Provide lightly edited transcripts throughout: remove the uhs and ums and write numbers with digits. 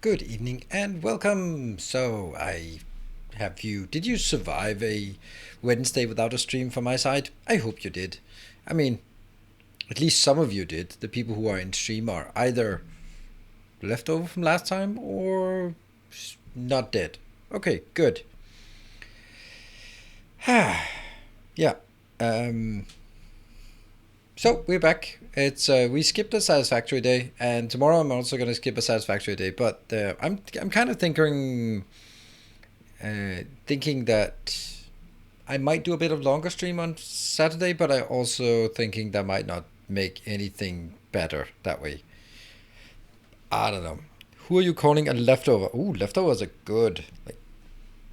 Good evening and welcome. Did you survive a Wednesday without a stream from my side? I hope you did. I mean, at least some of you did. The people who are in stream are either left over from last time or not dead. Okay, good. Yeah. Um, so we're back. It's we skipped a satisfactory day, and tomorrow I'm also gonna skip a satisfactory day. But I'm kind of thinking that I might do a bit of longer stream on Saturday, but I also thinking that might not make anything better that way. I don't know. Who are you calling a leftover? Ooh, leftovers are good. Like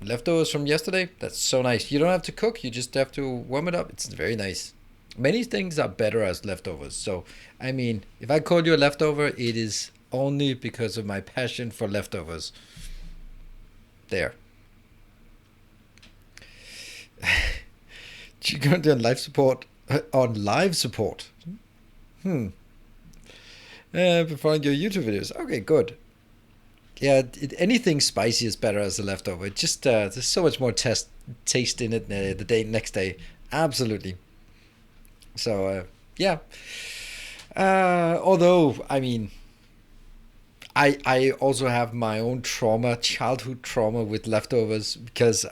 leftovers from yesterday. That's so nice. You don't have to cook. You just have to warm it up. It's very nice. Many things are better as leftovers. So, I mean, if I call you a leftover, it is only because of my passion for leftovers. There. You're going to live support on live support. Hmm. Before your YouTube videos. Okay, good. Yeah, anything spicy is better as a leftover. It just there's so much more taste in it the day next day. Absolutely. So yeah. Although I mean, I also have my own trauma, childhood trauma with leftovers because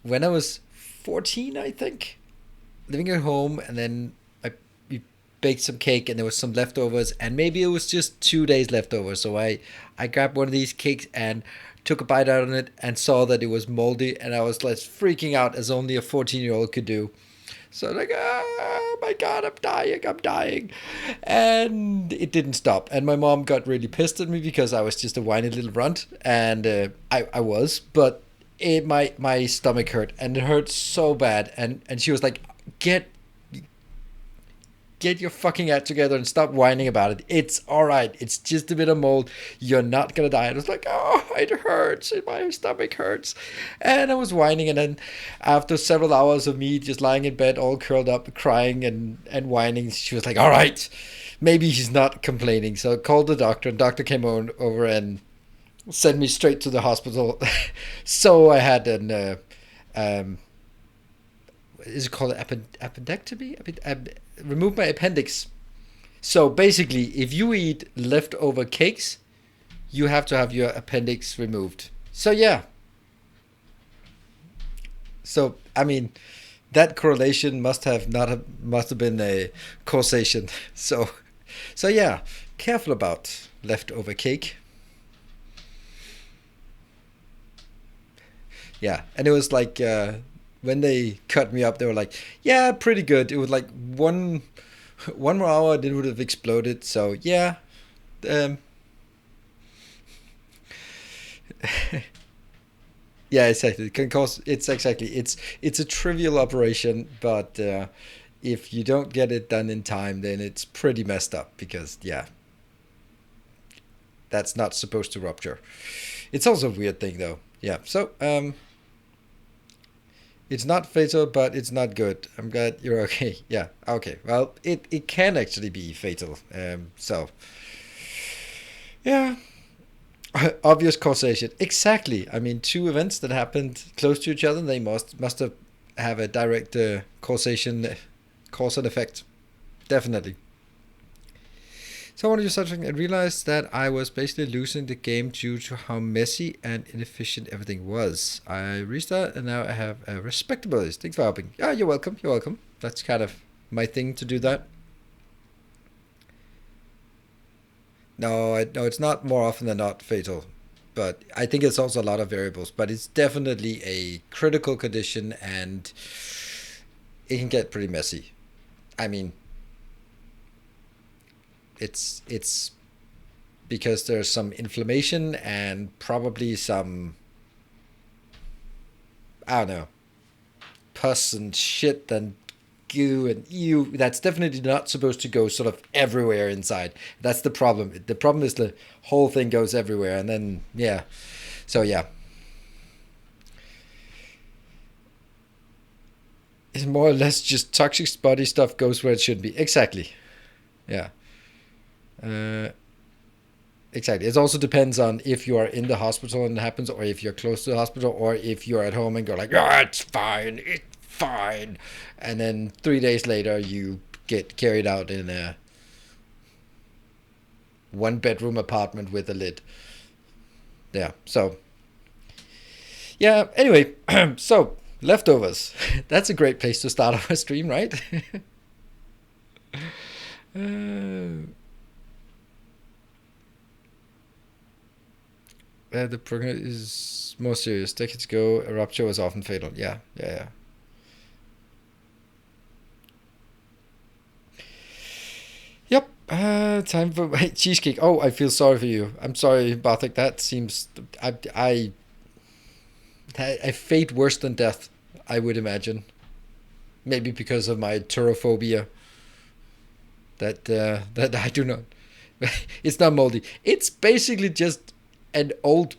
when I was 14, I think, living at home, and then we baked some cake, and there was some leftovers, and maybe it was just 2 days leftovers. So I grabbed one of these cakes and took a bite out of it, and saw that it was moldy, and I was like freaking out as only a 14-year-old could do. So like, oh my god, I'm dying, and it didn't stop. And my mom got really pissed at me because I was just a whiny little runt, and I was, but my stomach hurt, and it hurt so bad, and she was like, get your fucking act together and stop whining about it. It's all right. It's just a bit of mold. You're not gonna die. And I was like, oh, it hurts. My stomach hurts. And I was whining. And then after several hours of me just lying in bed, all curled up, crying and whining, she was like, all right, maybe he's not complaining. So I called the doctor, and doctor came over and sent me straight to the hospital. So I had an um, is it called appendectomy? Remove my appendix. So basically, if you eat leftover cakes, you have to have your appendix removed. So yeah. So I mean, that correlation must have been a causation. So yeah, careful about leftover cake. Yeah, and it was like when they cut me up, they were like, "Yeah, pretty good." It was like one more hour, and it would have exploded. So yeah, um, yeah, exactly. It can cause. It's a trivial operation, but if you don't get it done in time, then it's pretty messed up because yeah, that's not supposed to rupture. It's also a weird thing though. Yeah. So it's not fatal, but it's not good. I'm glad you're okay. Yeah, okay. Well, it can actually be fatal. So, yeah, obvious causation. Exactly. I mean, two events that happened close to each other, they must have a direct causation, cause and effect. Definitely. So I wanted to do something. I realized that I was basically losing the game due to how messy and inefficient everything was. I restarted, and now I have a respectable list. Thanks for helping. Yeah, you're welcome. You're welcome. That's kind of my thing to do that. No, it's not more often than not fatal, but I think it's also a lot of variables. But it's definitely a critical condition, and it can get pretty messy. I mean, it's because there's some inflammation and probably some, I don't know, pus and shit and goo and ew. That's definitely not supposed to go sort of everywhere inside. That's the problem. The problem is the whole thing goes everywhere, and then yeah. So yeah, it's more or less just toxic body stuff goes where it should be. Exactly. Yeah. Uh, Exactly. It also depends on if you are in the hospital and it happens, or if you're close to the hospital, or if you're at home and go like, "Ah, it's fine," and then 3 days later you get carried out in a one-bedroom apartment with a lid. Yeah. So yeah. Anyway, so leftovers. That's a great place to start our stream, right? The program is more serious. Decades ago, a rupture was often fatal. Yeah, yeah, yeah. Yep. Time for cheesecake. Oh, I feel sorry for you. I'm sorry, Bartek. That seems I fate worse than death. I would imagine. Maybe because of my turophobia. That I do not. It's not moldy. It's basically just an old.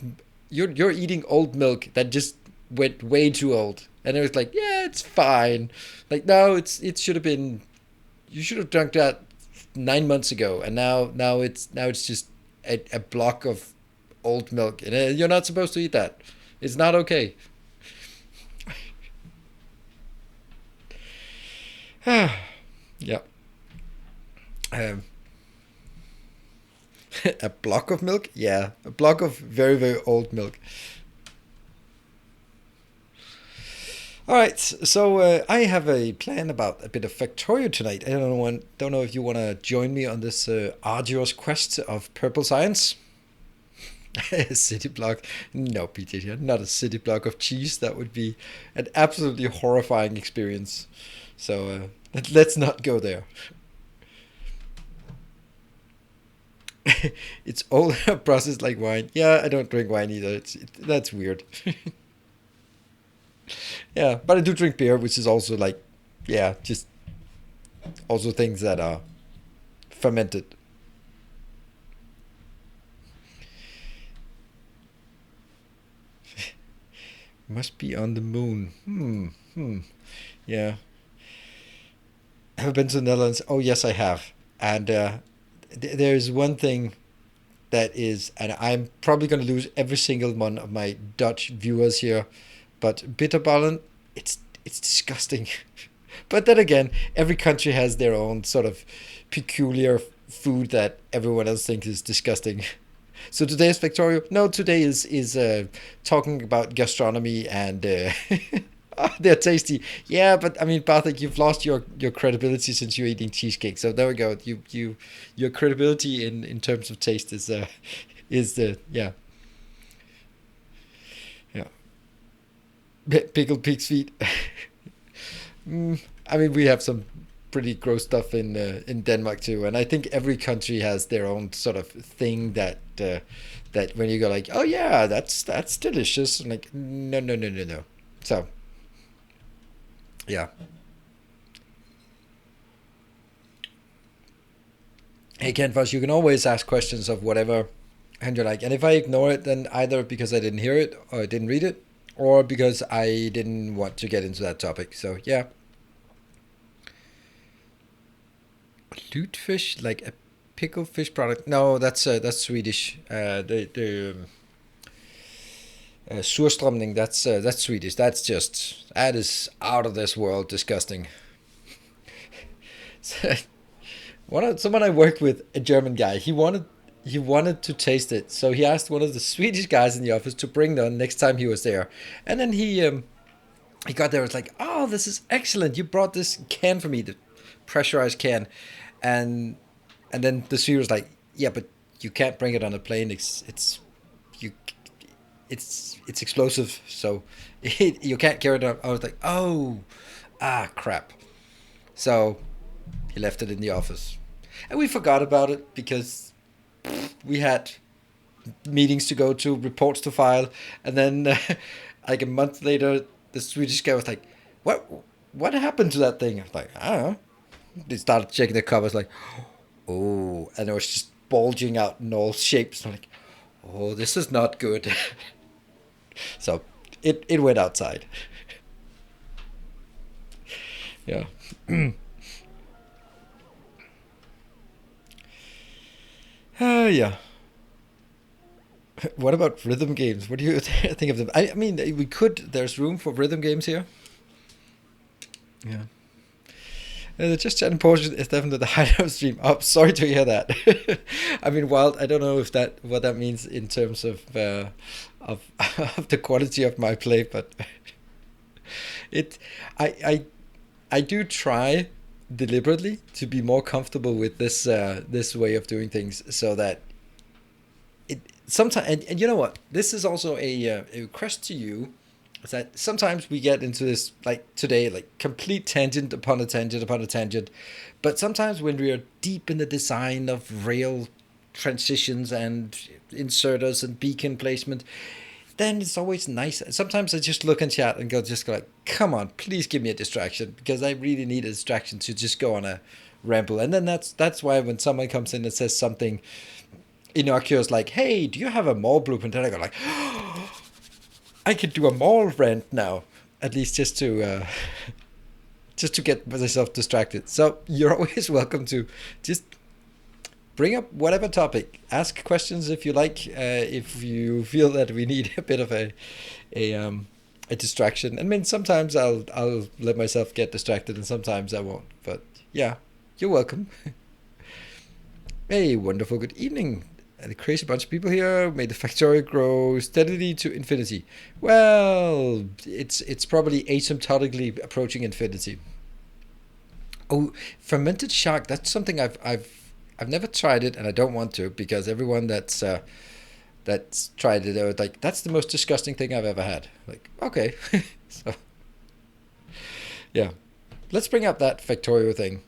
You're eating old milk that just went way too old, and it was like, yeah, it's fine. Like no, it should have been. You should have drunk that 9 months ago, and now it's just a block of old milk, and you're not supposed to eat that. It's not okay. Yeah. Um, a block of milk? Yeah, a block of very very old milk. All right, so I have a plan about a bit of Factorio tonight. I don't know if you want to join me on this arduous quest of purple science. A city block? No, Peter, not a city block of cheese. That would be an absolutely horrifying experience. So let's not go there. It's all processed like wine. Yeah, I don't drink wine either. That's weird. Yeah, but I do drink beer, which is also like, yeah, just also things that are fermented. Must be on the moon. Yeah. Have I been to the Netherlands? Oh, yes, I have. And there's one thing that is, and I'm probably going to lose every single one of my Dutch viewers here, but bitterballen, it's disgusting. But then again, every country has their own sort of peculiar food that everyone else thinks is disgusting. So today is Factorio. No, today is talking about gastronomy and they're tasty. Yeah, but I mean, Bartek, you've lost your credibility since you're eating cheesecake. So there we go. Your credibility in terms of taste is the yeah, yeah. Pickled pig's feet. I mean, we have some pretty gross stuff in Denmark too, and I think every country has their own sort of thing that when you go like, oh yeah, that's delicious, and like no no no no no. So yeah. Hey Ken Foss, you can always ask questions of whatever, and you're like, and if I ignore it, then either because I didn't hear it or I didn't read it, or because I didn't want to get into that topic. So yeah, lutefish, like a pickled fish product. No, that's Swedish. The surströmming, that's Swedish. That is out of this world disgusting. Someone I worked with, a German guy, he wanted to taste it, so he asked one of the Swedish guys in the office to bring them next time he was there, and then he got there. It's like, oh, this is excellent. You brought this can for me, the pressurized can, and and then the Swede was like, yeah, but you can't bring it on a plane. You it's explosive, so you can't carry it on. I was like, oh, crap. So he left it in the office, and we forgot about it because we had meetings to go to, reports to file, and then like a month later, the Swedish guy was like, "What? What happened to that thing?" I was like, "I don't know." They started checking the covers, like, "Oh," and it was just bulging out in all shapes. I'm like, "Oh, this is not good." So it went outside. Yeah. Yeah. What about rhythm games? What do you think of them? I mean, we could. There's room for rhythm games here. Yeah. Just chatting portion is definitely the hideout stream. Oh, sorry to hear that. I mean, wild. I don't know if that what that means in terms of of the quality of my play, but it. I I do try deliberately to be more comfortable with this way of doing things, so that it sometimes and you know what, this is also a request to you, is that sometimes we get into this, like today, like complete tangent upon a tangent upon a tangent, but sometimes when we are deep in the design of rail transitions and inserters and beacon placement, then it's always nice. Sometimes I just look in chat and go like, come on, please give me a distraction, because I really need a distraction to just go on a ramble. And then that's why when someone comes in and says something innocuous like, hey, do you have a mall blueprint? And I go like, oh, I could do a mall rant now, at least just to get myself distracted. So you're always welcome to just bring up whatever topic, ask questions if you like, if you feel that we need a bit of a a distraction. I mean, sometimes I'll let myself get distracted, and sometimes I won't. But yeah, you're welcome. Hey, wonderful good evening. A crazy bunch of people here. May the Factorio grow steadily to infinity. Well, it's probably asymptotically approaching infinity. Oh, fermented shark. That's something I've never tried it, and I don't want to, because everyone that's tried it, they were like, that's the most disgusting thing I've ever had. Like, okay, so yeah, let's bring up that Factorio thing.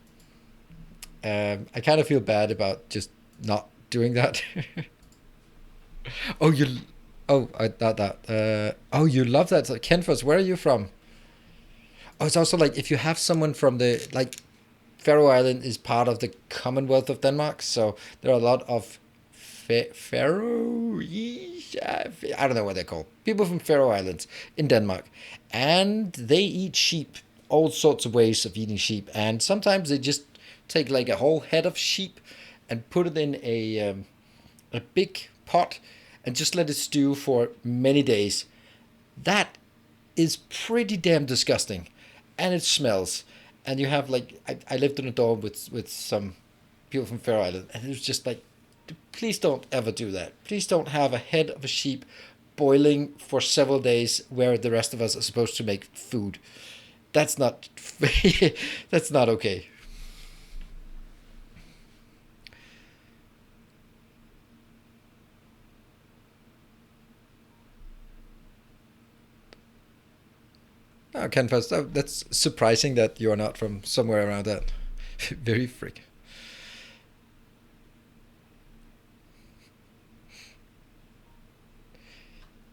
I kind of feel bad about just not doing that. oh, you, oh, I thought that. Oh, you love that. So, Kenfos, where are you from? Oh, it's also like if you have someone from the like Faroe Island is part of the Commonwealth of Denmark, so there are a lot of Faroe. I don't know what they're called. People from Faroe Islands in Denmark, and they eat sheep. All sorts of ways of eating sheep, and sometimes they just take like a whole head of sheep and put it in a big pot and just let it stew for many days. That is pretty damn disgusting, and it smells. And you have like I lived in a dorm with some people from Faroe Island, and it was just like, please don't ever do that. Please don't have a head of a sheep boiling for several days where the rest of us are supposed to make food. That's not that's not okay. Oh, Canvas, that's surprising that you are not from somewhere around that. Very freak.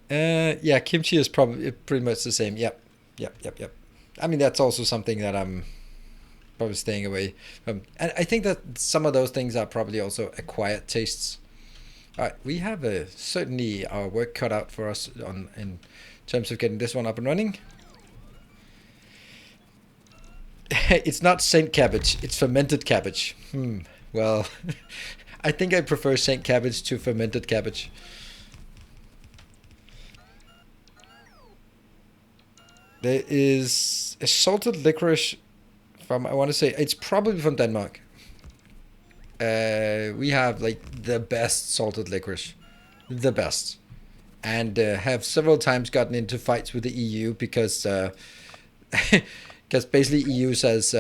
Yeah, kimchi is probably pretty much the same. Yep, yep. I mean, that's also something that I'm probably staying away from. And I think that some of those things are probably also acquired tastes. All right, we have certainly our work cut out for us on in terms of getting this one up and running. It's not Saint cabbage. It's fermented cabbage. Well, I think I prefer Saint cabbage to fermented cabbage. There is a salted licorice from, I want to say, it's probably from Denmark. We have like the best salted licorice, the best, and have several times gotten into fights with the EU because because basically EU says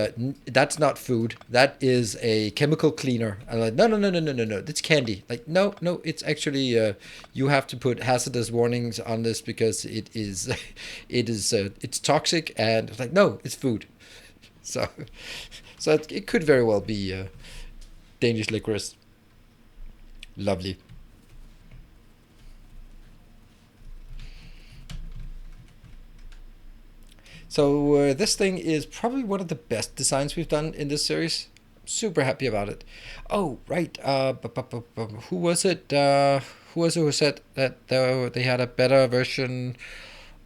that's not food, that is a chemical cleaner. And I'm like, no, it's candy. Like, no, it's actually you have to put hazardous warnings on this because it is it's toxic. And it's like, no, it's food. So so it could very well be Danish licorice. Lovely. So this thing is probably one of the best designs we've done in this series. Super happy about it. Oh, right. Who was it? Who was it who said that they had a better version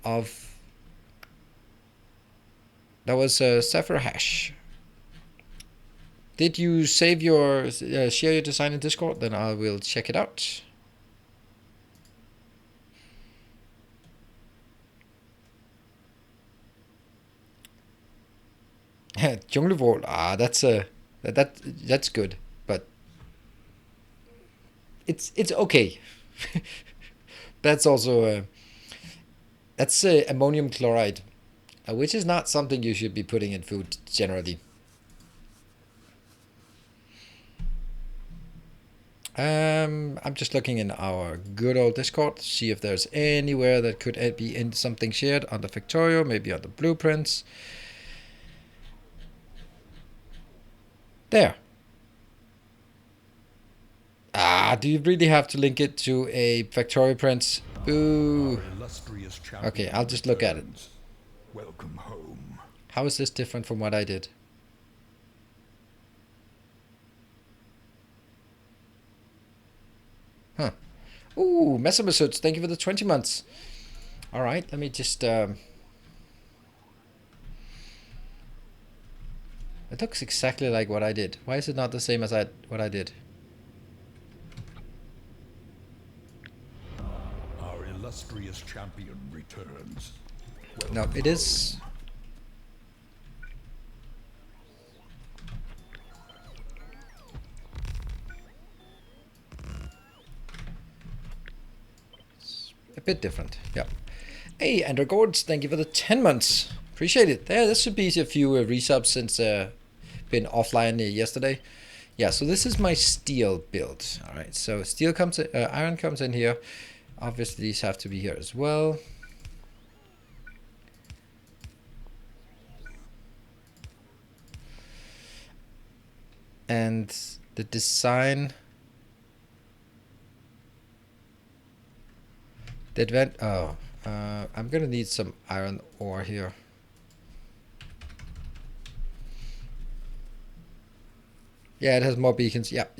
of? That was Sapphire Hash. Did you save your share your design in Discord? Then I will check it out. Junglevål, that's good, but it's okay. That's also that's ammonium chloride, which is not something you should be putting in food generally. I'm just looking in our good old Discord to see if there's anywhere that could be in something shared under Factorio, maybe under blueprints. There. Do you really have to link it to a Factorio print? Ooh. Okay, I'll just look at it. Welcome home. How is this different from what I did? Huh. Ooh, Messermasuds, thank you for the 20 months. All right, let me just... It looks exactly like what I did. Why is it not the same as what I did? Our illustrious champion returns. No, it is... a bit different, yeah. Hey, Andrew Gords, thank you for the 10 months. Appreciate it. There, this should be a few resubs since been offline yesterday. Yeah, so this is my steel build. All right, so steel comes in, iron comes in here. Obviously, these have to be here as well. And the design... I'm gonna need some iron ore here. Yeah, it has more beacons. Yep.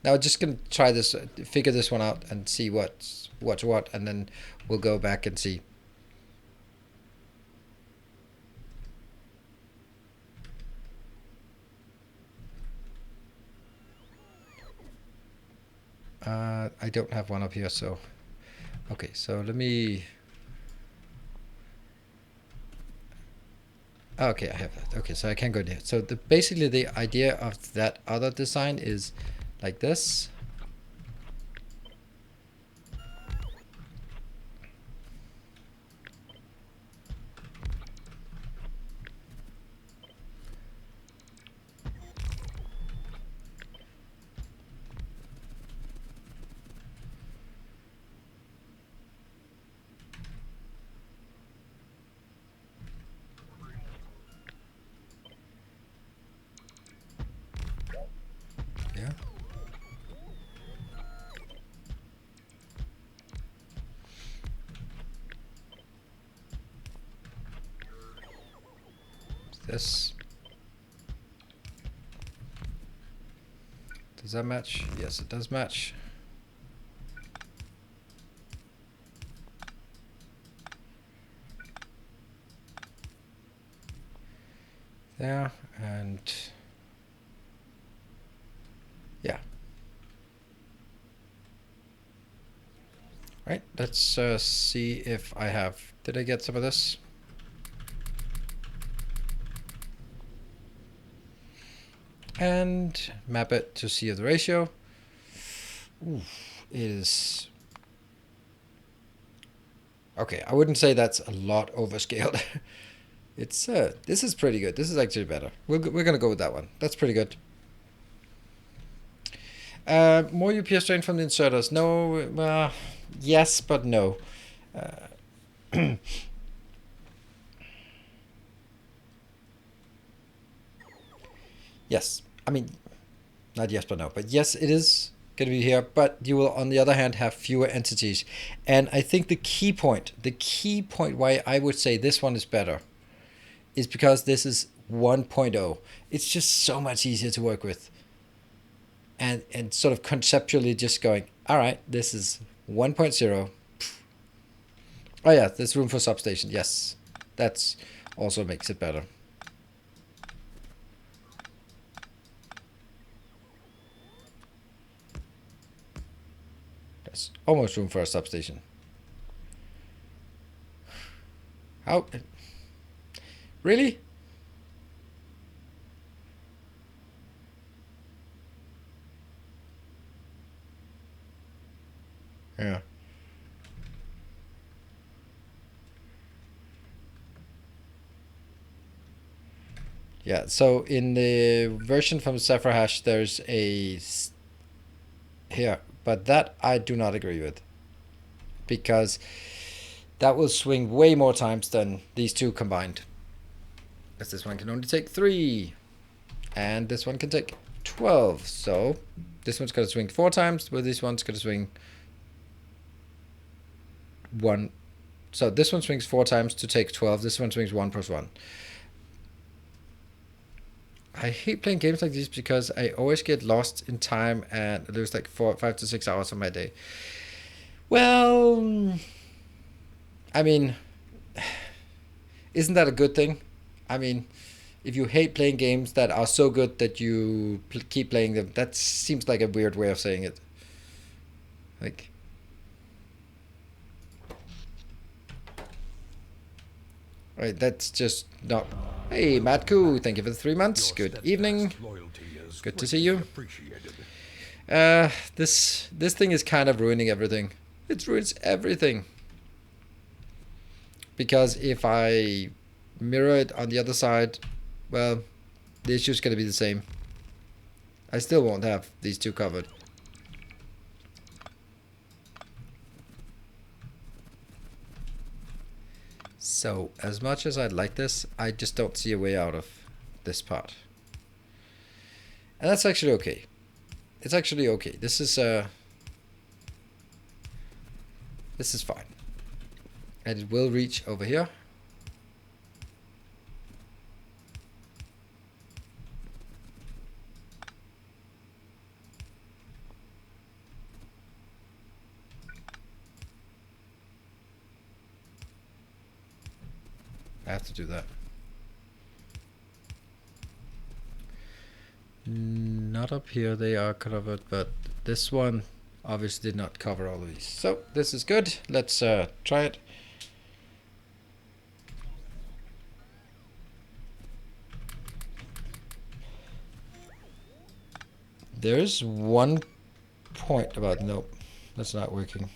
Now I'm just gonna try this, figure this one out, and see what's what, and then we'll go back and see. I don't have one up here, so okay. So let me. Okay, I have that. Okay, so I can go there. So basically the idea of that other design is like this. Yeah. This. Does that match? Yes, it does match. There, and yeah. Right, let's see if I have... Did I get some of this? And map it to see the ratio. Ooh, it is... Okay, I wouldn't say that's a lot overscaled. It's this is pretty good. This is actually better. We're gonna go with that one. That's pretty good. More UPS strain from the inserters. No, yes, but no. Yes, I mean, not yes, but no. But yes, it is going to be here. But you will, on the other hand, have fewer entities. And I think the key point why I would say this one is better is because this is 1.0. It's just so much easier to work with. And sort of conceptually just going, all right, this is 1.0. Oh yeah, there's room for substation. Yes, that's also makes it better. There's almost room for a substation. How? Really? Yeah. Yeah, so in the version from Zephyr Hash, there's here, but that I do not agree with, because that will swing way more times than these two combined. As this one can only take 3, and this one can take 12. So this one's going to swing 4 times, but this one's going to swing 1. So this one swings 4 times to take 12. This one swings 1 plus 1. I hate playing games like these because I always get lost in time and lose like 5 to 6 hours of my day. Well, I mean, isn't that a good thing? I mean, if you hate playing games that are so good that you keep playing them, that seems like a weird way of saying it. Like, right, that's just not. Hey, Matku, thank you for the 3 months. Good evening. Good to see you. This thing is kind of ruining everything. It ruins everything. Because if I mirror it on the other side, well, the issue's going to be the same. I still won't have these two covered. So, as much as I'd like this, I just don't see a way out of this part. And that's actually okay. It's actually okay. This is fine. And it will reach over here. I have to do that. Not up here, they are covered, but this one obviously did not cover all of these. So this is good. Let's try it. There's one point about, nope, that's not working.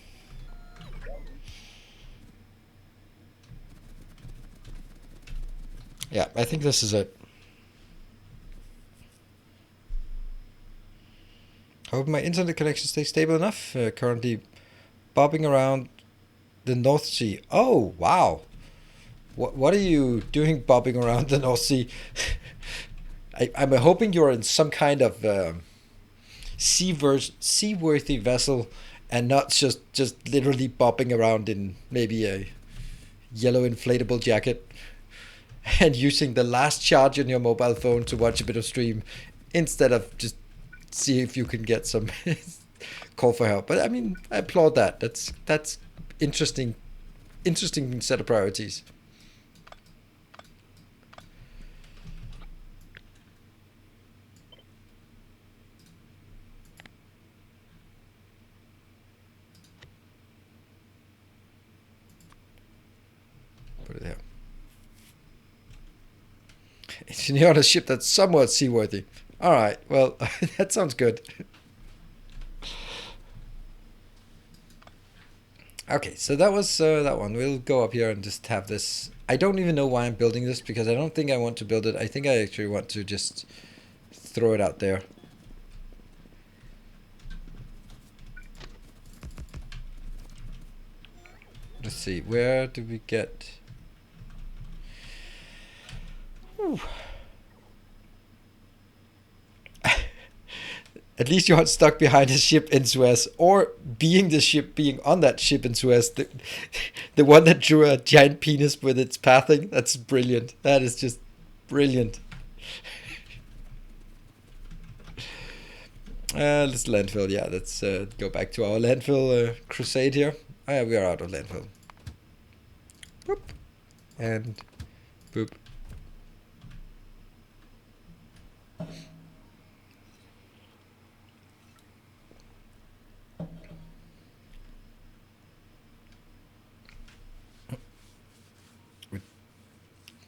Yeah, I think this is it. I hope my internet connection stays stable enough. Currently bobbing around the North Sea. Oh, wow. What are you doing bobbing around the North Sea? I'm hoping you're in some kind of seaworthy vessel and not just literally bobbing around in maybe a yellow inflatable jacket and using the last charge on your mobile phone to watch a bit of stream instead of just see if you can get some call for help. But I mean, I applaud that. That's interesting set of priorities. Put it there. It's on a ship that's somewhat seaworthy. All right, well, that sounds good. Okay, so that was that one. We'll go up here and just have this. I don't even know why I'm building this, because I don't think I want to build it. I think I actually want to just throw it out there. Let's see, where do we get... Whew. At least you aren't stuck behind a ship in Suez, or being the ship being on that ship in Suez, the one that drew a giant penis with its pathing. That's brilliant. That is just brilliant. Let's landfill. Yeah, let's go back to our landfill crusade here. Oh, yeah, we are out of landfill. Boop. And boop.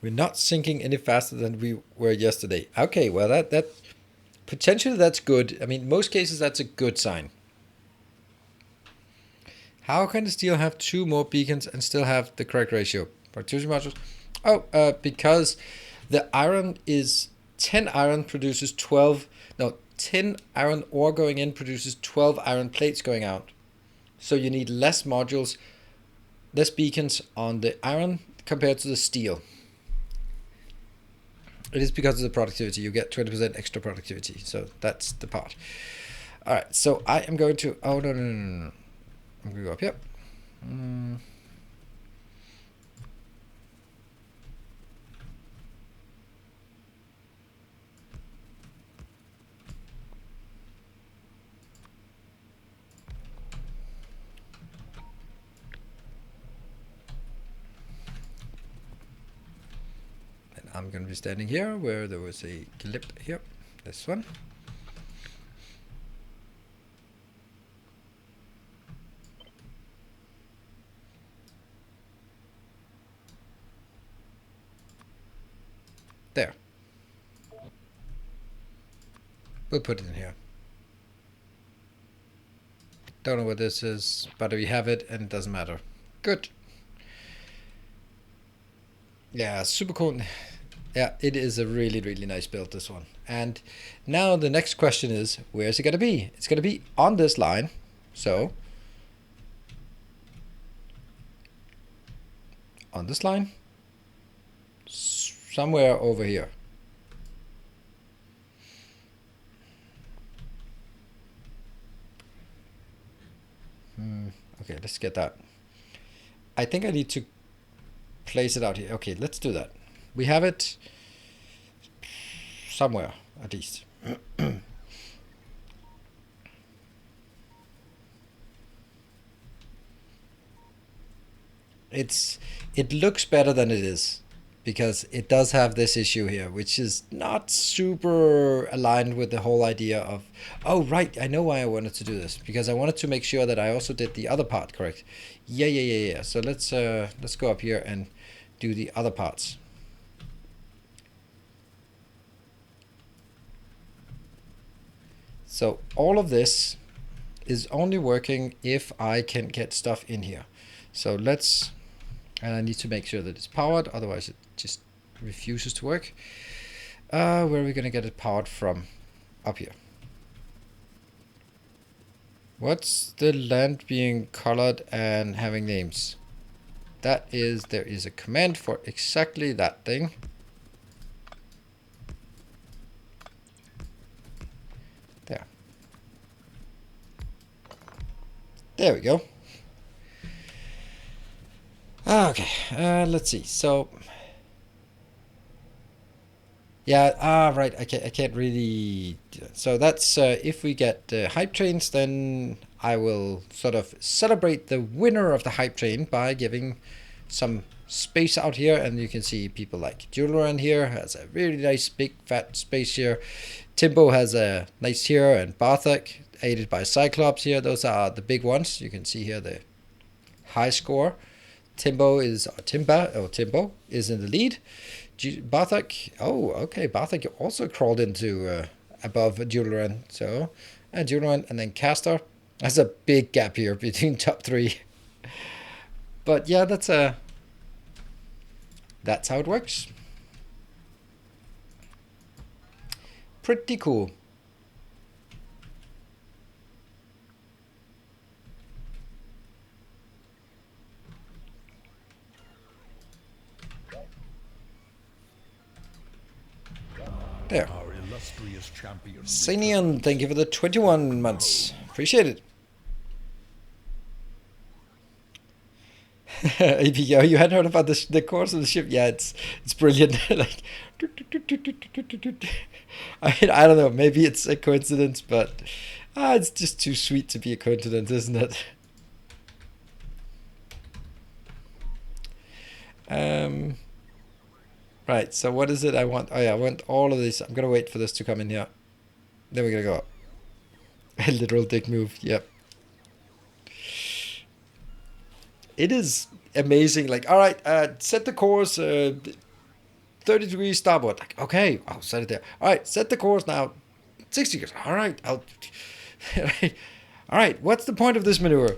We're not sinking any faster than we were yesterday. Okay, well that potentially that's good. I mean, most cases that's a good sign. How can the steel have 2 more beacons and still have the correct ratio? Productivity modules. Oh, because the iron is 10 iron produces 12. No, 10 iron ore going in produces 12 iron plates going out. So you need less modules, less beacons on the iron compared to the steel. It is because of the productivity. You get 20% extra productivity. So that's the part. All right. So I am going to. Oh, no. I'm going to go up here. I'm going to be standing here where there was a clip here. This one. There. We'll put it in here. Don't know what this is, but we have it and it doesn't matter. Good. Yeah, super cool. Yeah, it is a really, really nice build, this one. And now the next question is, where is it going to be? It's going to be on this line. So, on this line, somewhere over here. Okay, let's get that. I think I need to place it out here. Okay, let's do that. We have it somewhere, at least. It looks better than it is, because it does have this issue here, which is not super aligned with the whole idea of, oh, right, I know why I wanted to do this, because I wanted to make sure that I also did the other part correct. Yeah. So let's go up here and do the other parts. So all of this is only working if I can get stuff in here. So let's, and I need to make sure that it's powered, otherwise it just refuses to work. Where are we gonna get it powered from? Up here. What's the land being colored and having names? That is, there is a command for exactly that thing. There. There we go. Okay, let's see. So, yeah, right. I can't really. So that's if we get hype trains, then I will sort of celebrate the winner of the hype train by giving some space out here, and you can see people like Julian here has a really nice big fat space here. Timbo has a nice here, and Barthak aided by Cyclops here. Those are the big ones. You can see here the high score. Timbo is Timbo is in the lead. Barthak, oh, okay, Barthak also crawled into above Julian. So, and Julian, and then Castor. There's a big gap here between top 3. But yeah, that's how it works. Pretty cool. There. Our illustrious champion. Sanian, thank you for the 21 months. Appreciate it. APK, you hadn't heard about the course of the ship? Yeah, it's brilliant. Like, I mean, I don't know. Maybe it's a coincidence, but it's just too sweet to be a coincidence, isn't it? Right, so what is it I want? Oh yeah, I want all of these. I'm gonna wait for this to come in here. Then we're gonna go up. A literal dick move, yep. It is amazing. Like, all right, set the course 30 degrees starboard. Like, okay, I'll set it there. All right, set the course now 60 degrees. All right, all right, what's the point of this maneuver?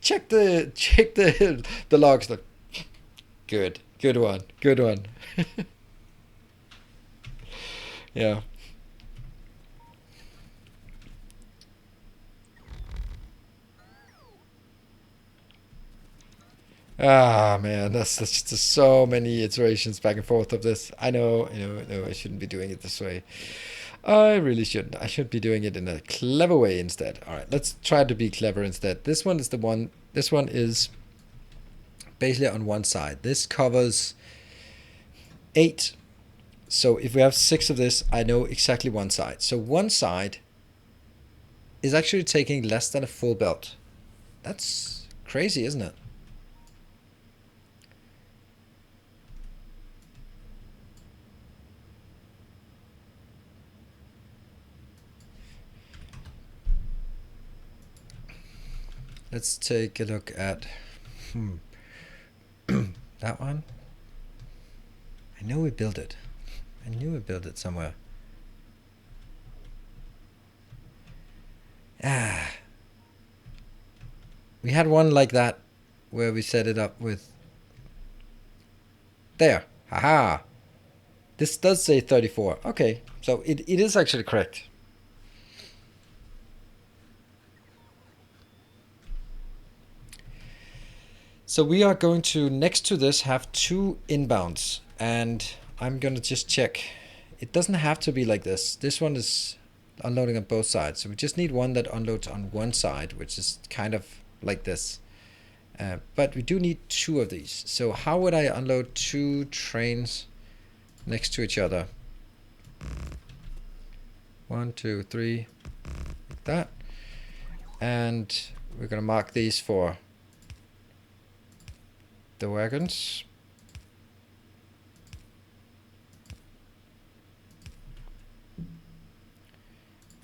check the logs. Look, good one. Yeah. Ah man, that's just so many iterations back and forth of this. I know, I shouldn't be doing it this way. I really shouldn't. I should be doing it in a clever way instead. All right, let's try to be clever instead. This one is the one. This one is basically on one side. This covers 8. So if we have 6 of this, I know exactly one side. So one side is actually taking less than a full belt. That's crazy, isn't it? Let's take a look at that one. I know we built it. I knew we built it somewhere. We had one like that where we set it up with... There. Haha. This does say 34. Okay, so it is actually correct. So we are going to, next to this, have 2 inbounds. And I'm going to just check. It doesn't have to be like this. This one is unloading on both sides. So we just need one that unloads on one side, which is kind of like this. But we do need 2 of these. So how would I unload 2 trains next to each other? 1, 2, 3, like that. And we're going to mark these for the wagons.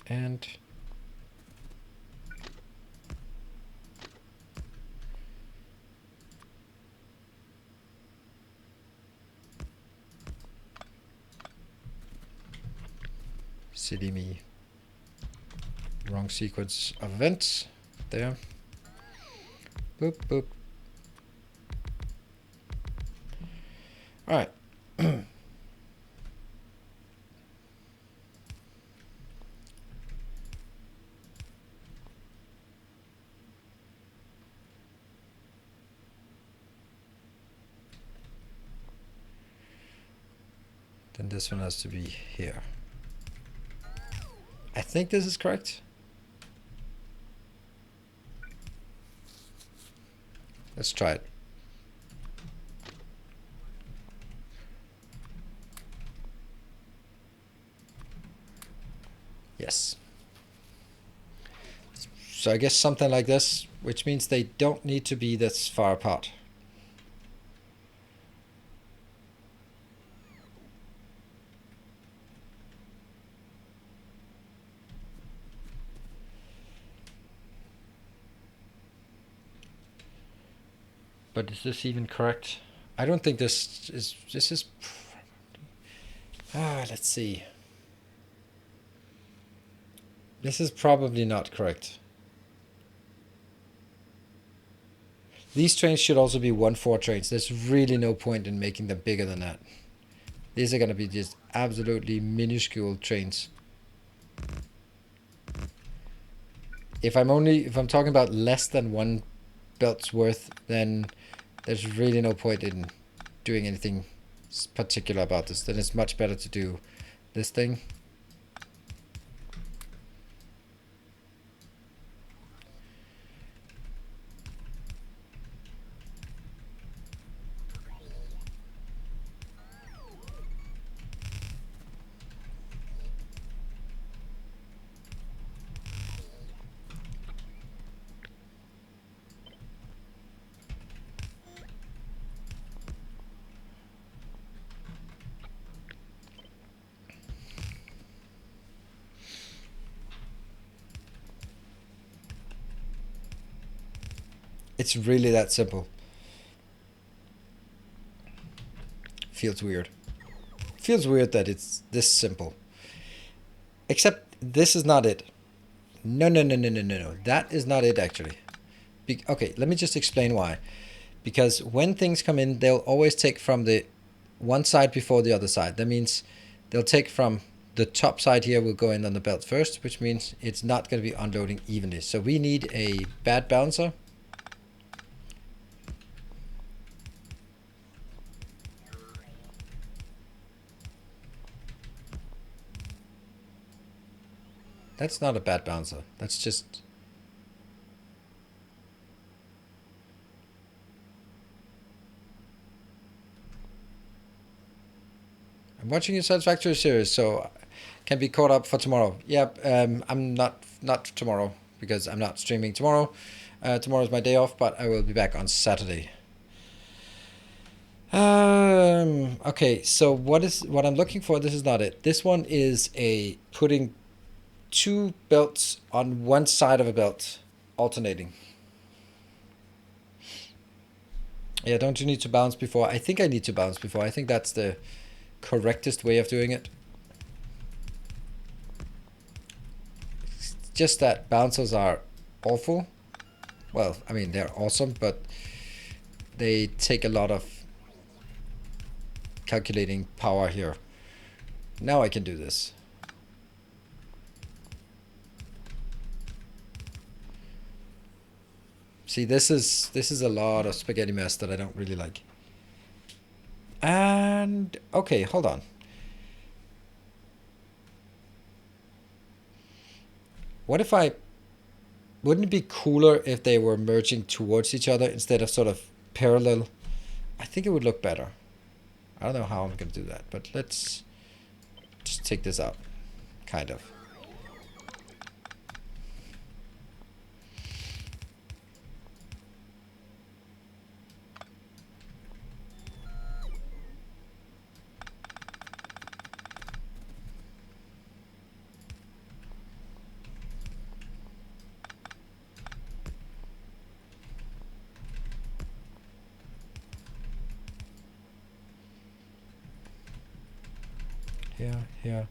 And silly me. Wrong sequence of events. There. Boop, boop. All right. Then this one has to be here. I think this is correct. Let's try it. Yes. So I guess something like this, which means they don't need to be this far apart. But is this even correct? I don't think this is, let's see. This is probably not correct. These trains should also be 1/4 trains. There's really no point in making them bigger than that. These are going to be just absolutely minuscule trains. If I'm talking about less than 1 belt's worth, then there's really no point in doing anything particular about this. Then it's much better to do this thing. It's really that simple. Feels weird. Feels weird that it's this simple. Except this is not it. No. That is not it actually. Okay, let me just explain why. Because when things come in, they'll always take from the one side before the other side. That means they'll take from the top side here, will go in on the belt first, which means it's not going to be unloading evenly. So we need a bad bouncer. That's not a bad bouncer. That's just... I'm watching your Satisfactory series, so can be caught up for tomorrow. Yeah, I'm not tomorrow because I'm not streaming tomorrow. Tomorrow's my day off, but I will be back on Saturday. Okay, so what I'm looking for? This is not it. This one is a putting two belts on one side of a belt, alternating. Yeah, don't you need to bounce before? I think I need to bounce before. I think that's the correctest way of doing it. It's just that bouncers are awful. Well, I mean, they're awesome, but they take a lot of calculating power here. Now I can do this. See, this is a lot of spaghetti mess that I don't really like. And okay, hold on. What if wouldn't it be cooler if they were merging towards each other instead of sort of parallel? I think it would look better. I don't know how I'm going to do that, but let's just take this out, kind of. Here.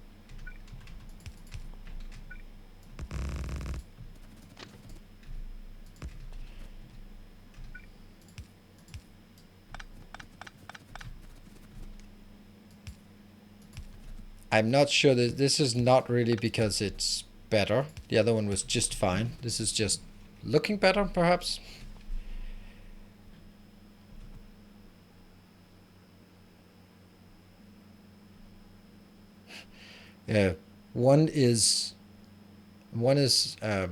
I'm not sure that this is not really because it's better. The other one was just fine. This is just looking better, perhaps. Yeah, one is what is it?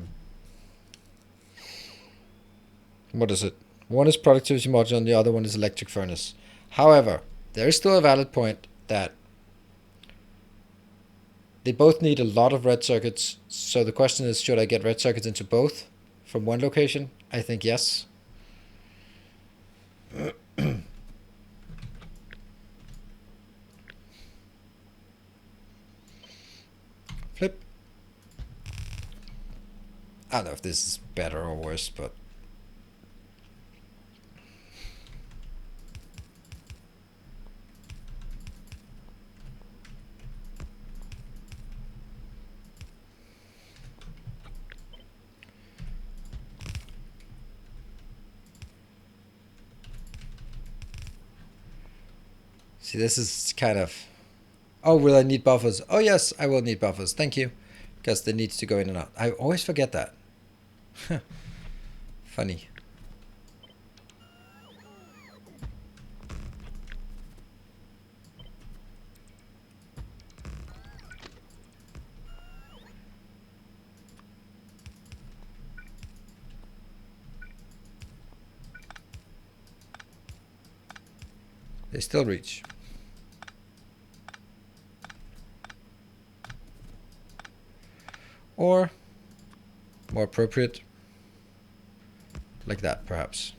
One is productivity module and the other one is electric furnace. However, there is still a valid point that they both need a lot of red circuits. So the question is, should I get red circuits into both from one location? I think yes. Flip. I don't know if this is better or worse, but see, this is kind of... Oh, will I need buffers? Oh, yes, I will need buffers. Thank you. Because they need to go in and out. I always forget that. Funny. They still reach. Or, more appropriate, like that, perhaps.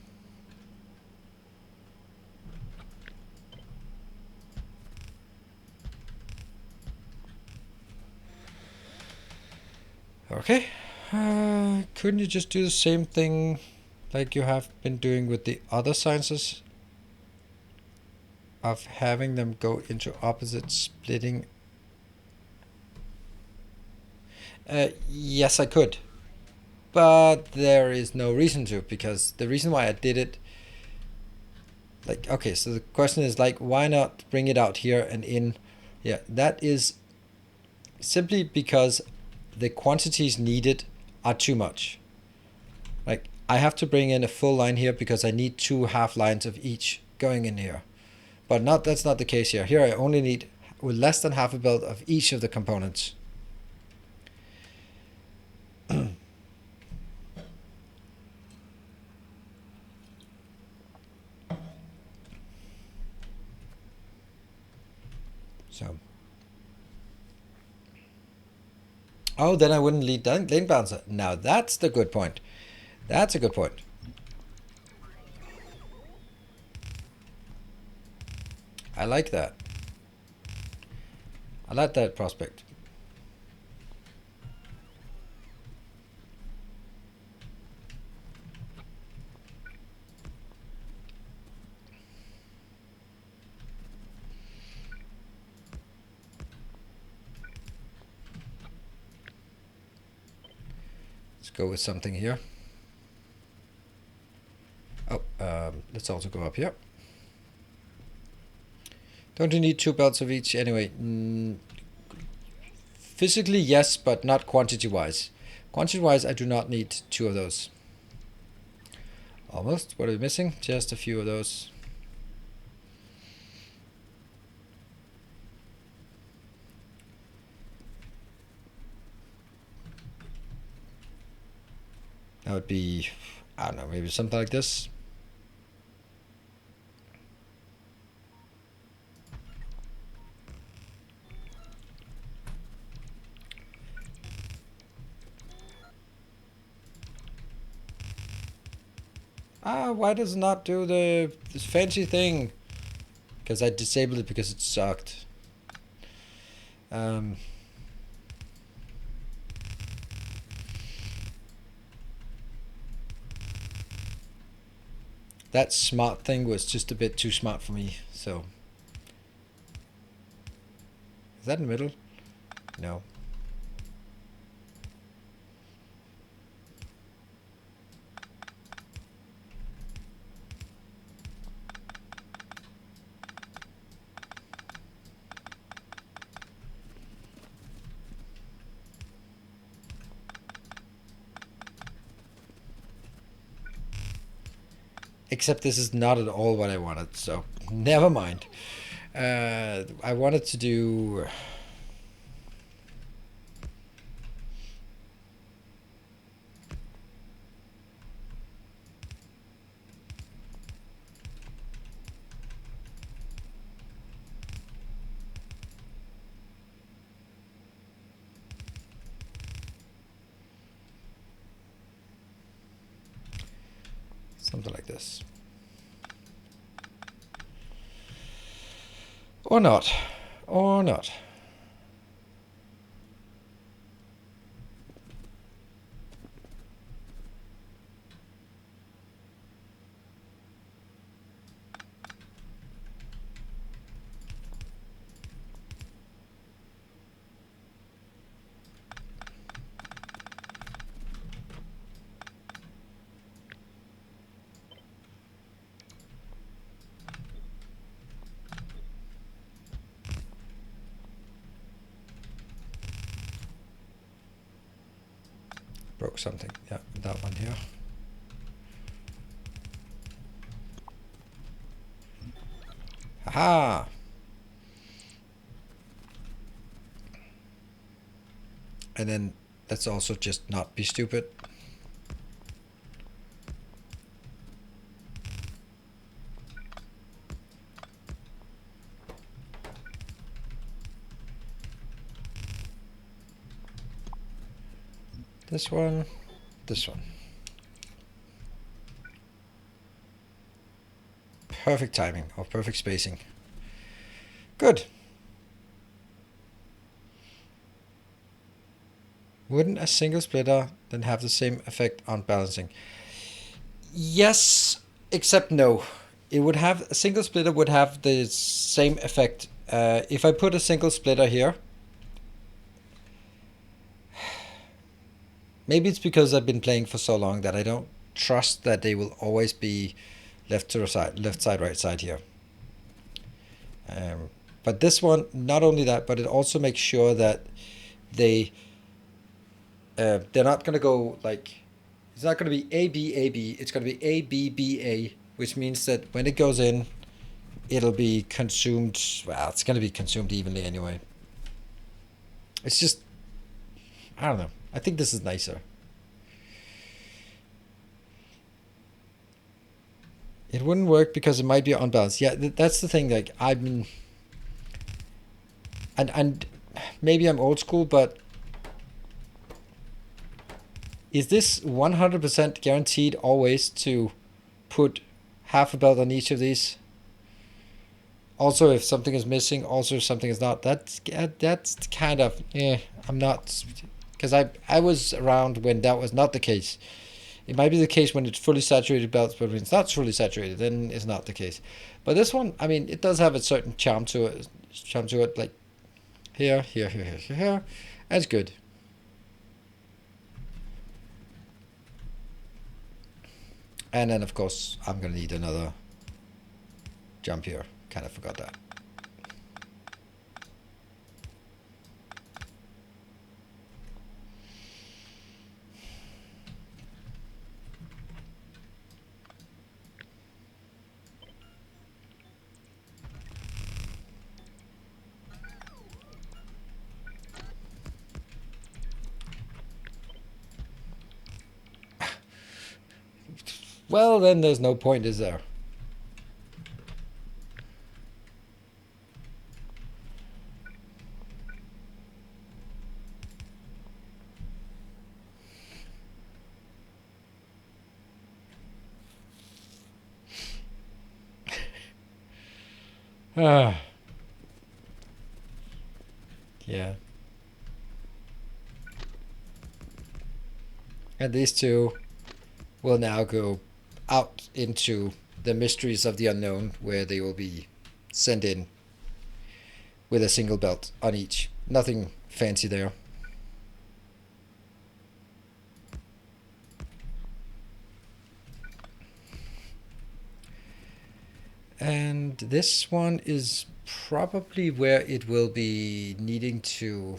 Okay. Couldn't you just do the same thing like you have been doing with the other sciences? Of having them go into opposite splitting? Yes, I could. but there is no reason to, because the reason why I did it, like, okay, so the question is like, why not bring it out here and in? Yeah, that is simply because the quantities needed are too much. Like, I have to bring in a full line here because I need 2 half lines of each going in here. But that's not the case here. Here I only need with less than half a belt of each of the components. So, oh, then I wouldn't need lane balancer. Now that's the good point. That's a good point. I like that. I like that prospect. Let's go with something here. Oh, let's also go up here. Don't you need 2 belts of each anyway? Physically, yes, but not quantity-wise. Quantity-wise, I do not need 2 of those. Almost. What are we missing? Just a few of those. That would be, I don't know, maybe something like this. Why does it not do this fancy thing? Because I disabled it because it sucked. That smart thing was just a bit too smart for me, so. Is that in the middle? No. Except this is not at all what I wanted, so never mind. I wanted to do... something like this. Or not. Or not. Broke something. Yeah, that one here. Aha! And then let's also just not be stupid. This one, this one. Perfect timing or perfect spacing. Good. Wouldn't a single splitter then have the same effect on balancing? Yes, except no. It would have, a single splitter would have the same effect. If I put a single splitter here, Maybe it's because I've been playing for so long that I don't trust that they will always be left to the side, left side, right side here. But this one, not only that, but it also makes sure that they're not going to go like, it's not going to be A, B, A, B. It's going to be A, B, B, A, which means that when it goes in, it'll be consumed. Well, it's going to be consumed evenly anyway. It's just, I don't know. I think this is nicer. It wouldn't work because it might be unbalanced. Yeah, that's the thing. Like, I've been, and maybe I'm old school, but is this 100% guaranteed always to put half a belt on each of these? Also, if something is missing, also if something is not, that's kind of, I'm not, because I was around when that was not the case. It might be the case when it's fully saturated belts, but when it's not fully saturated, then it's not the case. But this one, I mean, it does have a certain charm to it. Like here. That's good. And then, of course, I'm going to need another jump here. Kind of forgot that. Well, then there's no point, is there? Yeah. And these two will now go out into the mysteries of the unknown, where they will be sent in with a single belt on each. Nothing fancy there. And this one is probably where it will be needing to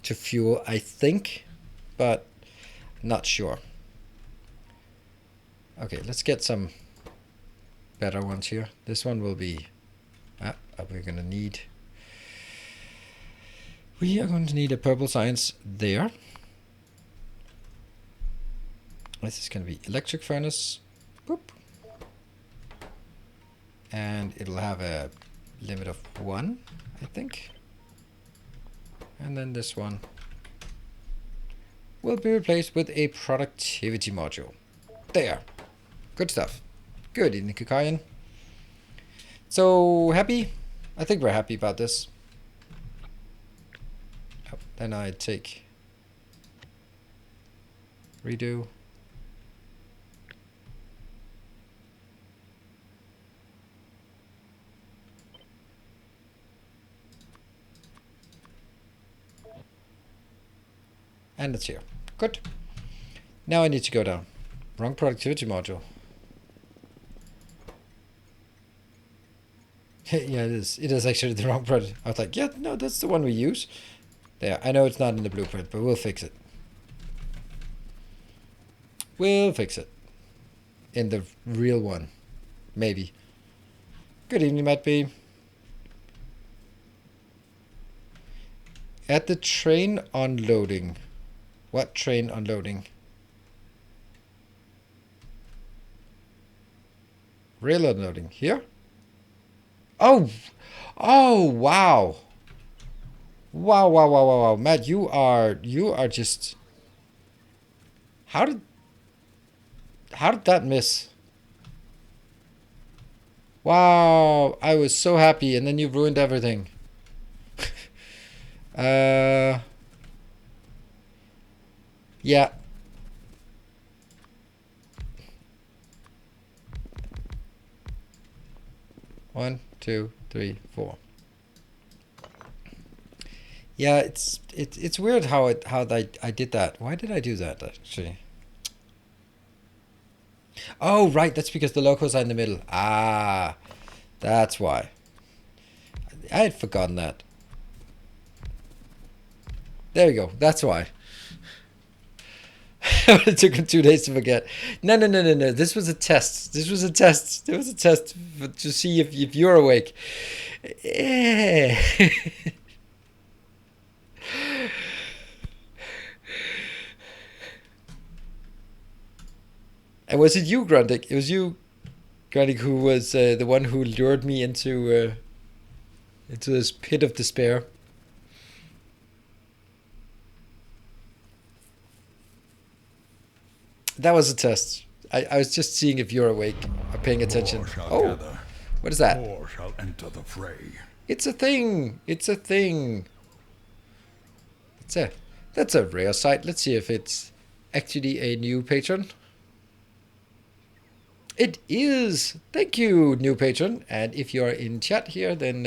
fuel, I think, but not sure. Okay, let's get some better ones here. This one will be, we are going to need a purple science there. This is going to be electric furnace. Boop. And it'll have a limit of 1, I think. And then this one will be replaced with a productivity module. There. Good stuff. Good, Nikakayan. So, happy? I think we're happy about this. Oh, then I take redo. And it's here. Good. Now I need to go down. Wrong productivity module. Yeah, it is. It is actually the wrong product. I was like, yeah, no, that's the one we use. There. I know it's not in the blueprint, but we'll fix it. We'll fix it. In the real one. Maybe. Good evening, Matt B. At the train unloading. What train unloading? Rail unloading. Here? Oh! Oh, wow! Wow. Matt, you are just... How did that miss? Wow, I was so happy, and then you ruined everything. Yeah. One, two, three, four. Yeah, it's weird how I did that. Why did I do that actually? Oh, right, that's because the locals are in the middle. Ah, that's why. I had forgotten that. There we go. That's why. It took him 2 days to forget. No, no, no, no, no. This was a test. This was a test. It was a test to see if you're awake. Yeah. And was it you, Grundig? It was you, Grundig, who was the one who lured me into this pit of despair. That was a test. I was just seeing if you're awake or paying attention. More shall Oh, gather. what is that? More shall enter the fray. It's a thing. It's a thing. That's a rare sight. Let's see if it's actually a new patron. It is. Thank you, new patron. And if you're in chat here, then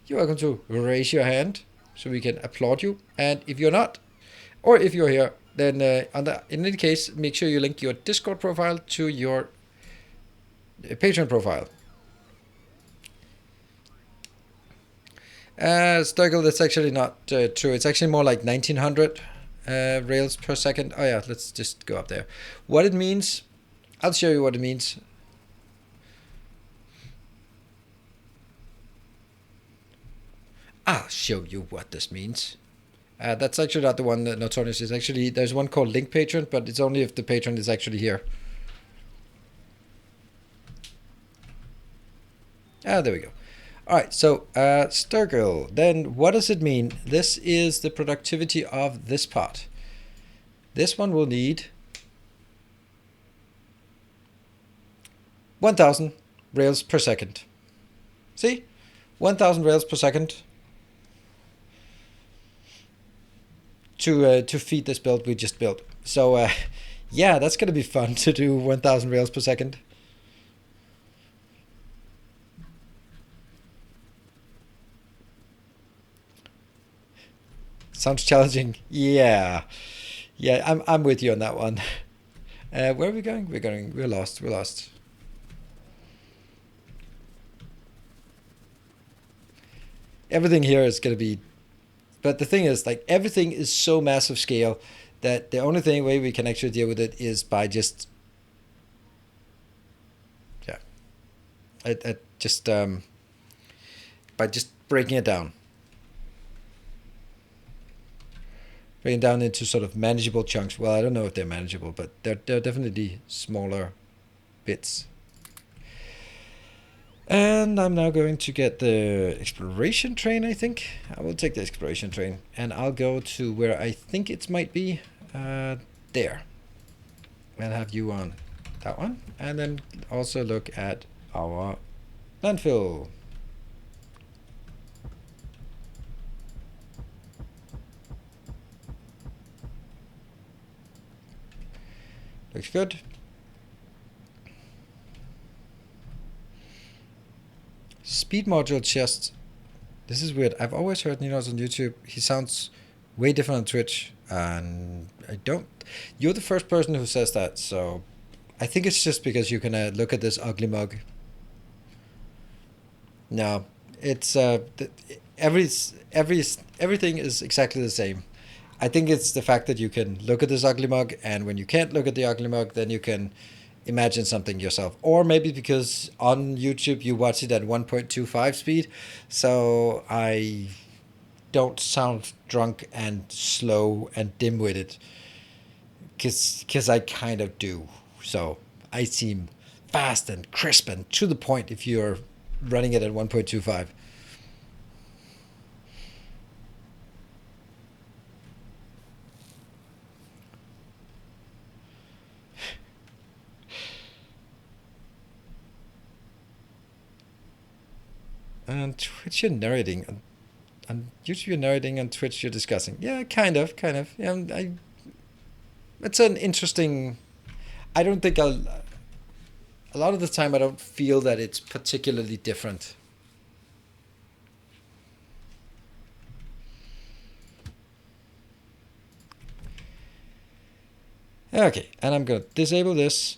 you're welcome to raise your hand so we can applaud you. And if you're not, or if you're here, then in any case, make sure you link your Discord profile to your Patreon profile. Sturgill, that's actually not true. It's actually more like 1900 rails per second. Oh yeah, let's just go up there. What it means, I'll show you what it means. I'll show you what this means. That's actually not the one that Notorious is. Actually, there's one called Link Patron, but it's only if the patron is actually here. Ah, there we go. All right, so Sturgill, then what does it mean? This is the productivity of this part. This one will need 1,000 rails per second. See? 1,000 rails per second to feed this build we just built. So yeah, that's going to be fun to do 1,000 rails per second. Sounds challenging. Yeah, I'm with you on that one. Where are we going? We're lost. Everything here is going to be, but the thing is, like, everything is so massive scale that the only way we can actually deal with it is by just, yeah, by just breaking it down. Breaking down into sort of manageable chunks. Well, I don't know if they're manageable, but they're definitely smaller bits. And I'm now going to get the exploration train, I think. I will take the exploration train, and I'll go to where I think it might be. There. I'll have you on that one. And then also look at our landfill. Looks good. Speed module chest. This is weird. I've always heard Ninos on YouTube. He sounds way different on Twitch. And I don't... You're the first person who says that. So I think it's just because you can look at this ugly mug. No. It's... everything is exactly the same. I think it's the fact that you can look at this ugly mug, and when you can't look at the ugly mug, then you can imagine something yourself. Or maybe because on YouTube you watch it at 1.25 speed, so I don't sound drunk and slow and dim-witted, because I kind of do. So I seem fast and crisp and to the point if you're running it at 1.25. On Twitch you're narrating. On YouTube you're narrating, on Twitch you're discussing. Yeah, kind of. Yeah, it's an interesting... I don't think a lot of the time I don't feel that it's particularly different. Okay, and I'm gonna disable this.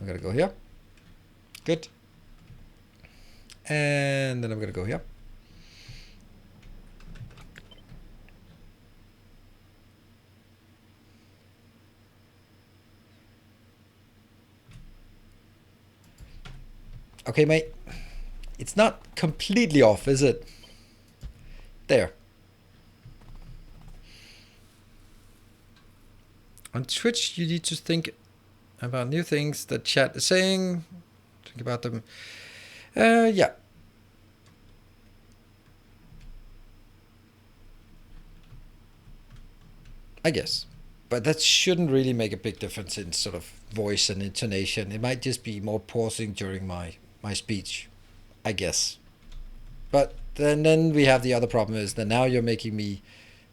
I'm gonna go here. Good. And then I'm gonna go here. Okay, mate. It's not completely off, is it? There. On Twitch, you need to think about new things that chat is saying. Think about them. Yeah. I guess. But that shouldn't really make a big difference in sort of voice and intonation. It might just be more pausing during my speech, I guess. But then we have the other problem is that now you're making me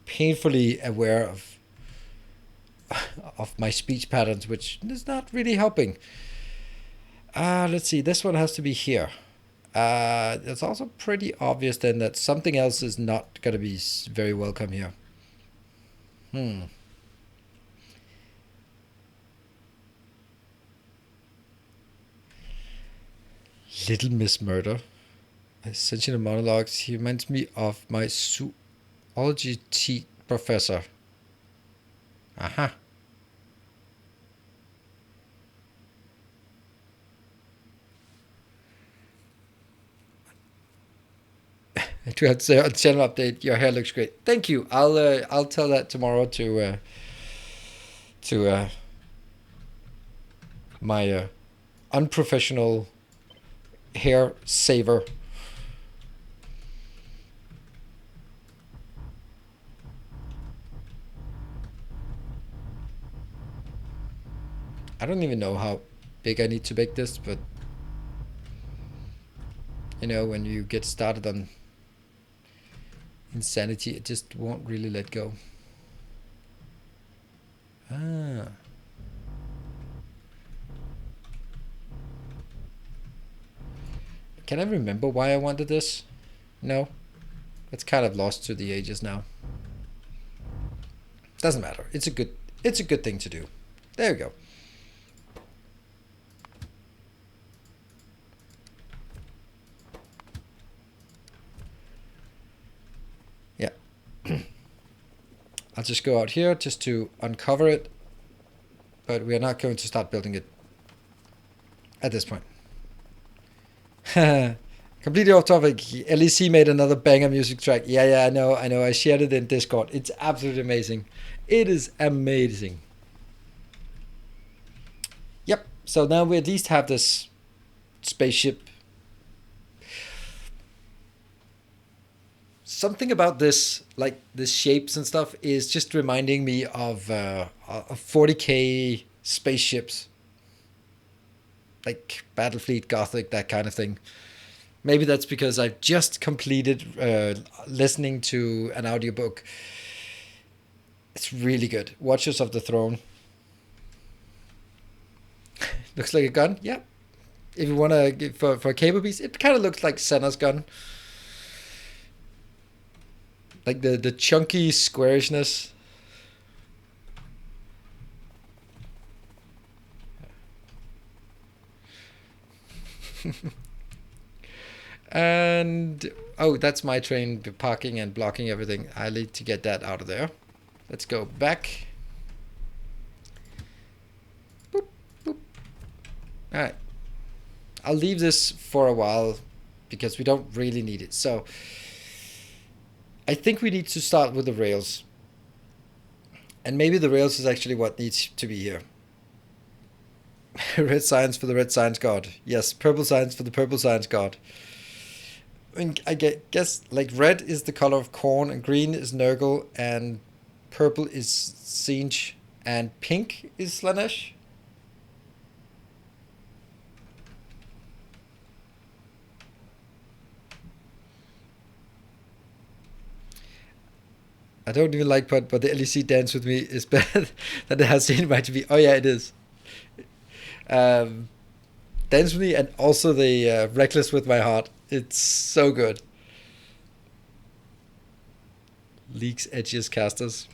painfully aware of my speech patterns, which is not really helping. Let's see. This one has to be here. It's also pretty obvious then that something else is not going to be very welcome here. Little Miss Murder. Essential monologues. He reminds me of my zoology professor. Aha. I do have to say on channel update, your hair looks great. Thank you. I'll tell that tomorrow to my unprofessional hair saver. I don't even know how big I need to make this, but you know, when you get started on insanity, it just won't really let go. Ah. Can I remember why I wanted this? No. It's kind of lost to the ages now. Doesn't matter. It's a good thing to do. There we go. Yeah. I'll just go out here just to uncover it, but we are not going to start building it at this point. Completely off topic. LEC made another banger music track. Yeah, I know. I shared it in Discord. It's absolutely amazing. It is amazing. Yep. So now we at least have this spaceship. Something about this, like the shapes and stuff, is just reminding me of 40K spaceships, like Battlefleet, Gothic, that kind of thing. Maybe that's because I've just completed listening to an audiobook. It's really good. Watchers of the Throne. Looks like a gun. Yeah. If you want to for a cable piece, it kind of looks like Senna's gun. Like the chunky squarishness. And oh, that's my train parking and blocking everything. I need to get that out of there. Let's go back. Boop, boop. All right. I'll leave this for a while because we don't really need it. So I think we need to start with the rails. And maybe the rails is actually what needs to be here. Red science for the red science god. Yes, purple science for the purple science god. I mean, I guess like red is the color of corn, and green is Nurgle, and purple is Singe, and pink is Slanesh. I don't even like Putt, but the LEC Dance With Me is better than it has seen in my TV. Oh yeah, it is. Um, Dance With Me and also the Reckless With My Heart. It's so good. League's edgiest casters.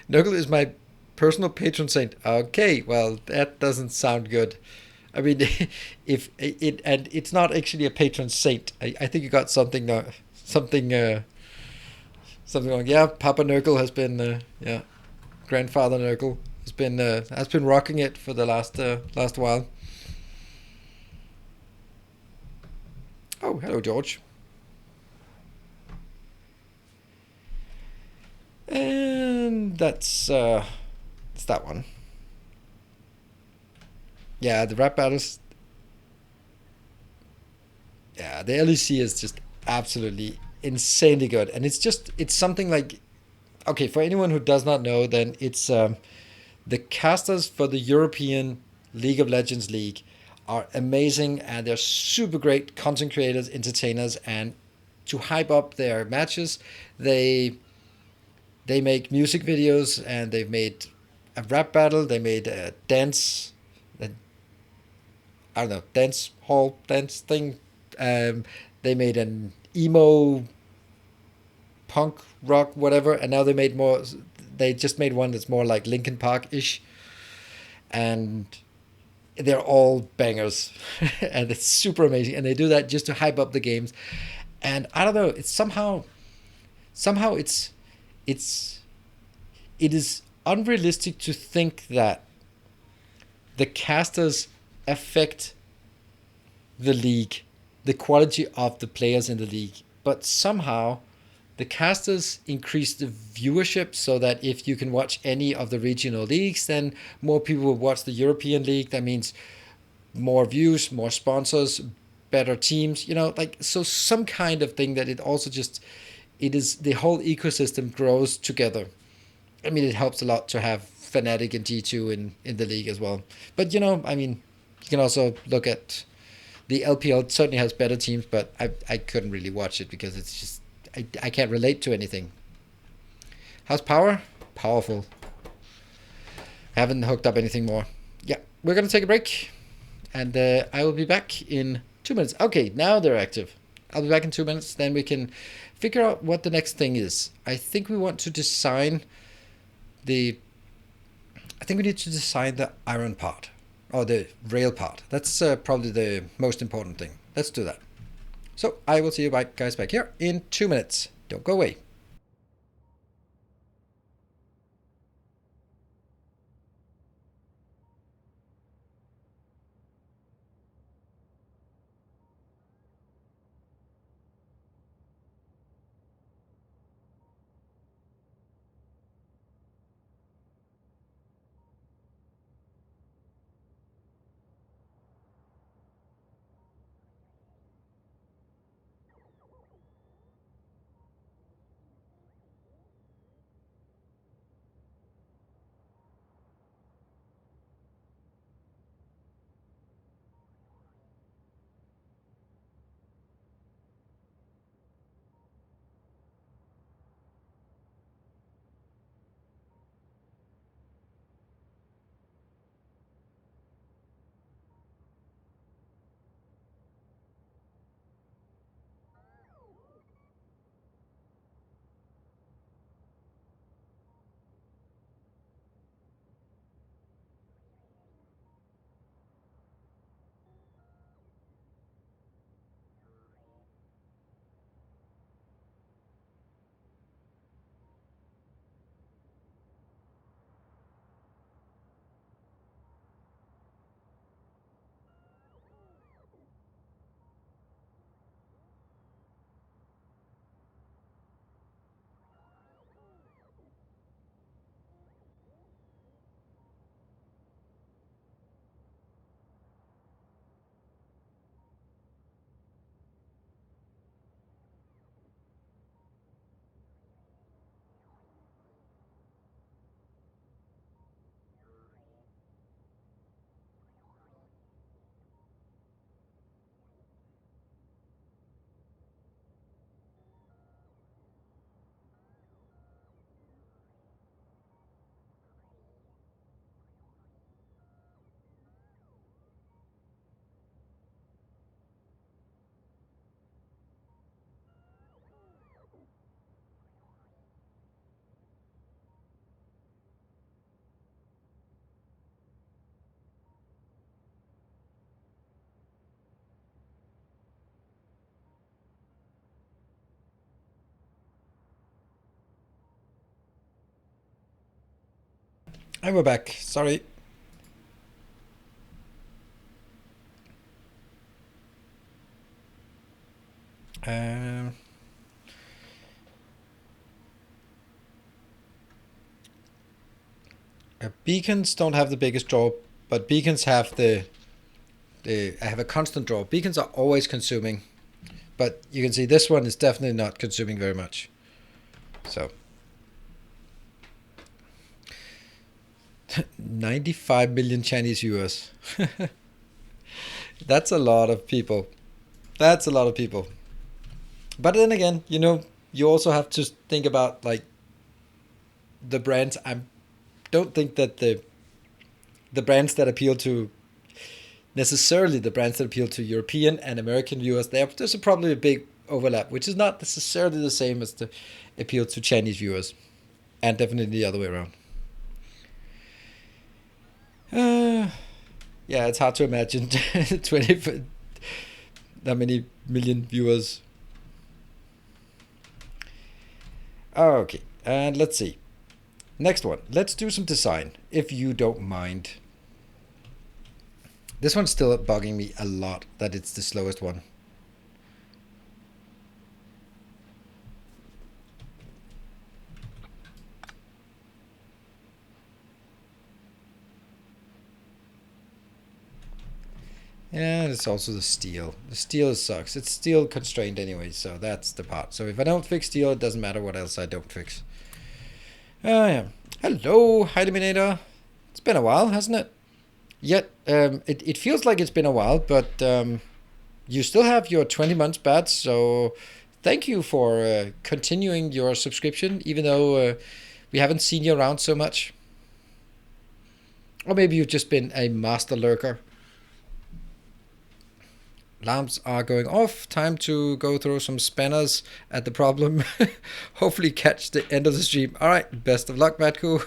Nurgle is my personal patron saint. Okay, well that doesn't sound good. I mean, if it and it's not actually a patron saint. I think you got something something wrong. Yeah, Papa Nurgle has been yeah, grandfather Nurgle has been rocking it for the last while. Oh, hello George. And it's that one. Yeah, the rap battles. Yeah, the LEC is just absolutely insanely good, and it's something like okay for anyone who does not know, then it's the casters for the European League of Legends League are amazing, and they're super great content creators, entertainers, and to hype up their matches, they they make music videos, and they've made a rap battle. They made a dance, a, I don't know, dance hall dance thing. Um, they made an emo punk rock whatever, and now they made more. They just made one that's more like Linkin Park ish, and they're all bangers, and it's super amazing. And they do that just to hype up the games. And I don't know, it's somehow it's it is unrealistic to think that the casters affect the league, the quality of the players in the league. But somehow the casters increase the viewership so that if you can watch any of the regional leagues, then more people will watch the European League. That means more views, more sponsors, better teams, like so some kind of thing that it also just it is the whole ecosystem grows together. I mean, it helps a lot to have Fnatic and G2 in the league as well. But I mean, you can also look at the LPL certainly has better teams, but I couldn't really watch it because it's just I can't relate to anything. How's power? Powerful. Haven't hooked up anything more. Yeah, we're gonna take a break, and I will be back in 2 minutes. Okay, now they're active. I'll be back in 2 minutes. Then we can figure out what the next thing is. I think we want to design the. I think we need to design the iron part or the rail part. That's probably the most important thing. Let's do that. So I will see you guys back here in 2 minutes. Don't go away. And we're back. Sorry. Beacons don't have the biggest draw, but beacons have I have a constant draw. Beacons are always consuming, but you can see this one is definitely not consuming very much. So 95 million Chinese viewers. That's a lot of people. That's a lot of people. But then again, you also have to think about like the brands. I don't think that the brands that appeal to necessarily the brands that appeal to European and American viewers, there's probably a big overlap, which is not necessarily the same as the appeal to Chinese viewers, and definitely the other way around. Yeah, it's hard to imagine 20 that many million viewers. Okay, and let's see. Next one. Let's do some design, if you don't mind. This one's still bugging me a lot that it's the slowest one. Yeah, it's also the steel. The steel sucks. It's steel constrained anyway, so that's the part. So if I don't fix steel, it doesn't matter what else I don't fix. Oh, yeah. Hello, Eliminator. It's been a while, hasn't it? Yet, it feels like it's been a while, but you still have your 20 months badge, so thank you for continuing your subscription, even though we haven't seen you around so much. Or maybe you've just been a master lurker. Alarms are going off. Time to go throw some spanners at the problem. Hopefully catch the end of the stream. All right, best of luck, Matku.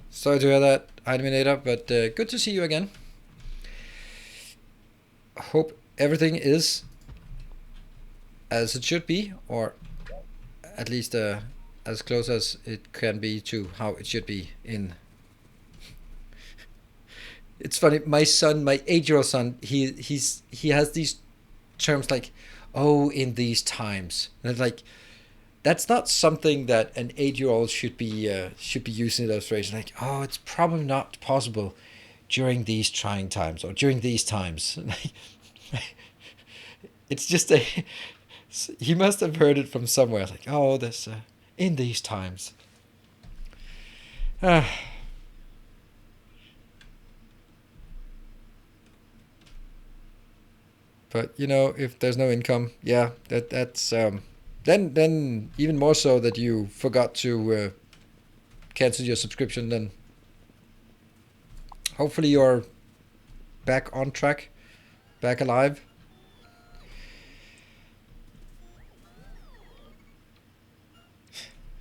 Sorry to hear that, Eliminator, but good to see you again. Hope everything is as it should be, or at least as close as it can be to how it should be in. It's funny, my son, my 8-year-old son, he has these terms like, oh, in these times. And it's like, that's not something that an 8-year-old should be using those phrases. Like, oh, it's probably not possible during these trying times or during these times. It's just he must have heard it from somewhere. Like, oh, this in these times. But if there's no income, yeah, that's then even more so that you forgot to cancel your subscription. Then hopefully you're back on track, back alive.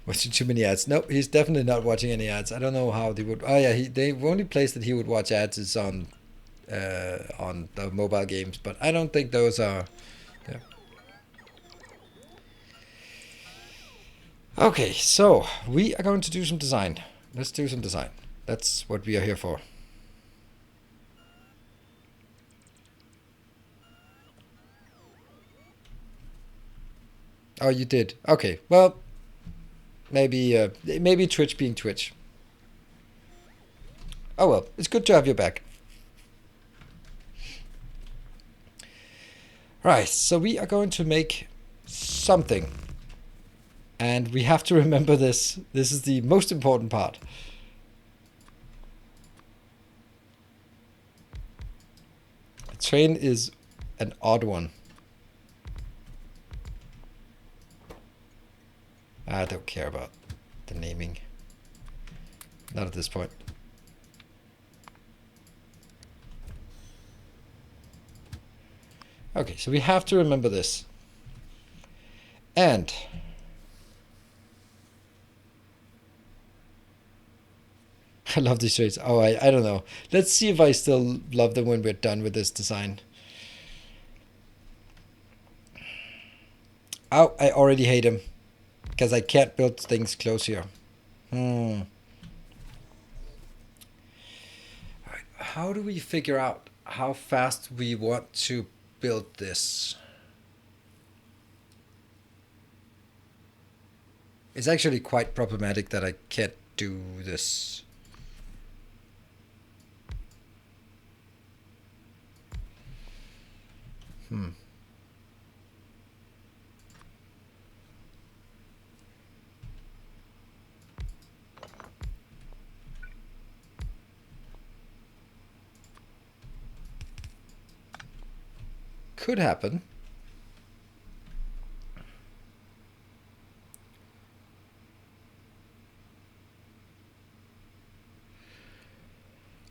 Watching too many ads. Nope, he's definitely not watching any ads. I don't know how they would. Oh yeah, the only place that he would watch ads is on the mobile games, but I don't think those are. Yeah. Okay, so we are going to do some design. Let's do some design. That's what we are here for. Oh, you did. Okay, well. Maybe Twitch being Twitch. Oh well, it's good to have you back. Right, so we are going to make something. And we have to remember this. This is the most important part. The train is an odd one. I don't care about the naming. Not at this point. Okay, so we have to remember this. And I love these shades. Oh, I don't know. Let's see if I still love them when we're done with this design. Oh, I already hate him. Because I can't build things close here. Alright, how do we figure out how fast we want to build this? It's actually quite problematic that I can't do this. Could happen.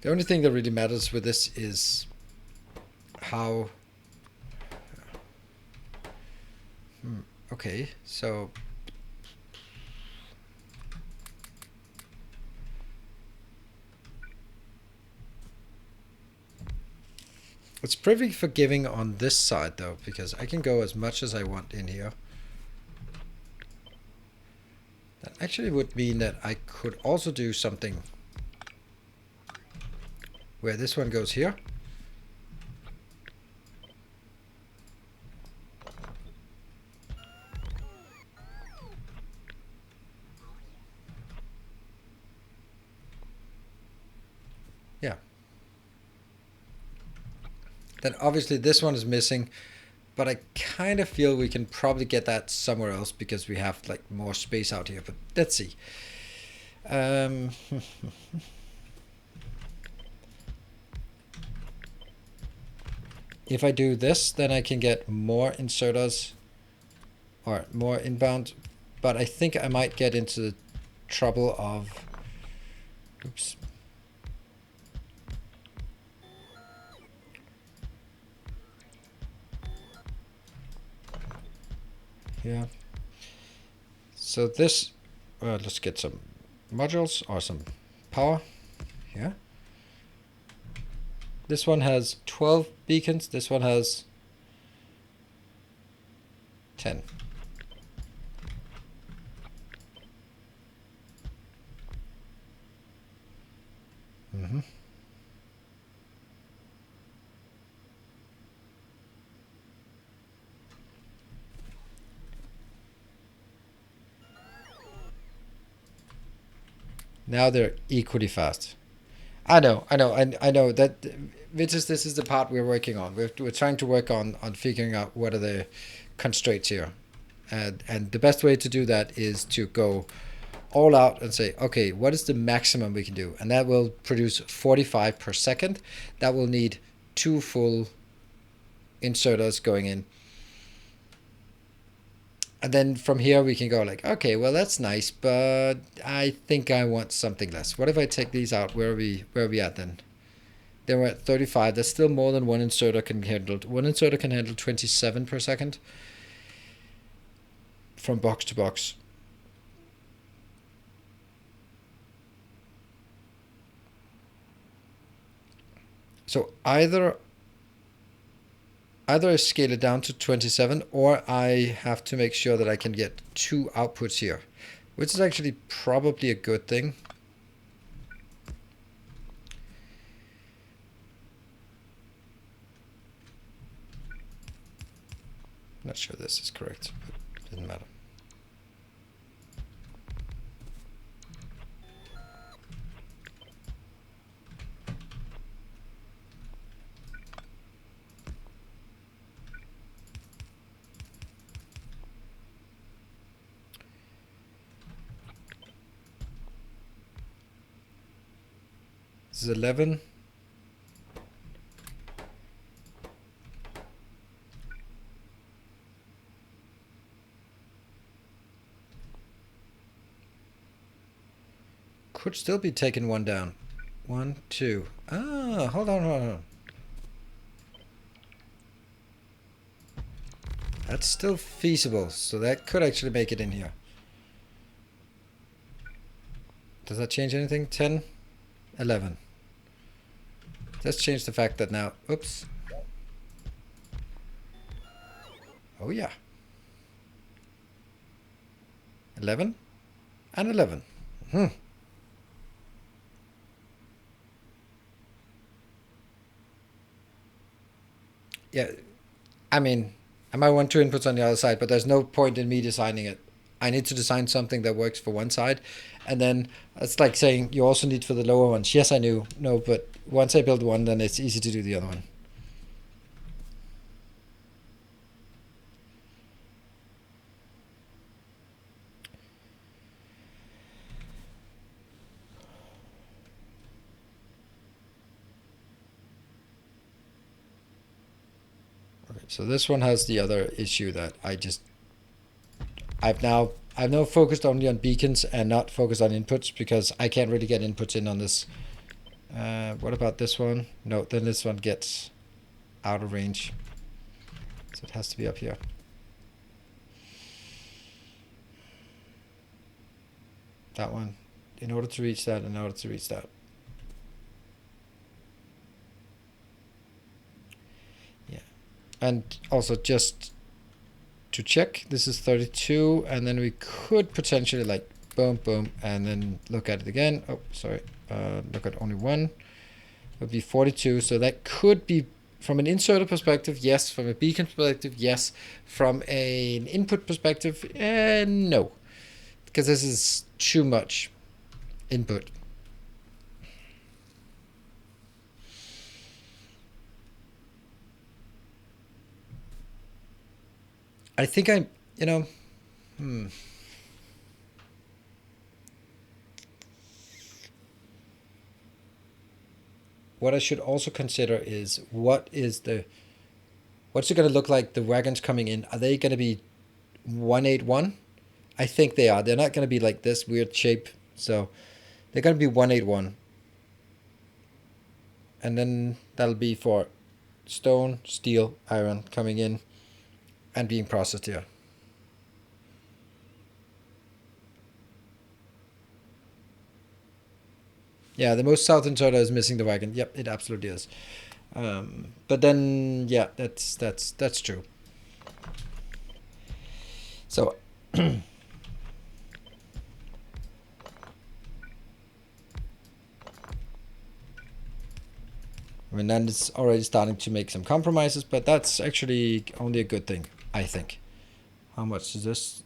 The only thing that really matters with this is how... Okay, so... It's pretty forgiving on this side though, because I can go as much as I want in here. That actually would mean that I could also do something where this one goes here. Yeah. Then obviously this one is missing, but I kind of feel we can probably get that somewhere else because we have like more space out here, but let's see. If I do this, then I can get more inserters or more inbound, but I think I might get into the trouble of... Oops. Yeah. So this, let's get some modules or some power. Yeah. This one has 12 beacons. This one has 10. Now they're equally fast. I know that this is the part we're working on. We're trying to work on figuring out what are the constraints here, and the best way to do that is to go all out and say, okay, what is the maximum we can do, and that will produce 45 per second. That will need 2 full inserters going in. And then from here we can go like, okay, well that's nice, but I think I want something less. What if I take these out? Where are we at then? Then we're at 35. That's still more than one inserter can handle. One inserter can handle 27 per second from box to box. So either I scale it down to 27, or I have to make sure that I can get 2 outputs here, which is actually probably a good thing. Not sure this is correct, but it doesn't matter. This is 11. Could still be taking one down. 1, 2. Ah, hold on. That's still feasible, so that could actually make it in here. Does that change anything? 10, 11. Let's change the fact that now, oops. Oh yeah. 11 and 11. Yeah, I mean, I might want two inputs on the other side, but there's no point in me designing it. I need to design something that works for one side, and then it's like saying you also need for the lower ones. Yes, I knew, no, but once I build one, then it's easy to do the other one. Okay, so this one has the other issue that I've now focused only on beacons and not focused on inputs because I can't really get inputs in on this. What about this one? No, then this one gets out of range. So it has to be up here. That one. In order to reach that, Yeah. And also just to check, this is 32, and then we could potentially like boom, boom, and then look at it again. Oh, sorry. Look at only one. It would be 42. So that could be from an inserter perspective, yes. From a beacon perspective, yes. From an input perspective, no. Because this is too much input. I think what I should also consider is what's it going to look like, the wagons coming in? Are they going to be 181? I think they are. They're not going to be like this weird shape. So they're going to be 181. And then that'll be for stone, steel, iron coming in and being processed here. Yeah, the most south inserter is missing the wagon. Yep, it absolutely is. But then, yeah, that's true. So, and then it's already starting to make some compromises, but that's actually only a good thing, I think. How much is this?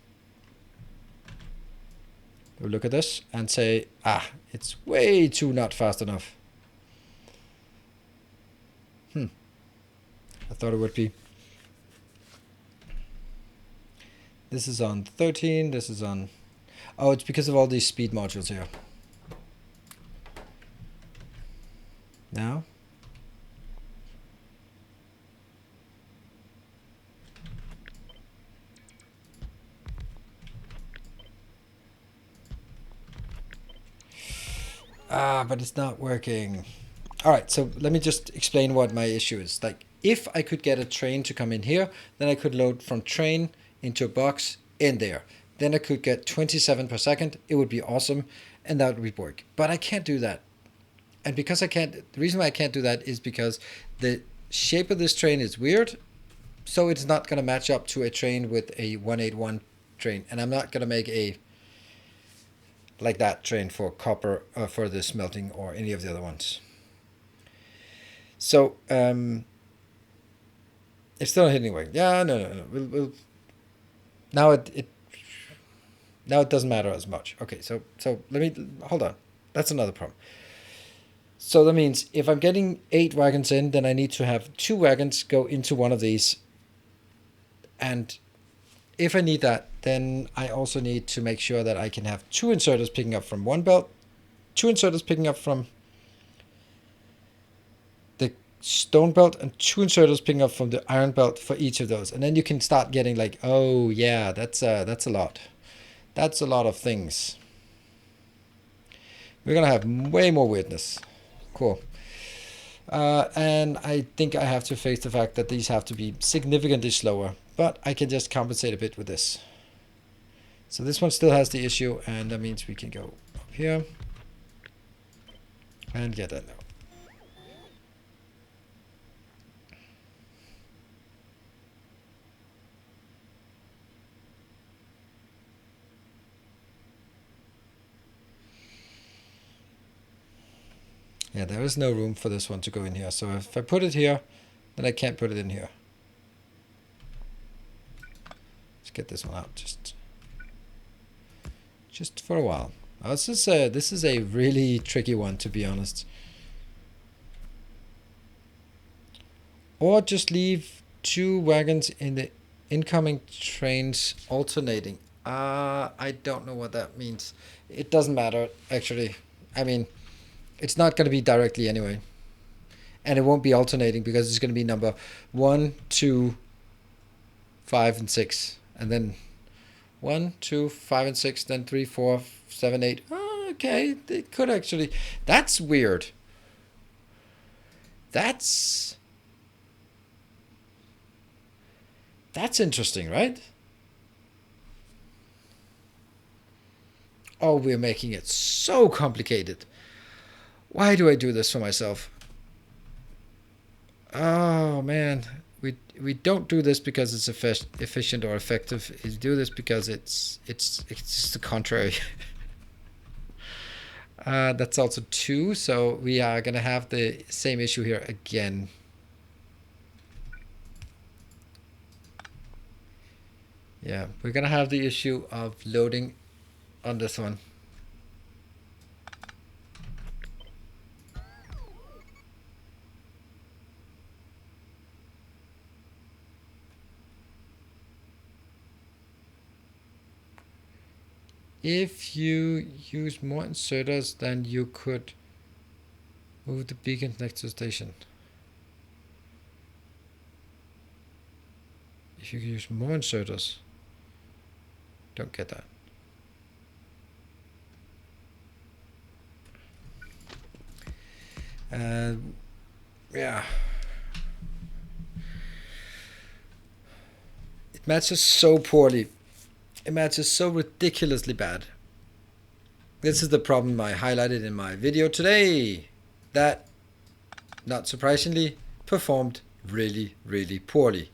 We'll look at this and say, it's way too not fast enough. I thought it would be. This is on 13, this is on... Oh, it's because of all these speed modules here. Now? But it's not working. All right, so let me just explain what my issue is. Like, if I could get a train to come in here, then I could load from train into a box in there. Then I could get 27 per second. It would be awesome, and that would work. But I can't do that. And because I can't, the reason why I can't do that is because the shape of this train is weird. So it's not going to match up to a train with a 181 train. And I'm not going to make a like that train for copper, for the smelting or any of the other ones. So it's still not hitting anyway. Yeah, no. We'll now it doesn't matter as much. Okay, so let me hold on. That's another problem. So that means if I'm getting 8 wagons in, then I need to have 2 wagons go into one of these. And if I need that, then I also need to make sure that I can have 2 inserters picking up from one belt, 2 inserters picking up from the stone belt, and 2 inserters picking up from the iron belt for each of those. And then you can start getting like, oh yeah, that's a lot. That's a lot of things. We're gonna have way more weirdness. Cool. And I think I have to face the fact that these have to be significantly slower, but I can just compensate a bit with this. So this one still has the issue, and that means we can go up here and get that now. Yeah, there is no room for this one to go in here. So if I put it here, then I can't put it in here. Let's get this one out just for a while. This is a really tricky one, to be honest. Or just leave 2 wagons in the incoming trains alternating. I don't know what that means. It doesn't matter, actually. I mean, it's not going to be directly anyway. And it won't be alternating because it's going to be number 1, 2, 5, and 6. And then 1, 2, 5, and 6, then 3, 4, 7, 8. Oh, okay, it could actually. That's weird. That's interesting, right? Oh, we're making it so complicated. Why do I do this for myself? Oh man, we don't do this because it's efficient or effective. We do this because it's the contrary. That's also 2, so we are gonna have the same issue here again. Yeah, we're gonna have the issue of loading on this one. If you use more inserters, then you could move the beacon next to the station. If you use more inserters. Don't get that. Yeah. It matches so poorly. It matches so ridiculously bad. This is the problem I highlighted in my video today. That, not surprisingly, performed really, really poorly.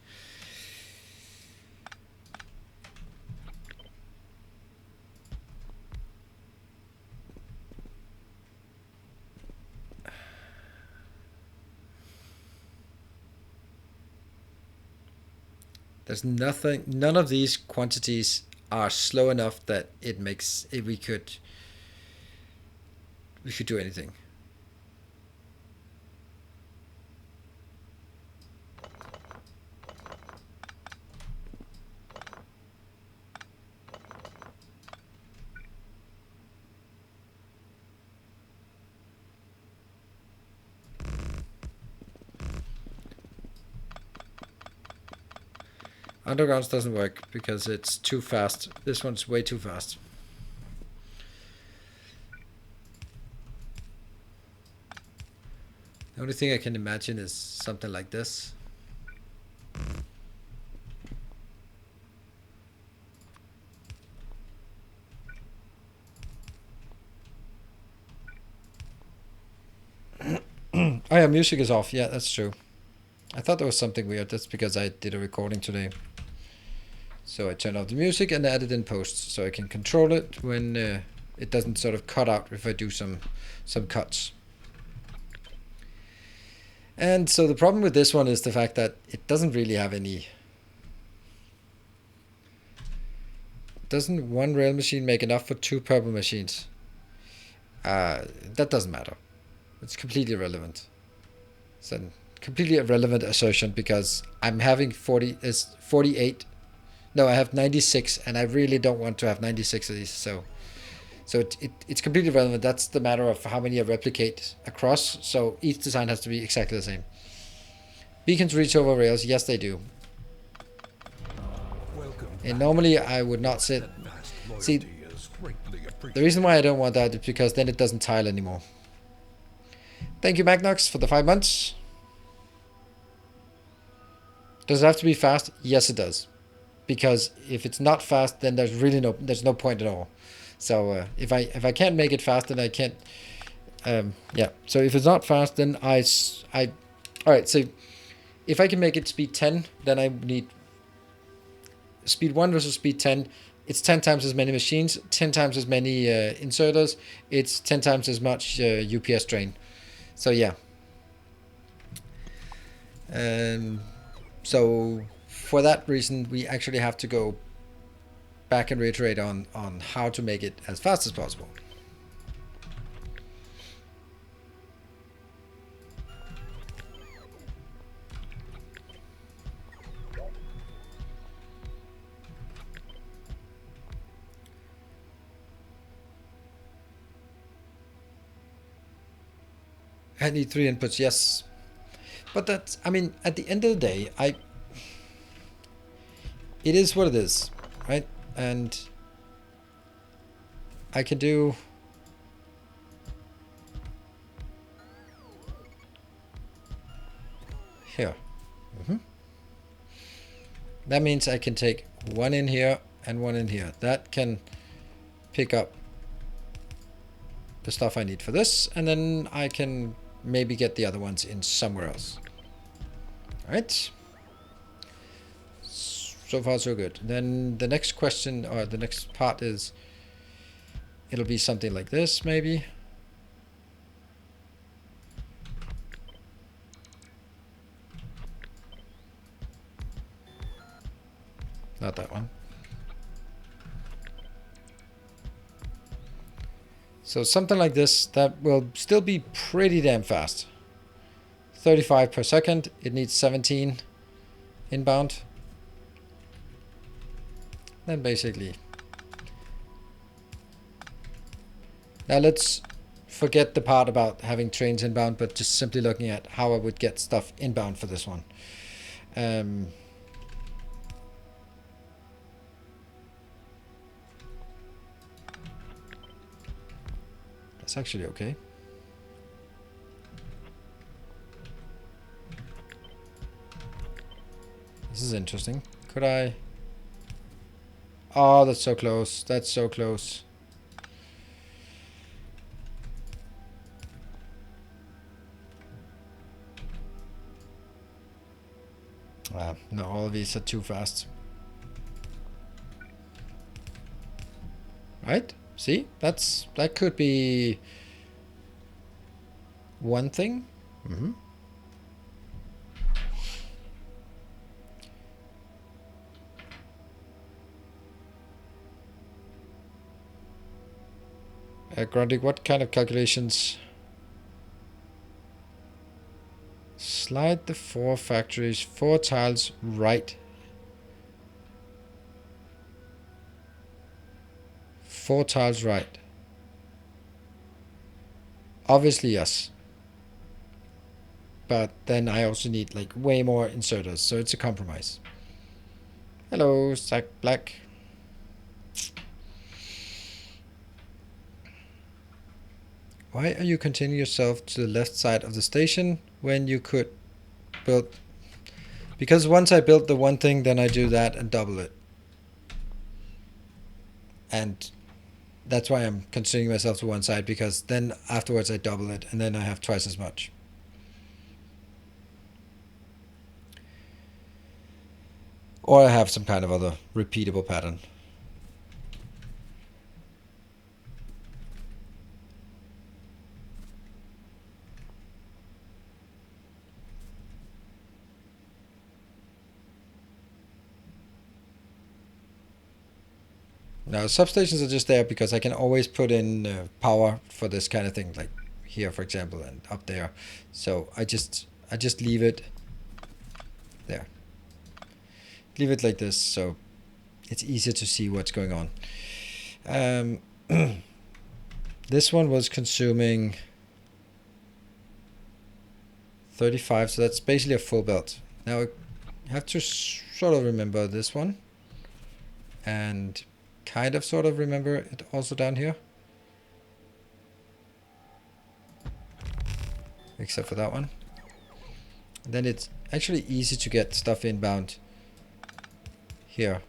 There's nothing, none of these quantities are slow enough that it makes, we could do anything. Undergrounds doesn't work because it's too fast. This one's way too fast. The only thing I can imagine is something like this. Oh yeah, music is off. Yeah, that's true. I thought there was something weird. That's because I did a recording today. So I turn off the music and add it in post, so I can control it when it doesn't sort of cut out if I do some cuts. And so the problem with this one is the fact that it doesn't really have any. Doesn't one rail machine make enough for 2 purple machines? That doesn't matter. It's completely irrelevant. It's a completely irrelevant assertion because I'm having 48. No, I have 96, and I really don't want to have 96 of these. So it's completely relevant. That's the matter of how many I replicate across. So each design has to be exactly the same. Beacons reach over rails. Yes, they do. And normally I would not sit. See, the reason why I don't want that is because then it doesn't tile anymore. Thank you, Magnox, for the 5 months. Does it have to be fast? Yes, it does. Because if it's not fast, then there's really no point at all. So if I can't make it fast, then I can't. Yeah. So if it's not fast, then all right. So if I can make it speed 10, then I need speed 1 versus speed 10. It's 10 times as many machines, 10 times as many inserters. It's 10 times as much UPS drain. So yeah. So for that reason, we actually have to go back and reiterate on how to make it as fast as possible. I need 3 inputs, yes. But that's, I mean, at the end of the day, it is what it is, right? And I can do here. That means I can take one in here and one in here. That can pick up the stuff I need for this, and then I can maybe get the other ones in somewhere else. All right. So far, so good. Then the next question, or the next part is, it'll be something like this, maybe. Not that one. So something like this, that will still be pretty damn fast. 35 per second. It needs 17 inbound. Then basically. Now let's forget the part about having trains inbound, but just simply looking at how I would get stuff inbound for this one. That's actually okay. This is interesting. Could I? Oh, that's so close. That's so close. No, all of these are too fast. Right? See? That could be one thing. Grundig, what kind of calculations? Slide the 4 factories 4 tiles right. 4 tiles right. Obviously, yes. But then I also need like way more inserters, so it's a compromise. Hello, Zach Black. Why are you continuing yourself to the left side of the station when you could build? Because once I build the one thing, then I do that and double it. And that's why I'm continuing myself to one side, because then afterwards I double it and then I have twice as much. Or I have some kind of other repeatable pattern. Now, substations are just there because I can always put in power for this kind of thing, like here, for example, and up there. So I just leave it there. Leave it like this, so it's easier to see what's going on. This one was consuming 35, so that's basically a full belt. Now I have to sort of remember this one, and kind of sort of remember it also down here, except for that one. And then it's actually easy to get stuff inbound here.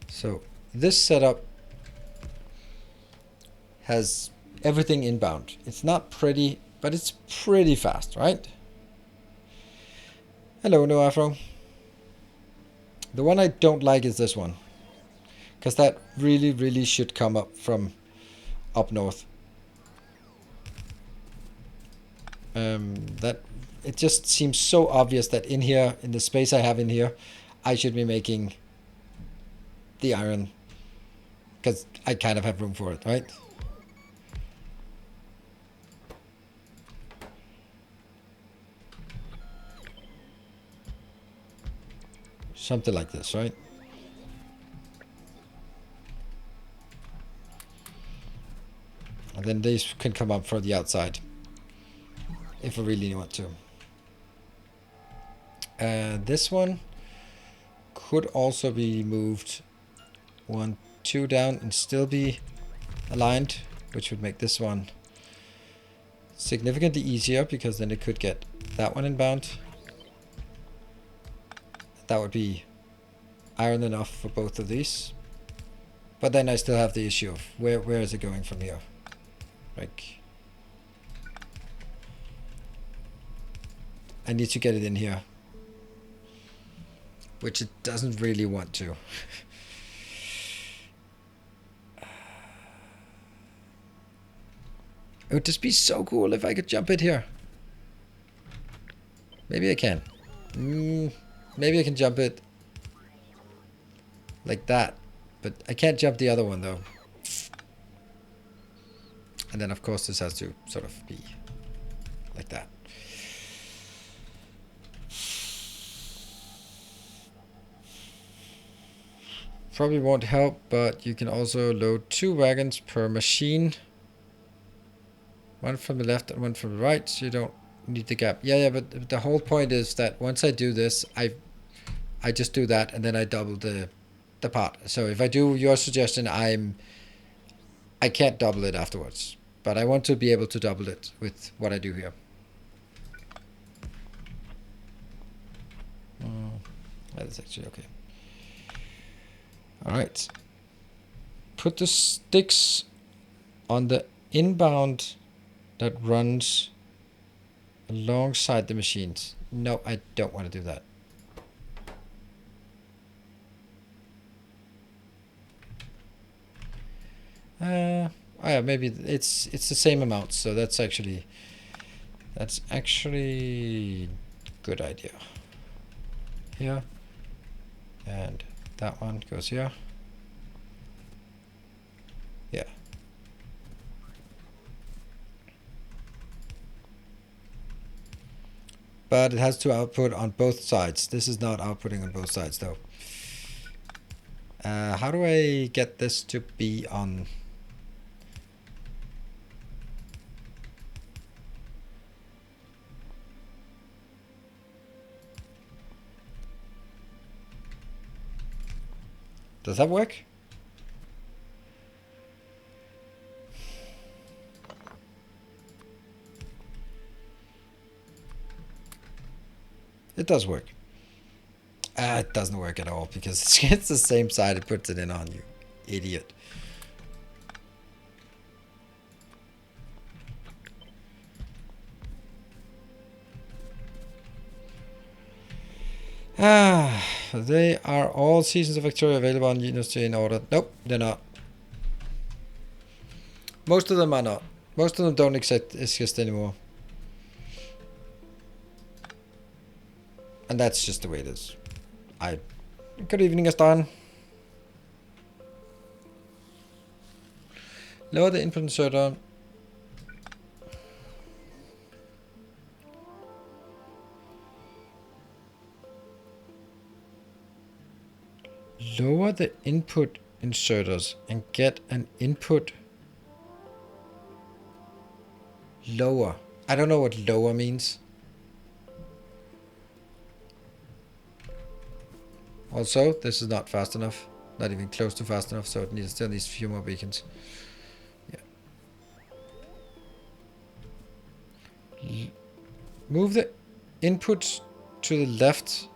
So this setup has everything inbound. It's not pretty, but it's pretty fast, right? Hello, No Afro. The one I don't like is this one, because that really should come up from up north. That it just seems so obvious that in here, in the space I have in here, I should be making the iron, because I kind of have room for it, right? Something like this, right? And then these can come up from the outside if I really want to. This one could also be moved 1, 2 down and still be aligned, which would make this one significantly easier, because then it could get that one inbound. That would be iron enough for both of these. But then I still have the issue of where is it going from here? Like, I need to get it in here, which it doesn't really want to. It would just be so cool if I could jump it here. Maybe I can. Maybe I can jump it like that. But I can't jump the other one though. And then of course this has to sort of be like that. Probably won't help, but you can also load 2 wagons per machine. One from the left and one from the right, so you don't need the gap. Yeah, but the whole point is that once I do this, I just do that and then I double the part. So if I do your suggestion, I can't double it afterwards. But I want to be able to double it with what I do here. That is actually okay. Alright. Put the sticks on the inbound that runs alongside the machines. No, I don't want to do that. Oh yeah, maybe it's the same amount, so that's actually good idea. Here, and that one goes here. Yeah. But it has to output on both sides. This is not outputting on both sides though. How do I get this to be on? Does that work? It does work. It doesn't work at all because it's the same side it puts it in on, you idiot. They are all seasons of Factorio available on Unity in order. Nope, they're not. Most of them are not. Most of them don't exist anymore. And that's just the way it is. Good evening, Astan. Lower the input inserter. Lower the input inserters and get an input lower. I don't know what lower means. Also, this is not fast enough. Not even close to fast enough, so it still needs a few more beacons. Yeah. Move the input to the left.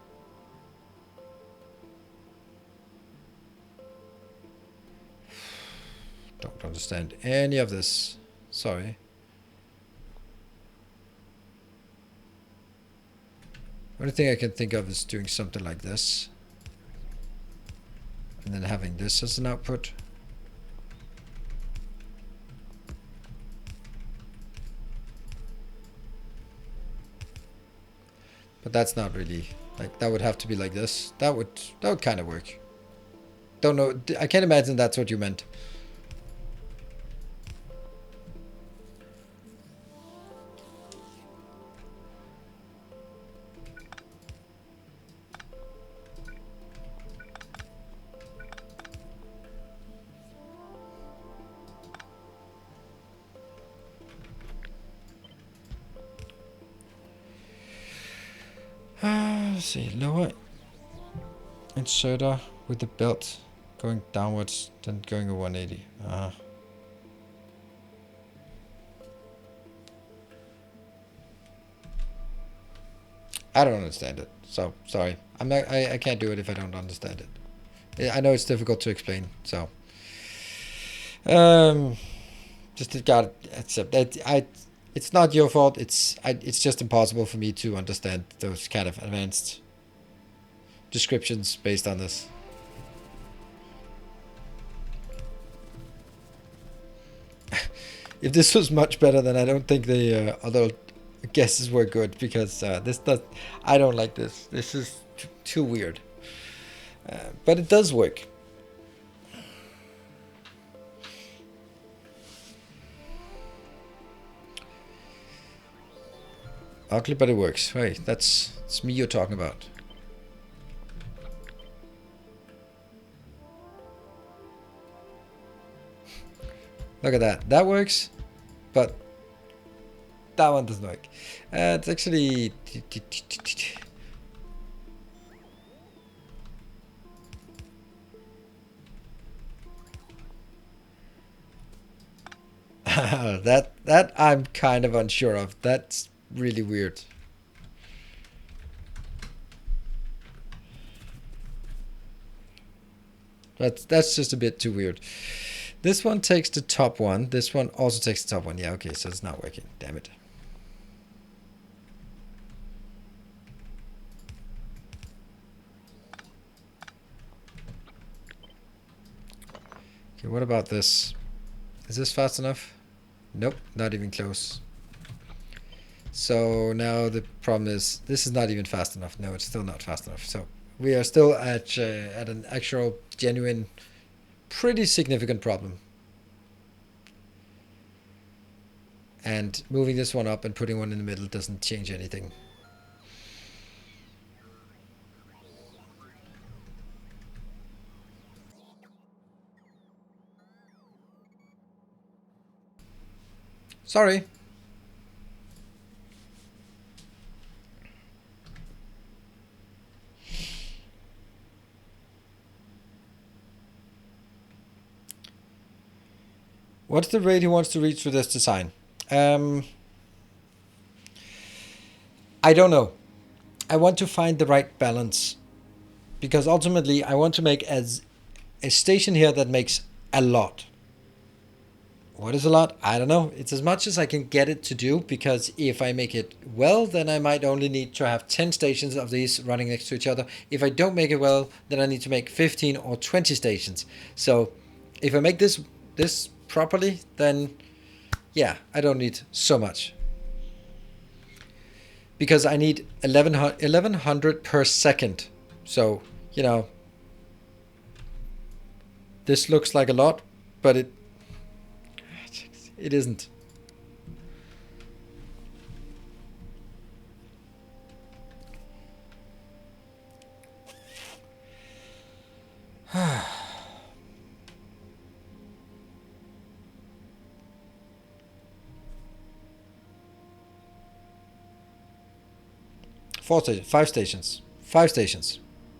Don't understand any of this. Sorry. Only thing I can think of is doing something like this. And then having this as an output. But that's not really, like, that would have to be like this. That would kind of work. Don't know, I can't imagine that's what you meant. Let's see, lower inserter with the belt going downwards, then going a 180. I don't understand it, so sorry. I can't do it if I don't understand it. I know it's difficult to explain, so just got accept that. It's not your fault. It's just impossible for me to understand those kind of advanced descriptions based on this. If this was much better, then I don't think the other guesses were good, because this does. I don't like this. This is too weird. But it does work. Ugly, but it works. Hey, it's me you're talking about. Look at that. That works, but that one doesn't work. It's actually... that I'm kind of unsure of. That's really weird. That's just a bit too weird. This one takes the top one. This one also takes the top one. Yeah, okay, so it's not working. Damn it. Okay, what about this? Is this fast enough? Nope, not even close. So now the problem is, this is not even fast enough. No, it's still not fast enough. So we are still at an actual, genuine, pretty significant problem. And moving this one up and putting one in the middle doesn't change anything. Sorry. What's the rate he wants to reach with this design? I don't know. I want to find the right balance, because ultimately I want to make as a station here that makes a lot. What is a lot? I don't know. It's as much as I can get it to do, because if I make it well, then I might only need to have 10 stations of these running next to each other. If I don't make it well, then I need to make 15 or 20 stations. So if I make this properly, then yeah, I don't need so much. Because I need 1100 per second. So, you know, this looks like a lot, but it isn't. Five stations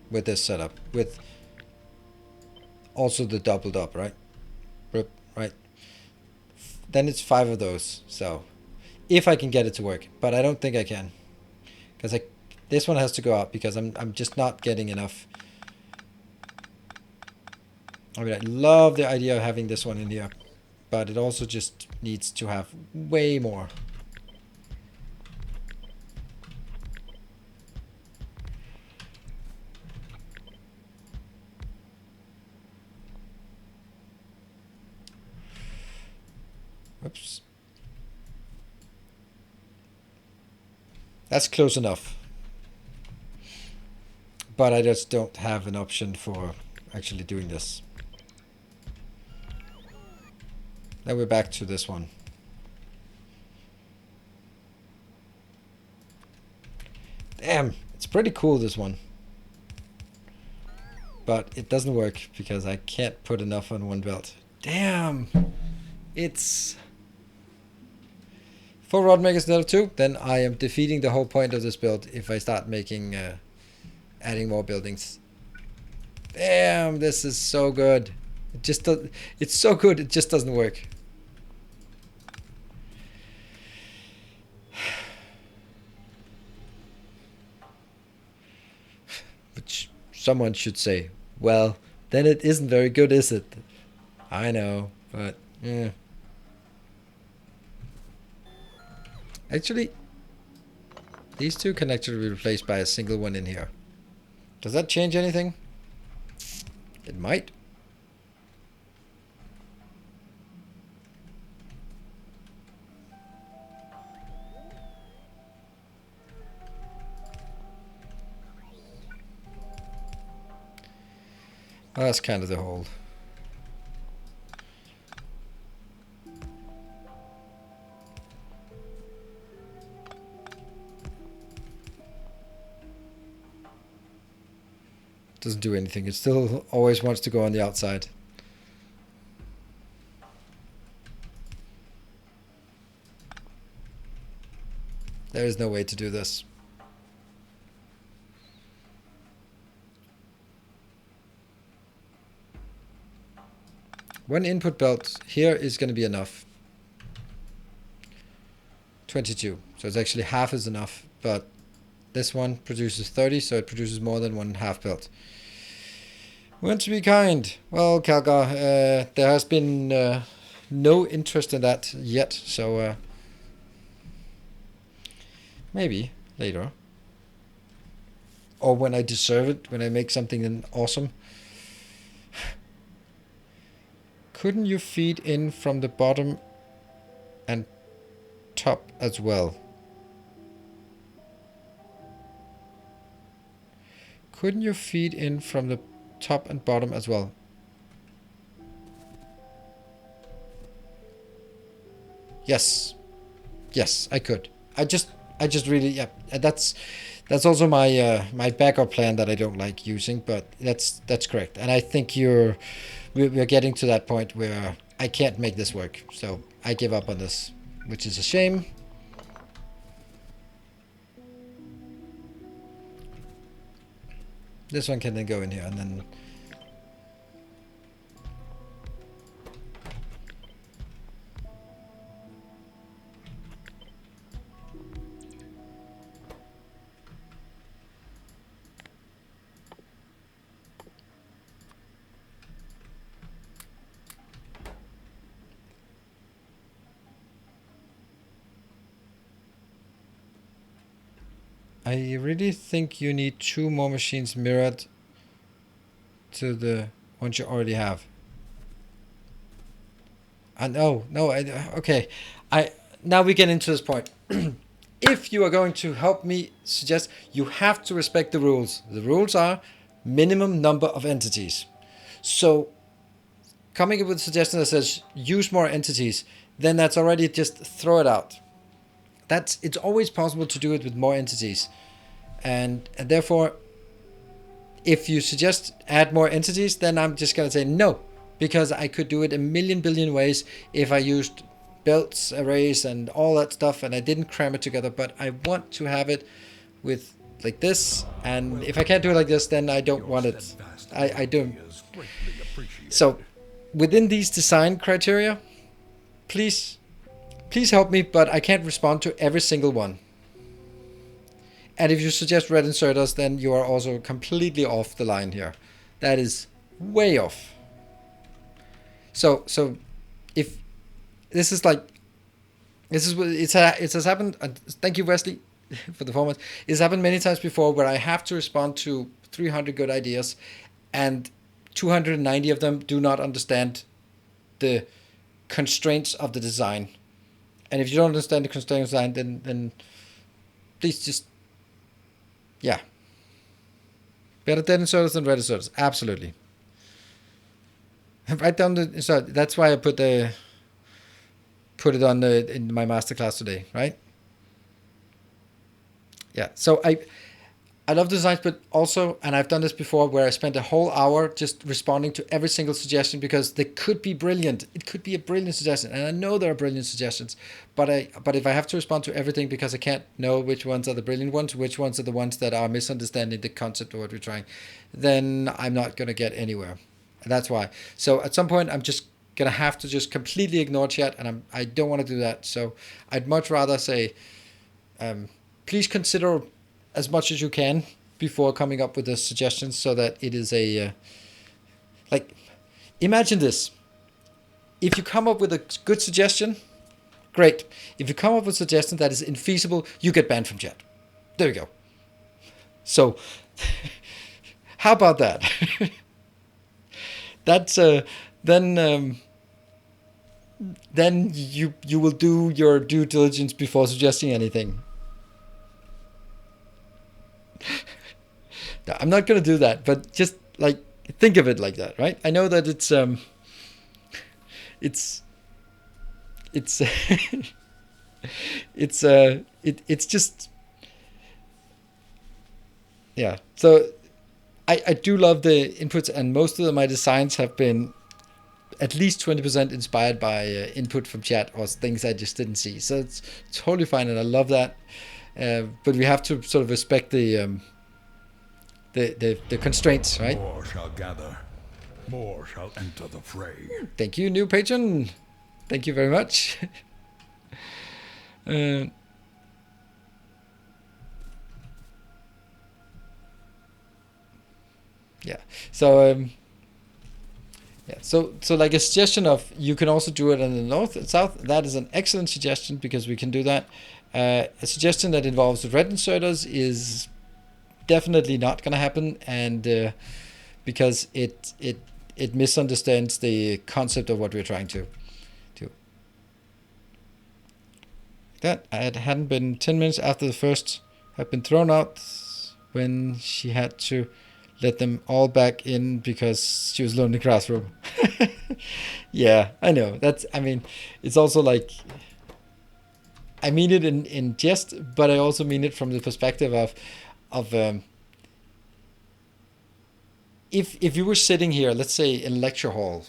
with this setup, with also the doubled up, right? Right. Then it's 5 of those. So if I can get it to work, but I don't think I can, because this one has to go out, because I'm just not getting enough. I mean, I love the idea of having this one in here, but it also just needs to have way more. Oops. That's close enough. But I just don't have an option for actually doing this. Now we're back to this one. Damn, it's pretty cool, this one. But it doesn't work because I can't put enough on one belt. Damn! It's 4 rod makers instead of 2, then I am defeating the whole point of this build if I start making adding more buildings. Damn, this is so good. It just it's so good, it just doesn't work. Which someone should say, well, then it isn't very good, is it? I know, but yeah. Actually, these two can actually be replaced by a single one in here. Does that change anything? It might. Well, that's kind of the whole. Doesn't do anything. It still always wants to go on the outside. There is no way to do this. One input belt here is going to be enough. 22. So it's actually half is enough, but this one produces 30, so it produces more than 1.5 belt. Want to be kind. Well, Kalgar, there has been no interest in that yet, so maybe later. Or when I deserve it, when I make something awesome. Couldn't you feed in from the bottom and top as well? Couldn't you feed in from the top and bottom as well? Yes. Yes, I could. I just really, yeah, that's also my my backup plan that I don't like using, but that's correct. And I think we're getting to that point where I can't make this work. So I give up on this, which is a shame. This one can then go in here and then I really think you need 2 more machines mirrored to the ones you already have. And okay. Now we get into this point. If you are going to help me suggest, you have to respect the rules. The rules are minimum number of entities. So coming up with a suggestion that says use more entities, then that's already just throw it out. It's always possible to do it with more entities, and therefore, if you suggest add more entities, then I'm just gonna say no, because I could do it a million billion ways if I used belts, arrays, and all that stuff, and I didn't cram it together. But I want to have it with like this, and if I can't do it like this, then I don't want it. I don't. So, within these design criteria, please help me, but I can't respond to every single one. And if you suggest red inserters, then you are also completely off the line here. That is way off. So if this is like, this is what it has happened. And thank you, Wesley, for the format. It's happened many times before where I have to respond to 300 good ideas, and 290 of them do not understand the constraints of the design. And if you don't understand the constraints of the design, then please just, yeah. Better dead inserters than red inserters. Absolutely. Write down the, so that's why I put it on in my masterclass today, right? Yeah. So I love designs, but also, and I've done this before, where I spent a whole hour just responding to every single suggestion because they could be brilliant. It could be a brilliant suggestion, and I know there are brilliant suggestions. But if I have to respond to everything because I can't know which ones are the brilliant ones, which ones are the ones that are misunderstanding the concept of what we're trying, then I'm not gonna get anywhere. And that's why. So at some point, I'm just gonna have to just completely ignore chat, and I don't want to do that. So I'd much rather say, please consider as much as you can before coming up with the suggestions, so that it is a like, imagine this: if you come up with a good suggestion, great. If you come up with a suggestion that is infeasible, you get banned from chat. There we go. So how about that? That's then you will do your due diligence before suggesting anything. No, I'm not going to do that, but just like think of it like that, right? I know that it's it's just, yeah. So I do love the inputs, and most of my designs have been at least 20% inspired by input from chat or things I just didn't see. So it's totally fine, and I love that. But we have to sort of respect the constraints, right? More shall gather, more shall enter the fray. Thank you, new patron. Thank you very much. Yeah. So yeah. So like a suggestion of, you can also do it in the north and south. That is an excellent suggestion because we can do that. A suggestion that involves red inserters is definitely not going to happen, and because it misunderstands the concept of what we're trying to do. That it hadn't been 10 minutes after the first had been thrown out when she had to let them all back in because she was alone in the classroom. Yeah, I know. I mean, it's also like, I mean it in jest, but I also mean it from the perspective of if you were sitting here, let's say in a lecture hall,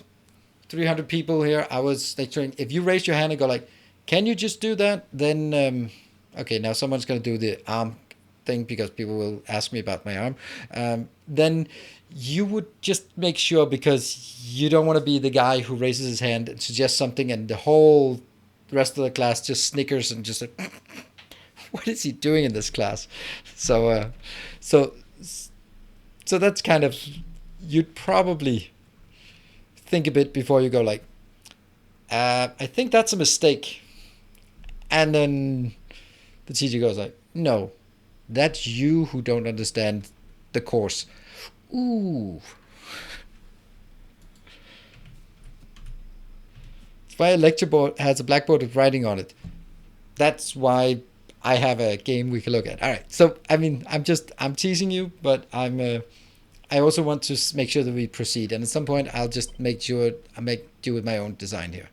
300 people here, I was lecturing. If you raise your hand and go like, can you just do that? Then, okay, now someone's going to do the arm thing because people will ask me about my arm. Then you would just make sure, because you don't want to be the guy who raises his hand and suggests something and the whole rest of the class just snickers and just like, what is he doing in this class? So that's kind of, you'd probably think a bit before you go like, I think that's a mistake. And then the teacher goes like, no, that's you who don't understand the course. Ooh. That's why a lecture board has a blackboard with writing on it. That's why I have a game we can look at. All right. So, I mean, I'm teasing you, but I also want to make sure that we proceed. And at some point, I'll just make do with my own design here.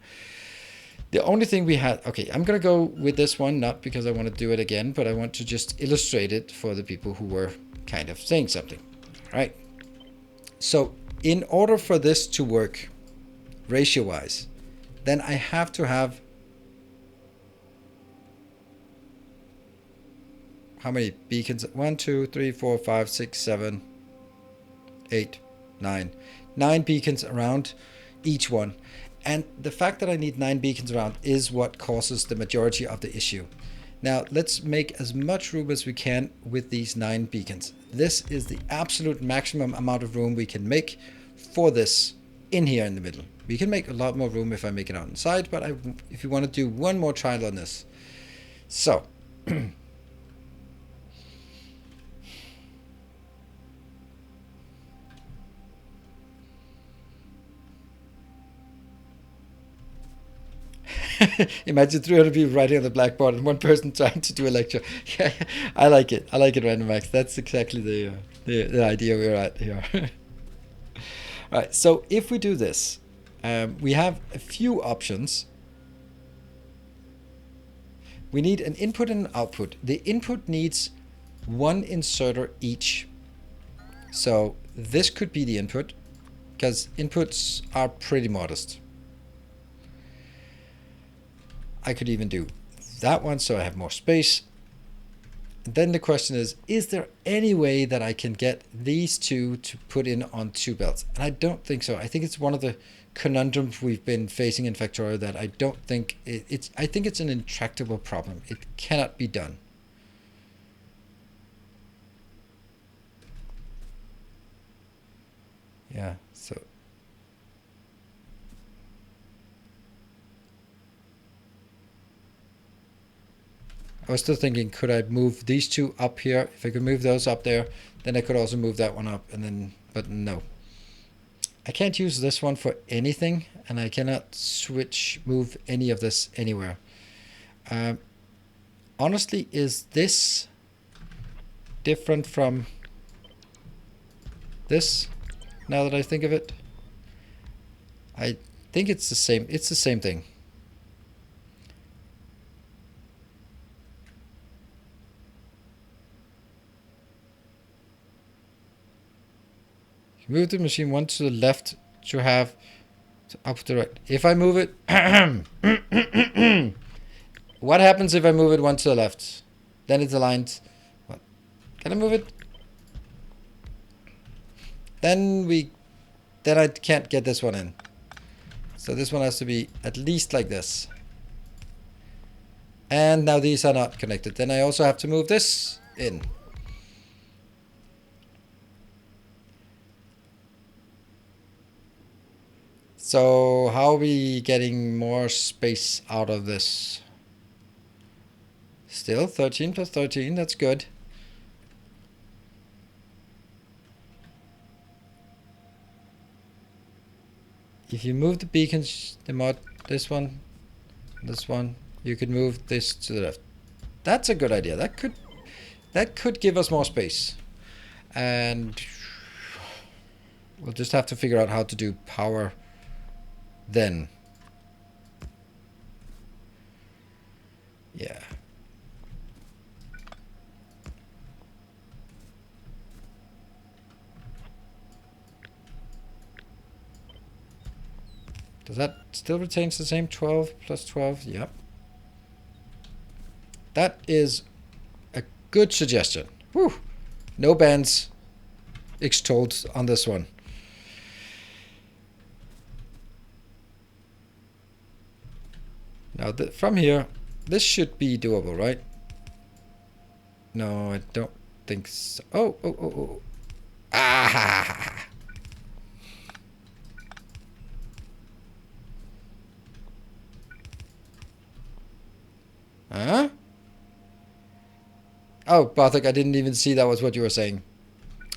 The only thing we had, okay, I'm going to go with this one, not because I want to do it again, but I want to just illustrate it for the people who were kind of saying something. All right. So in order for this to work ratio-wise, then I have to have, how many beacons? 1, 2, 3, 4, 5, 6, 7, 8, 9. 9 beacons around each one. And the fact that I need 9 beacons around is what causes the majority of the issue. Now, let's make as much room as we can with these 9 beacons. This is the absolute maximum amount of room we can make for this in here in the middle. We can make a lot more room if I make it out inside, but if you want to do one more trial on this. So, imagine 300 people writing on the blackboard and one person trying to do a lecture. Yeah, I like it. I like it, Random Max. That's exactly the idea we're at here. All right, so if we do this, we have a few options. We need an input and an output. The input needs one inserter each. So this could be the input, because inputs are pretty modest. I could even do that one so I have more space. And then the question is there any way that I can get these two to put in on two belts? And I don't think so. I think it's one of the conundrums we've been facing in Factorio that I don't think I think it's an intractable problem. It cannot be done. Yeah, so I was still thinking, could I move these two up here? If I could move those up there, then I could also move that one up, and then, but no. I can't use this one for anything, and I cannot move any of this anywhere. Honestly, is this different from this, now that I think of it? I think it's the same. It's the same thing. Move the machine one to the left to have up to the right. If I move it, what happens if I move it one to the left? Then it's aligned. What? Can I move it? Then I can't get this one in. So this one has to be at least like this. And now these are not connected. Then I also have to move this in. So how are we getting more space out of this? Still 13 plus 13, that's good. If you move the beacons, this one, you could move this to the left. That's a good idea. That could give us more space. And we'll just have to figure out how to do power then. Yeah. Does that still retains the same 12 plus 12? Yep. That is a good suggestion. Whew. No bans extolled on this one. Now, from here, this should be doable, right? No, I don't think so. Oh. Ah! Huh? Oh, Bartek, I didn't even see that was what you were saying.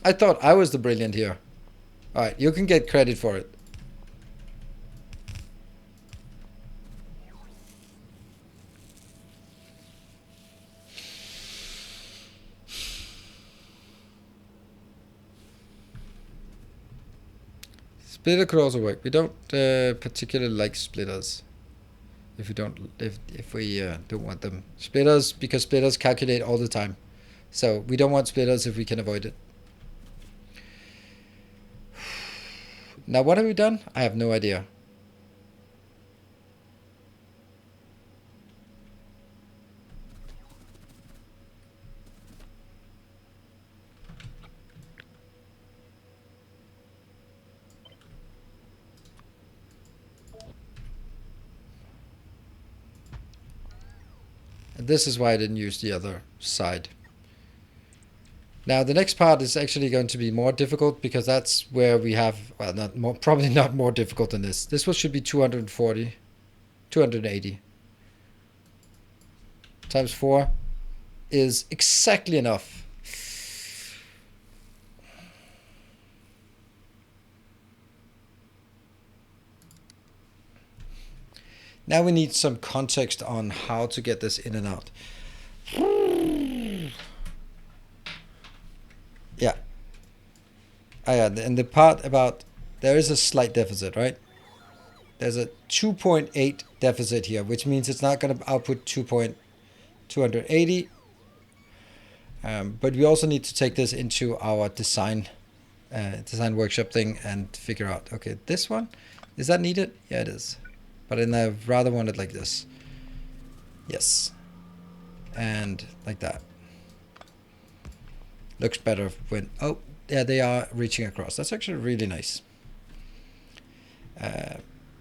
I thought I was the brilliant here. Alright, you can get credit for it. Splitter could also work. We don't particularly like splitters. If we don't want them. Splitters, because splitters calculate all the time. So we don't want splitters if we can avoid it. Now what have we done? I have no idea. And this is why I didn't use the other side. Now the next part is actually going to be more difficult because that's where we have, well, not more, probably not more difficult than this. This one should be 240, 280 times 4 is exactly enough. Now we need some context on how to get this in and out. Yeah. Oh yeah, and the part about there is a slight deficit, right? There's a 2.8 deficit here, which means it's not going to output 2.280. But we also need to take this into our design workshop thing and figure out, okay, this one, is that needed? Yeah, it is. But then I rather want it like this. Yes. And like that. Looks better when, oh, yeah, they are reaching across. That's actually really nice.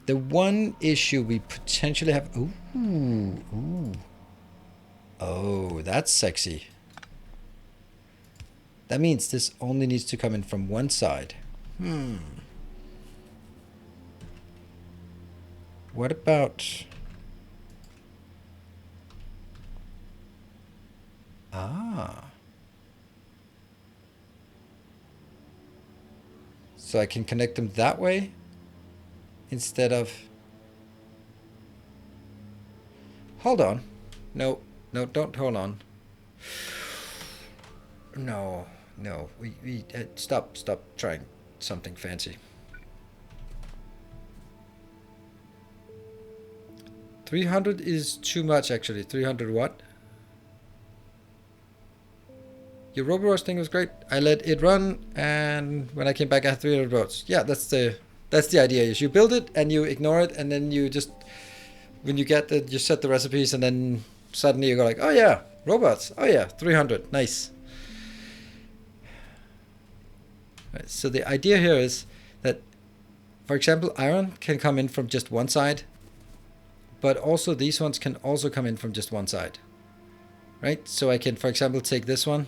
The one issue we potentially have, ooh. Oh, that's sexy. That means this only needs to come in from one side. What about... So I can connect them that way instead of... Hold on. No, don't hold on. No. We stop trying something fancy. 300 is too much, actually. 300 what? Your Roborush thing was great. I let it run, and when I came back, I had 300 votes. Yeah, that's the idea. Is you build it and you ignore it, and then you just, when you get it, you set the recipes, and then suddenly you go like, oh yeah, robots. Oh yeah, 300. Nice. Right, so the idea here is that, for example, iron can come in from just one side, but also these ones can also come in from just one side. Right? So I can, for example, take this one.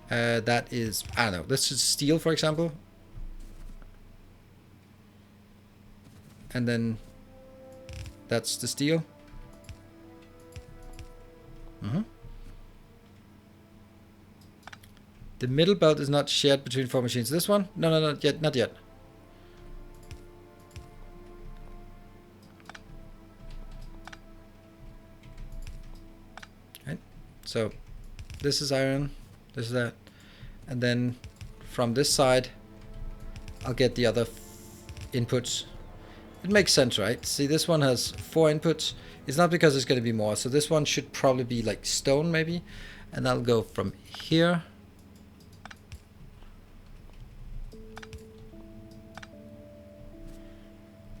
That is, I don't know, let's just steel, for example. And then that's the steel. The middle belt is not shared between 4 machines. This one? No, not yet. Right. So this is iron. This is that. And then from this side, I'll get the other inputs. It makes sense, right? See, this one has 4 inputs. It's not because it's going to be more. So this one should probably be like stone, maybe. And that'll go from here.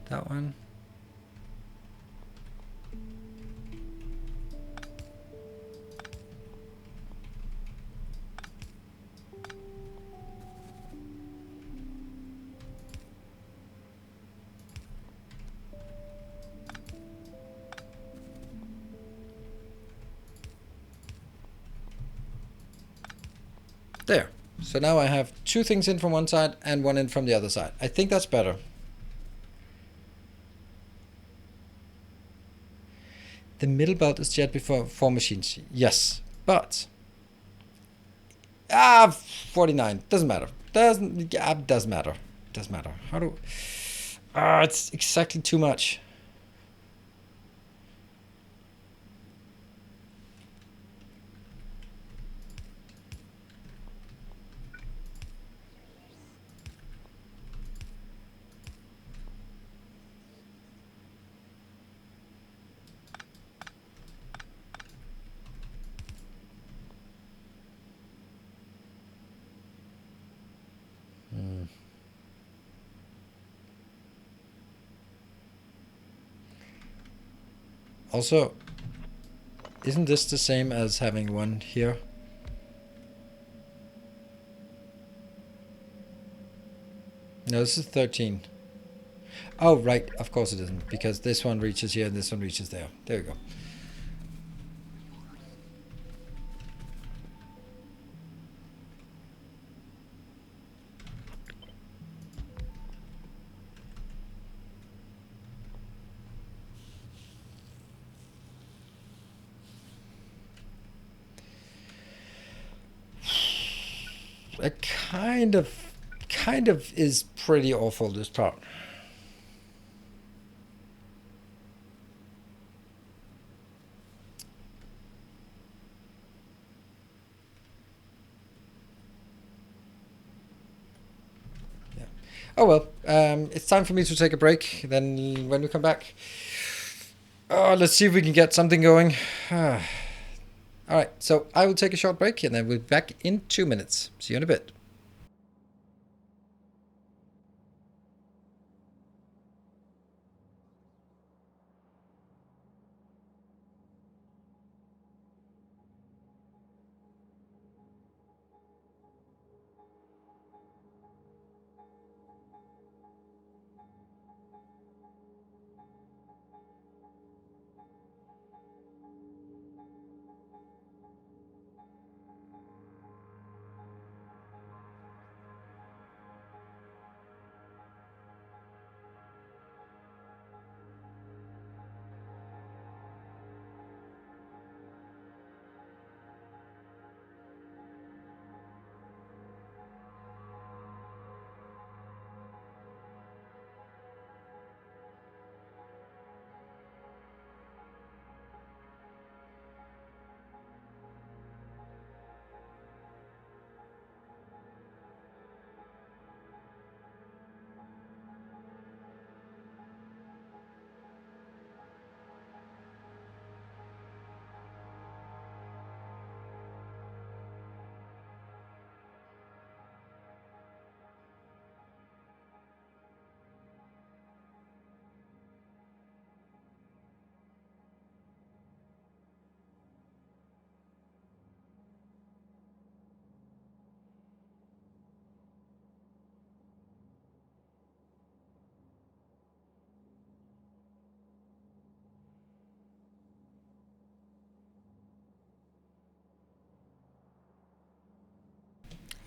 That one. There. So now I have 2 things in from one side and 1 in from the other side. I think that's better. The middle belt is jet before 4 machines. Yes, but 49 doesn't matter. Doesn't matter. Doesn't matter. How do? It's exactly too much. Also, isn't this the same as having 1 here? No, this is 13. Oh, right. Of course it isn't, because this one reaches here and this one reaches there. There we go. It kind of is pretty awful, this part. Yeah. Oh well, it's time for me to take a break. Then when we come back, let's see if we can get something going. All right, so I will take a short break and then we'll be back in 2 minutes. See you in a bit.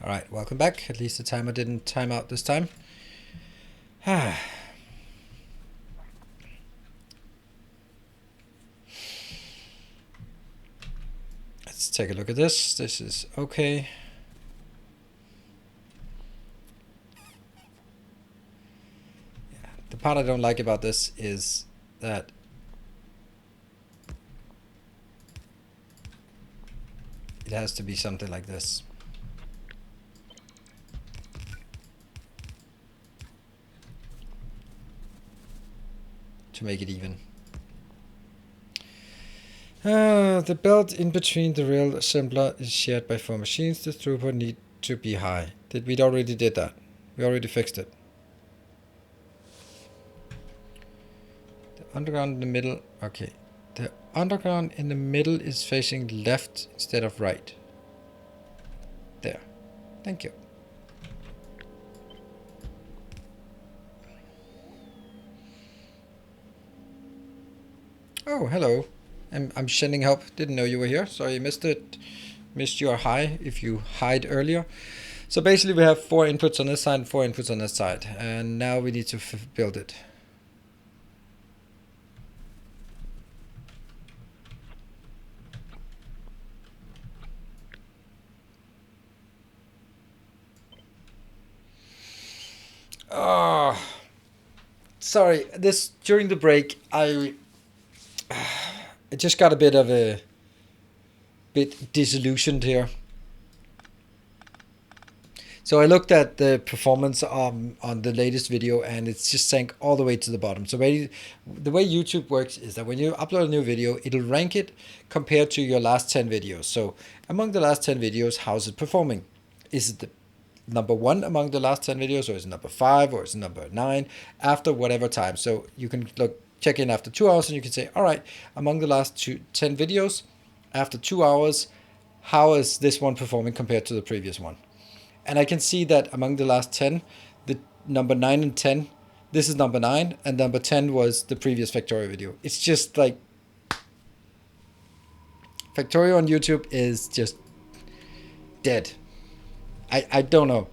All right, welcome back. At least the timer didn't time out this time. Let's take a look at this. This is okay. Yeah. The part I don't like about this is that it has to be something like this. To make it even. The belt in between the rail assembler is shared by 4 machines. The throughput need to be high. We already did that. We already fixed it. The underground in the middle. Okay. The underground in the middle is facing left instead of right. There. Thank you. Oh, hello. I'm sending help. Didn't know you were here. Sorry you missed it. Missed your hi if you hide earlier. So basically we have 4 inputs on this side and 4 inputs on this side. And now we need to build it. Oh, sorry. This during the break, I just got a bit disillusioned here. So I looked at the performance on the latest video, and it's just sank all the way to the bottom. So the way YouTube works is that when you upload a new video, it'll rank it compared to your last 10 videos. So among the last 10 videos, how's it performing? Is it the number 1 among the last 10 videos, or is it number 5, or is it number 9 after whatever time? So you can check in after 2 hours and you can say, all right, among the last 10 videos, after 2 hours, how is this one performing compared to the previous one? And I can see that among the last 10, the number 9 and 10, this is number 9, and number 10 was the previous Factorio video. It's just like, Factorio on YouTube is just dead. I don't know.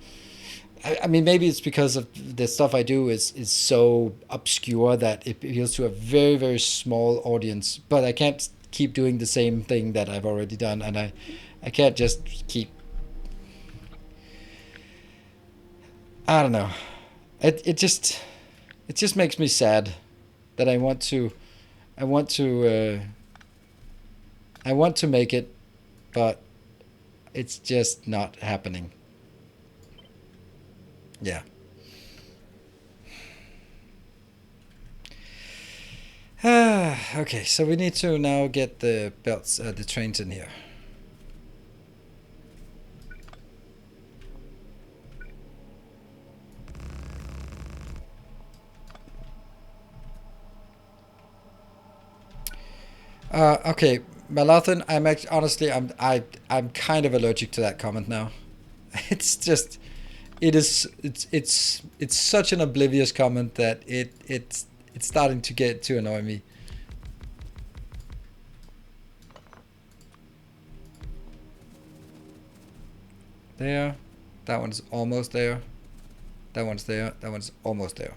I mean, maybe it's because of the stuff I do is so obscure that it appeals to a very, very small audience. But I can't keep doing the same thing that I've already done. And I can't just keep... I don't know. It just makes me sad that I want to make it, but it's just not happening. Yeah. Okay, so we need to now get the belts, the trains in here. Okay, Malathan, I'm kind of allergic to that comment now. It's just, it's such an oblivious comment that it's starting to annoy me. There, that one's almost there. That one's there. That one's almost there.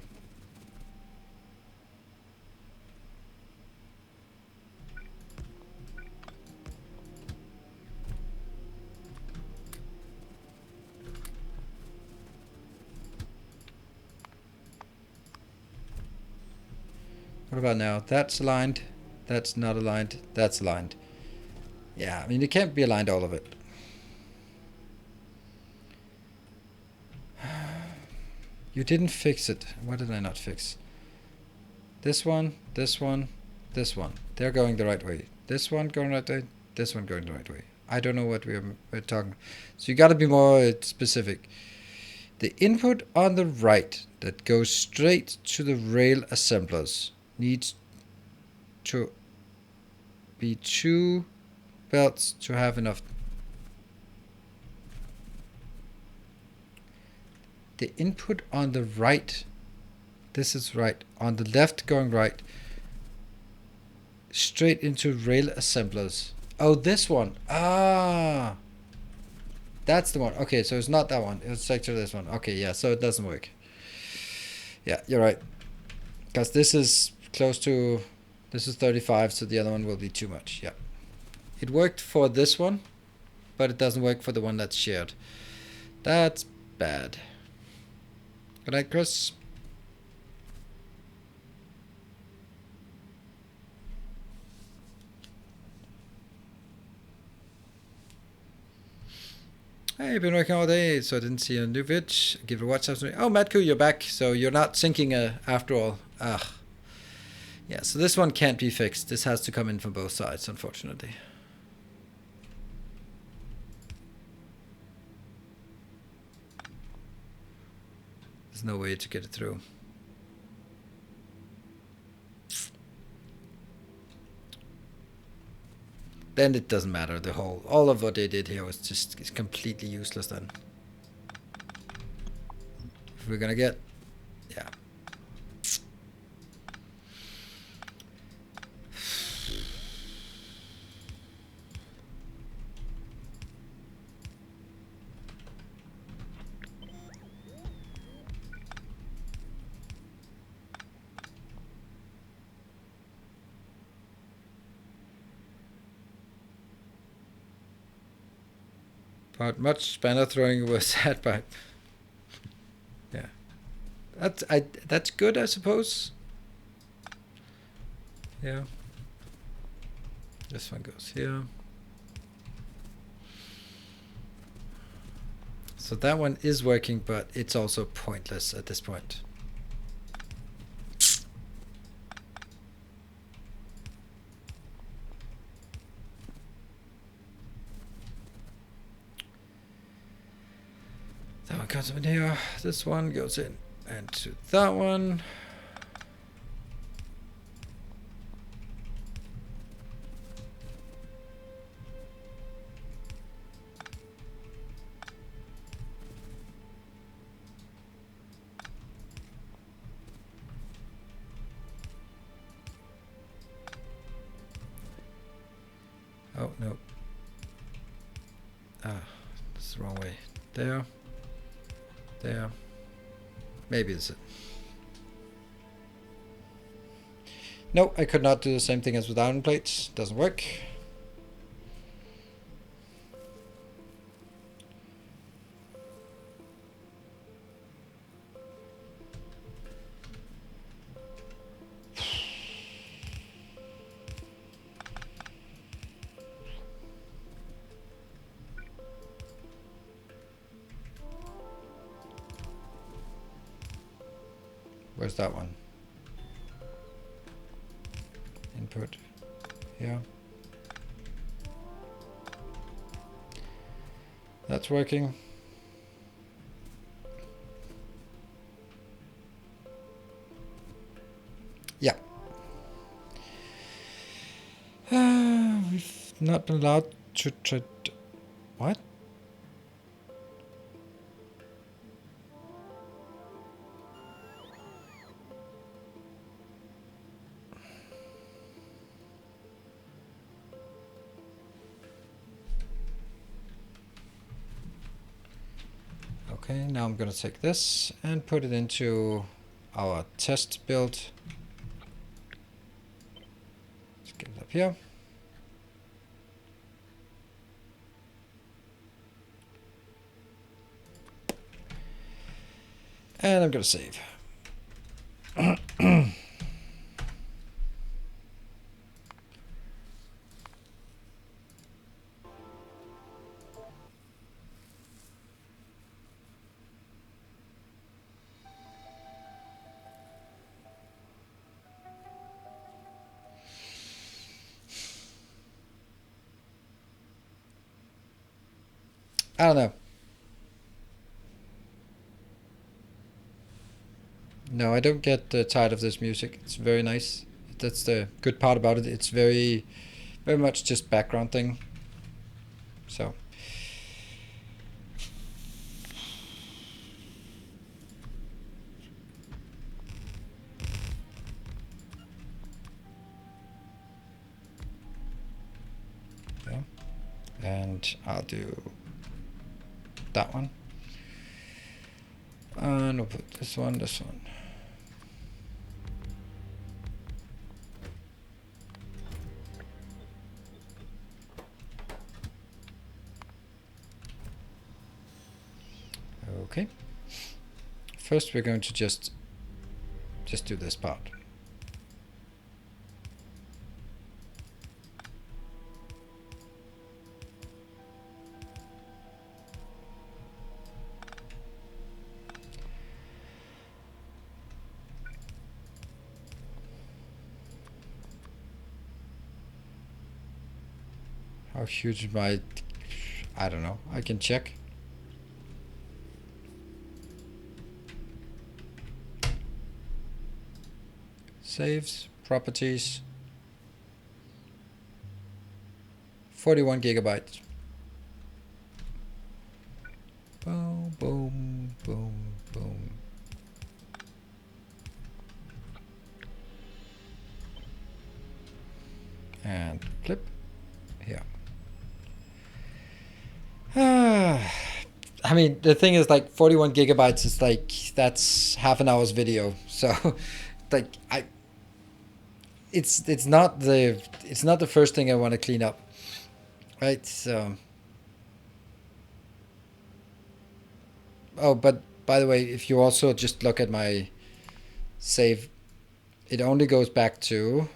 What about now? That's aligned. That's not aligned. That's aligned. Yeah, I mean, it can't be aligned all of it. You didn't fix it. What did I not fix? This one, this one, this one. They're going the right way. This one going the right way. This one going the right way. I don't know what we're talking. So you got to be more specific. The input on the right that goes straight to the rail assemblers needs to be 2 belts to have enough. The input on the right, this is right, on the left going right, straight into rail assemblers. Oh, this one. Ah, that's the one. Okay, so it's not that one. It's actually this one. Okay, yeah, so it doesn't work. Yeah, you're right. Because this is close to, this is 35, so the other one will be too much. Yeah. It worked for this one, but it doesn't work for the one that's shared. That's bad. Good night, Chris. Hey, I've been working all day, so I didn't see a new vid. Give it a watch after me. Oh, Matku, you're back, so you're not syncing after all. Ugh. Yeah, so this one can't be fixed. This has to come in from both sides, unfortunately. There's no way to get it through. Then it doesn't matter. All of what they did here was just is completely useless then. If we're gonna get, yeah. But much spanner throwing was had by. Yeah, that's good, I suppose. Yeah. This one goes here. So that one is working, but it's also pointless at this point. That one comes in here. This one goes in and to that one. Oh, no. Ah, that's the wrong way. There. There. Maybe it's it. No, I could not do the same thing as with iron plates. Doesn't work. Where's that one? Input. Here. That's working. Yeah. We've not been allowed to try. What? Okay, now I'm gonna take this and put it into our test build. Let's get it up here. And I'm gonna save. I don't know. No, I don't get tired of this music. It's very nice. That's the good part about it. It's very much just background thing. So. Yeah. And I'll do that one. And I'll put this one. Okay. First we're going to just do this part. How huge my... I don't know. I can check. Saves, properties. 41 gigabytes. Boom, boom, boom, boom. And flip. Here. I mean, the thing is, like, 41 gigabytes is like, that's half an hour's video. So, like, it's not the first thing I want to clean up, right? So, oh, but by the way, if you also just look at my save, it only goes back to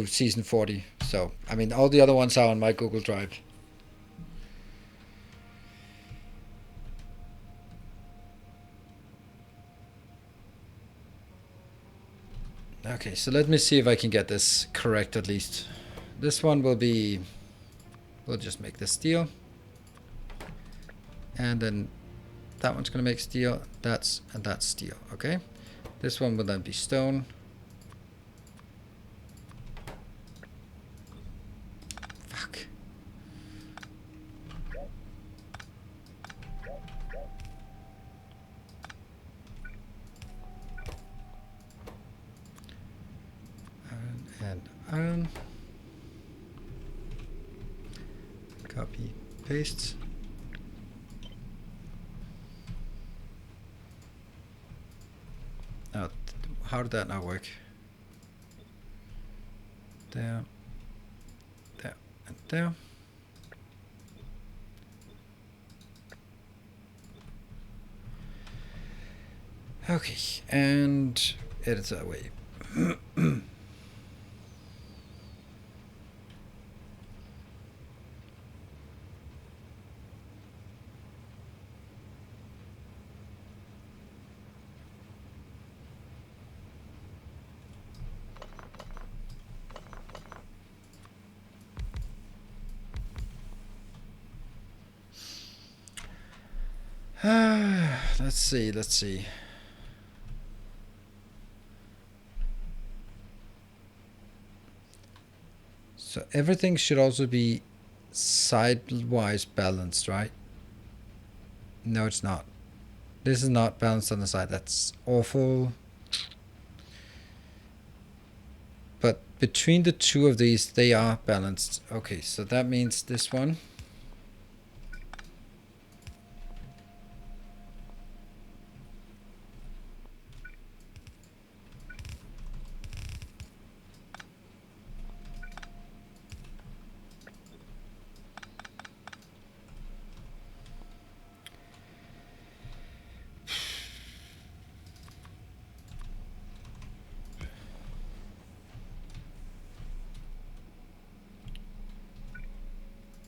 season 40. So, I mean, all the other ones are on my Google Drive. Okay, so let me see if I can get this correct at least. This one will be, we'll just make this steel. And then that one's gonna make steel, and that's steel, okay? This one will then be stone. Fuck. And iron. Copy, paste. Oh, how did that not work? There, there, and there. Okay, and edit that way. Let's see. So everything should also be sidewise balanced, right? No, it's not. This is not balanced on the side. That's awful. But between the two of these, they are balanced. Okay, so that means this one.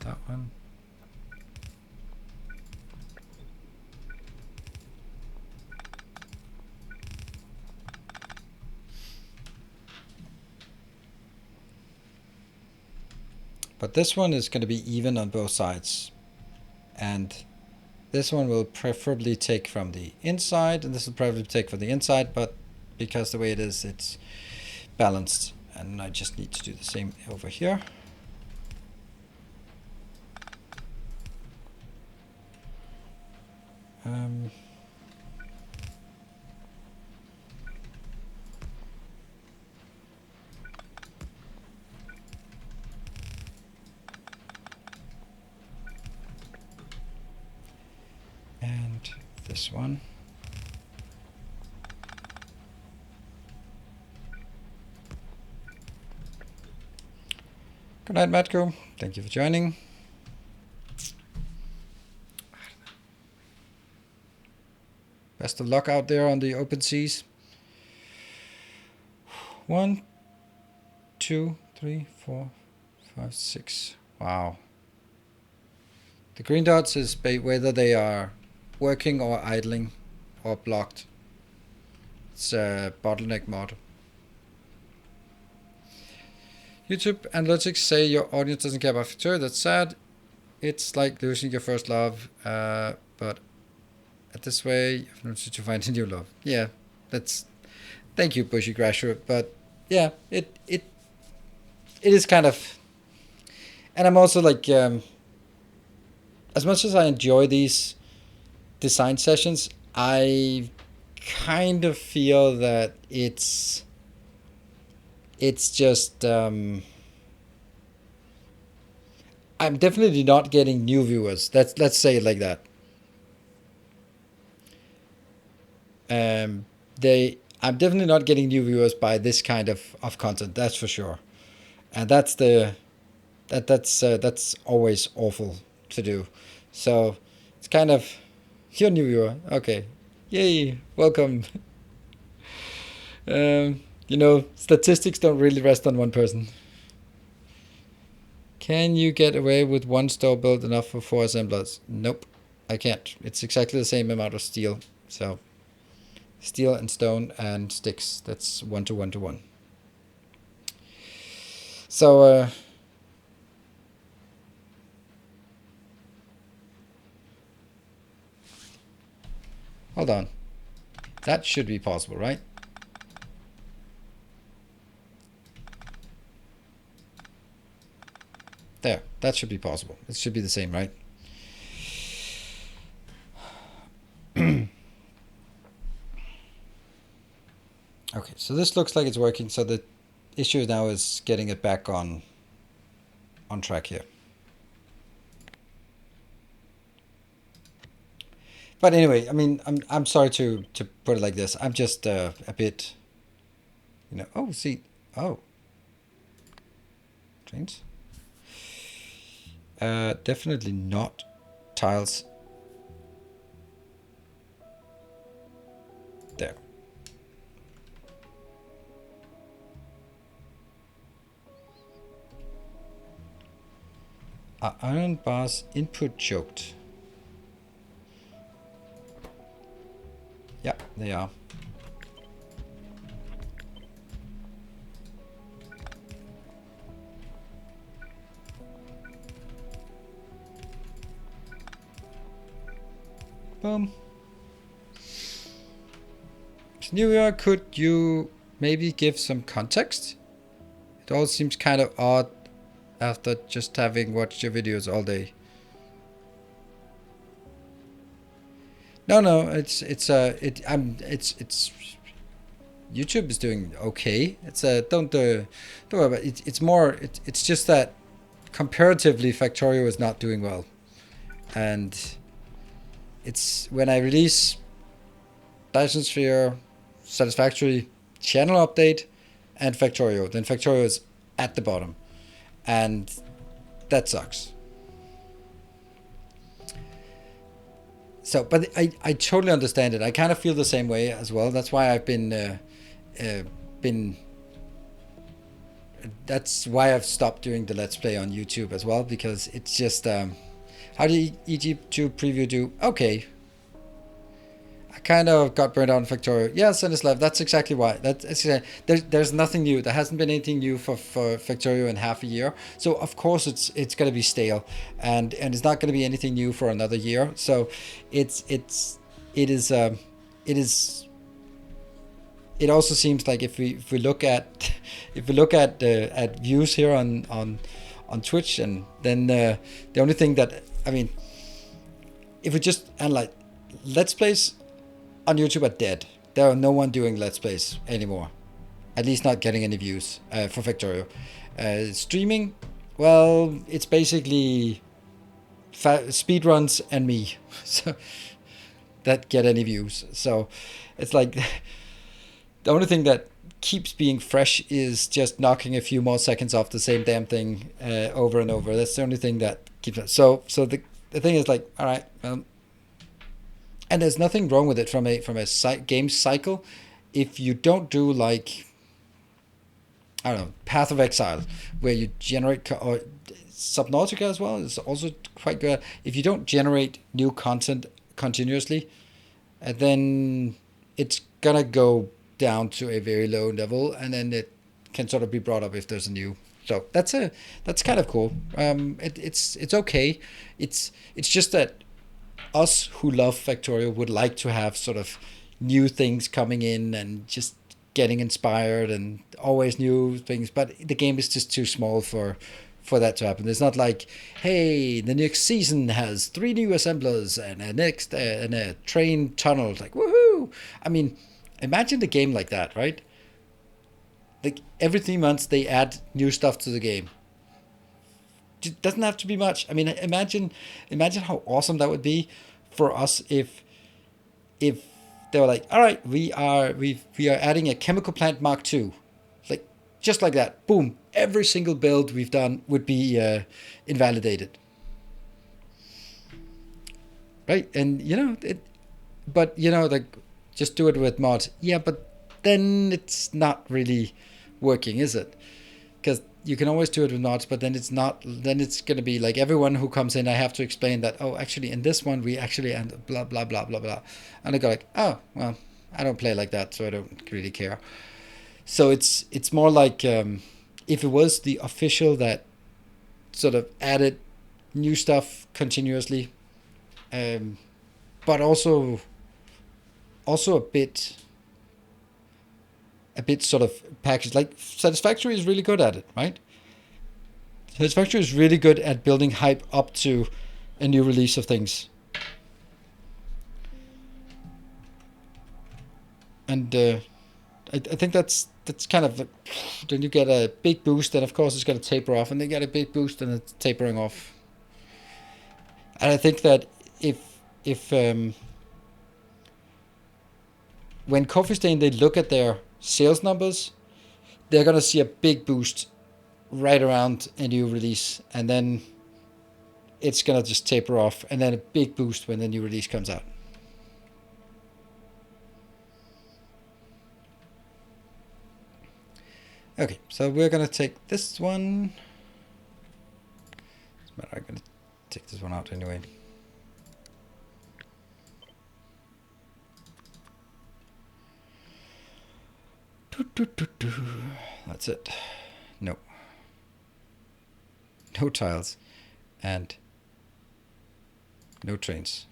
That one. But this one is going to be even on both sides. And this one will preferably take from the inside, and this will probably take from the inside, but because the way it is, it's balanced. And I just need to do the same over here. And this one. Good night, Matko. Thank you for joining. Best of luck out there on the open seas. 1, 2, 3, 4, 5, 6. Wow. The green dots is whether they are working or idling or blocked. It's a bottleneck mod. YouTube analytics say your audience doesn't care about Factorio. That's sad. It's like losing your first love, but at this way, you've noticed to find a new love. Yeah, that's. Thank you, Bushy Grasher. But yeah, it is kind of, and I'm also like, as much as I enjoy these design sessions, I kind of feel that it's just I'm definitely not getting new viewers. Let's say it like that. I'm definitely not getting new viewers by this kind of content. That's for sure, and that's always awful to do. So it's kind of, you're a new viewer. Okay, yay, welcome. Statistics don't really rest on one person. Can you get away with one store built enough for 4 assemblers? Nope, I can't. It's exactly the same amount of steel. So steel and stone and sticks. That's 1 to 1 to 1. So hold on. That should be possible, right? There, that should be possible. It should be the same, right? Okay, so this looks like it's working. So the issue now is getting it back on track here. But anyway, I mean, I'm sorry to put it like this. I'm just a bit, Oh, see, oh, trains. Definitely not tiles. There. Are iron bars input choked? Yeah, they are. Boom. New Year, could you maybe give some context? It all seems kind of odd after just having watched your videos all day. No, it's YouTube is doing okay. It's don't worry about it. It's more it's just that comparatively Factorio is not doing well, and it's when I release Dyson Sphere, Satisfactory, channel update, and Factorio, then Factorio is at the bottom, and that sucks. So, but I totally understand it. I kind of feel the same way as well. That's why I've been that's why I've stopped doing the Let's Play on YouTube as well, because it's just how did EG2 preview do? Okay. I kind of got burned out on Factorio. Yeah, Sinislav, that's exactly why. There's nothing new. There hasn't been anything new for Factorio in half a year. So of course it's going to be stale, and it's not going to be anything new for another year. So it also seems like if we look at at views here on Twitch, and then the only thing that, I mean, if we just analyze, Let's Plays on YouTube are dead. There are no one doing Let's Plays anymore. At least not getting any views for Factorio. Streaming, well, it's basically speedruns and me so that get any views. So it's like the only thing that keeps being fresh is just knocking a few more seconds off the same damn thing over and over. That's the only thing that keeps it. So the thing is like, all right, and there's nothing wrong with it from a game cycle. If you don't do like, I don't know, Path of Exile, where you generate, or Subnautica as well is also quite good. If you don't generate new content continuously, then it's gonna go down to a very low level, and then it can sort of be brought up if there's a new. So that's kind of cool. It's okay. It's just that us who love Factorio would like to have sort of new things coming in and just getting inspired and always new things, but the game is just too small for that to happen. It's not like, hey, the next season has 3 new assemblers and a train tunnel. It's like, woohoo! I mean, imagine the game like that, right? Like every 3 months they add new stuff to the game. It doesn't have to be much. I mean, imagine how awesome that would be for us if they were like, all right, we are adding a chemical plant Mark II, like just like that, boom, every single build we've done would be invalidated, right? And like just do it with mods. Yeah, but then it's not really working, is it? Because you can always do it with mods, but then it's not. Then it's going to be like everyone who comes in, I have to explain that, oh, actually in this one we actually, and blah blah blah blah blah, and they go like, oh well, I don't play like that, so I don't really care. So it's more like if it was the official that sort of added new stuff continuously, but also a bit sort of packaged. Like Satisfactory is really good at it, right? Satisfactory is really good at building hype up to a new release of things. And I think that's kind of, then you get a big boost, and of course it's going to taper off, and then you get a big boost and it's tapering off. And I think that if when Coffee Stain, they look at their sales numbers, they're going to see a big boost right around a new release, and then it's going to just taper off, and then a big boost when the new release comes out. Okay, so we're going to take this one. But I'm going to take this one out anyway. That's it. No. No tiles. And no trains.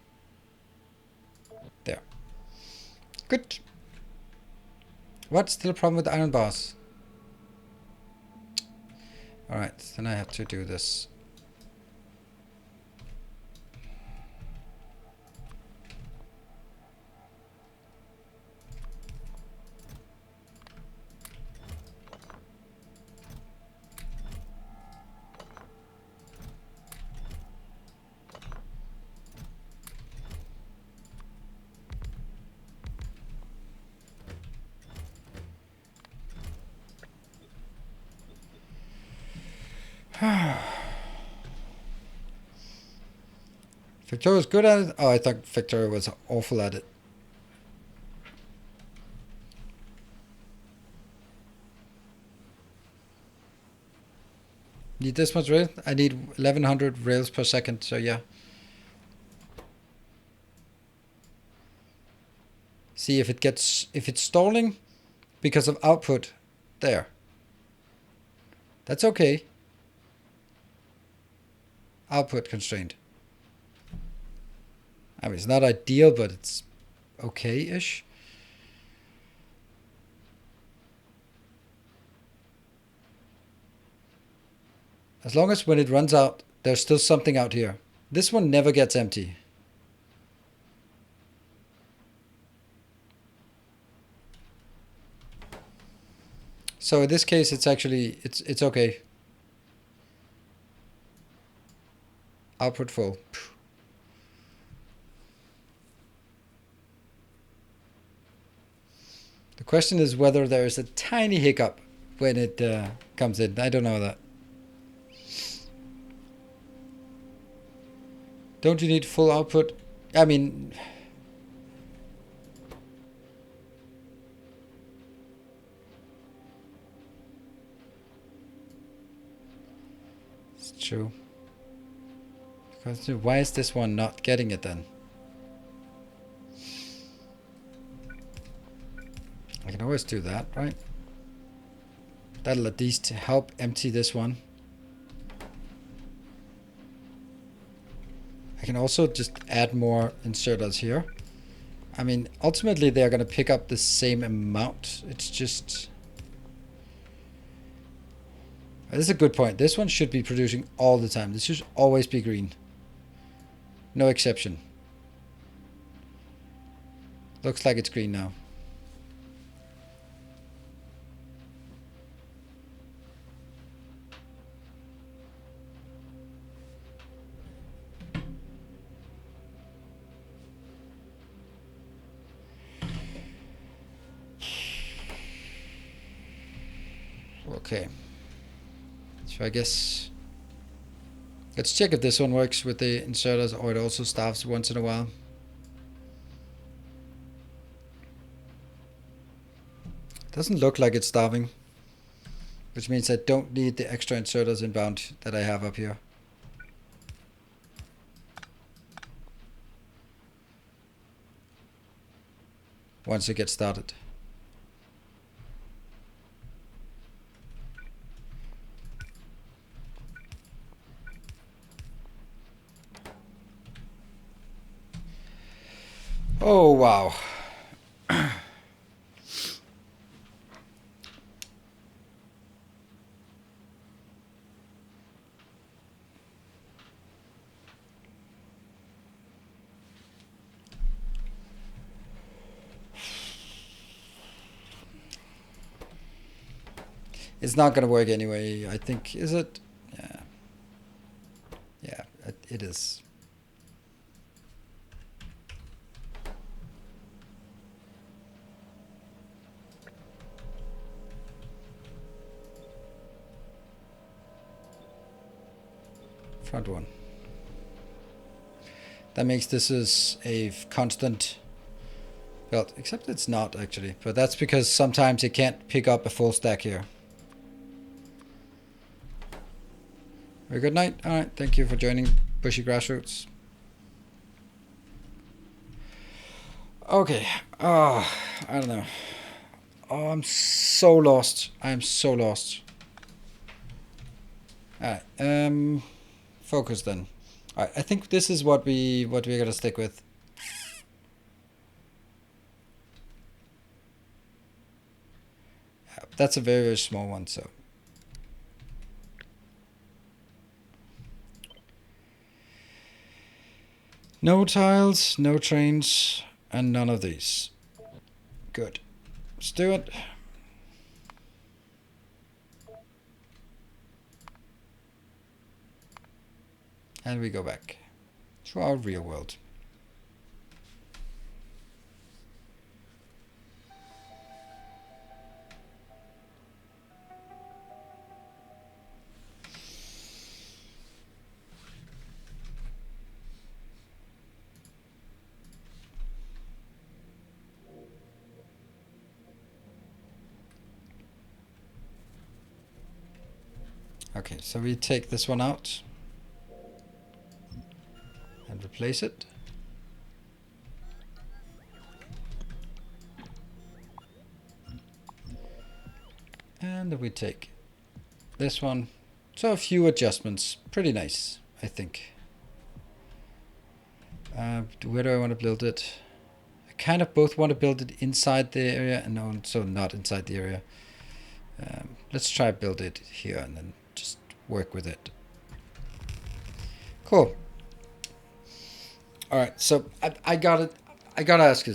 Good. What's still a problem with iron bars? Alright, then I have to do this. Factorio was good at it? Oh, I thought Factorio was awful at it. Need this much rail? I need 1100 rails per second, so yeah. See if it's stalling because of output. There. That's okay. Output constraint. I mean, it's not ideal, but it's okay-ish. As long as when it runs out, there's still something out here. This one never gets empty. So in this case, it's actually, it's okay. Output full. The question is whether there is a tiny hiccup when it comes in. I don't know that. Don't you need full output? I mean, it's true. Because why is this one not getting it then? I can always do that, right? That'll at least help empty this one. I can also just add more inserters here. I mean, ultimately they're going to pick up the same amount. It's just... This is a good point. This one should be producing all the time. This should always be green. No exception. Looks like it's green now. Okay. So I guess let's check if this one works with the inserters or it also starves once in a while. Doesn't look like it's starving, which means I don't need the extra inserters inbound that I have up here. Once it gets started. Oh, wow. It's not going to work anyway, I think. Is it? Yeah. Yeah, it is. Front one. That makes this is a constant build, except it's not actually, but that's because sometimes it can't pick up a full stack here. Very good night. All right, thank you for joining Bushy Grassroots. Okay. Oh, I don't know. Oh, I'm so lost. I'm so lost. All right. Focus then. All right. I think this is what we're gonna stick with. That's a very, very small one, so. No tiles, no trains, and none of these. Good. Let's do it. And we go back to our real world. Okay, so we take this one out and replace it. And we take this one. So a few adjustments. Pretty nice, I think. Where do I want to build it? I kind of both want to build it inside the area and also not inside the area. Let's try build it here and then just work with it. Cool. All right, so I got it. I gotta ask,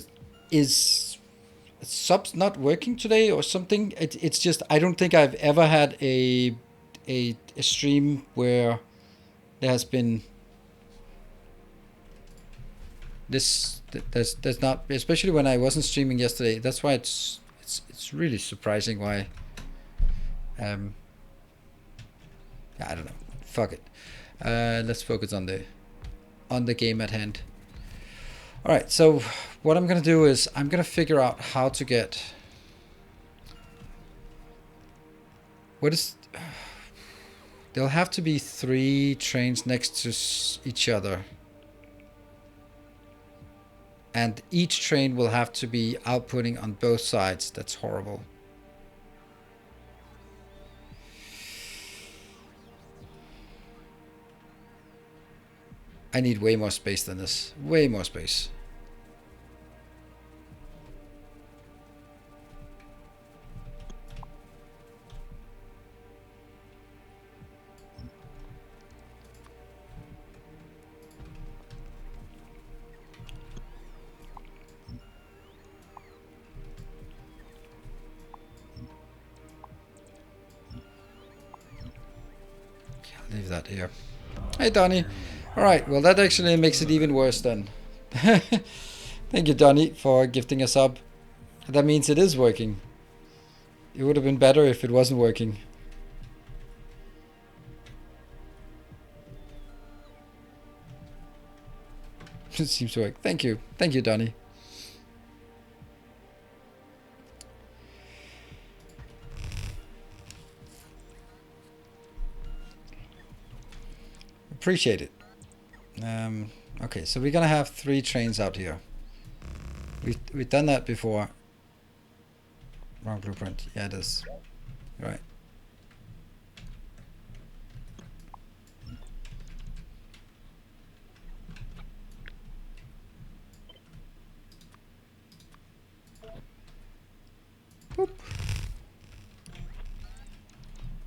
is subs not working today or something? It's just I don't think I've ever had a stream where there has been this. There's not, especially when I wasn't streaming yesterday. That's why it's really surprising why. I don't know. Fuck it. Let's focus on the game at hand. All right. So what I'm gonna do is I'm gonna figure out how to get. What is? There'll have to be 3 trains next to each other. And each train will have to be outputting on both sides. That's horrible. I need way more space than this. Way more space. Leave that here. Hey, Donnie. All right. Well, that actually makes it even worse then. Thank you, Donnie, for gifting a sub. That means it is working. It would have been better if it wasn't working. It seems to work. Thank you. Thank you, Donnie. Appreciate it. Okay, so we're gonna have 3 trains out here. We've done that before. Wrong blueprint. Yeah, it is. Right. Boop.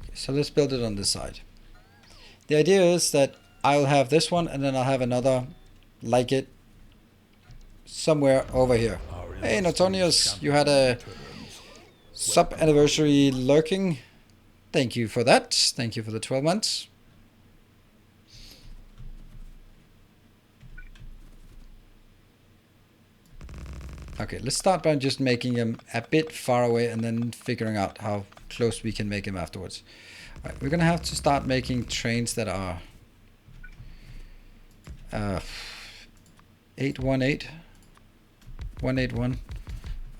Okay, so let's build it on this side. The idea is that I'll have this one and then I'll have another like it somewhere over here. Hey, Notonius, you had a sub anniversary lurking. Thank you for that. Thank you for the 12 months. Okay, let's start by just making him a bit far away and then figuring out how close we can make him afterwards. All right, we're gonna have to start making trains that are 818, 181.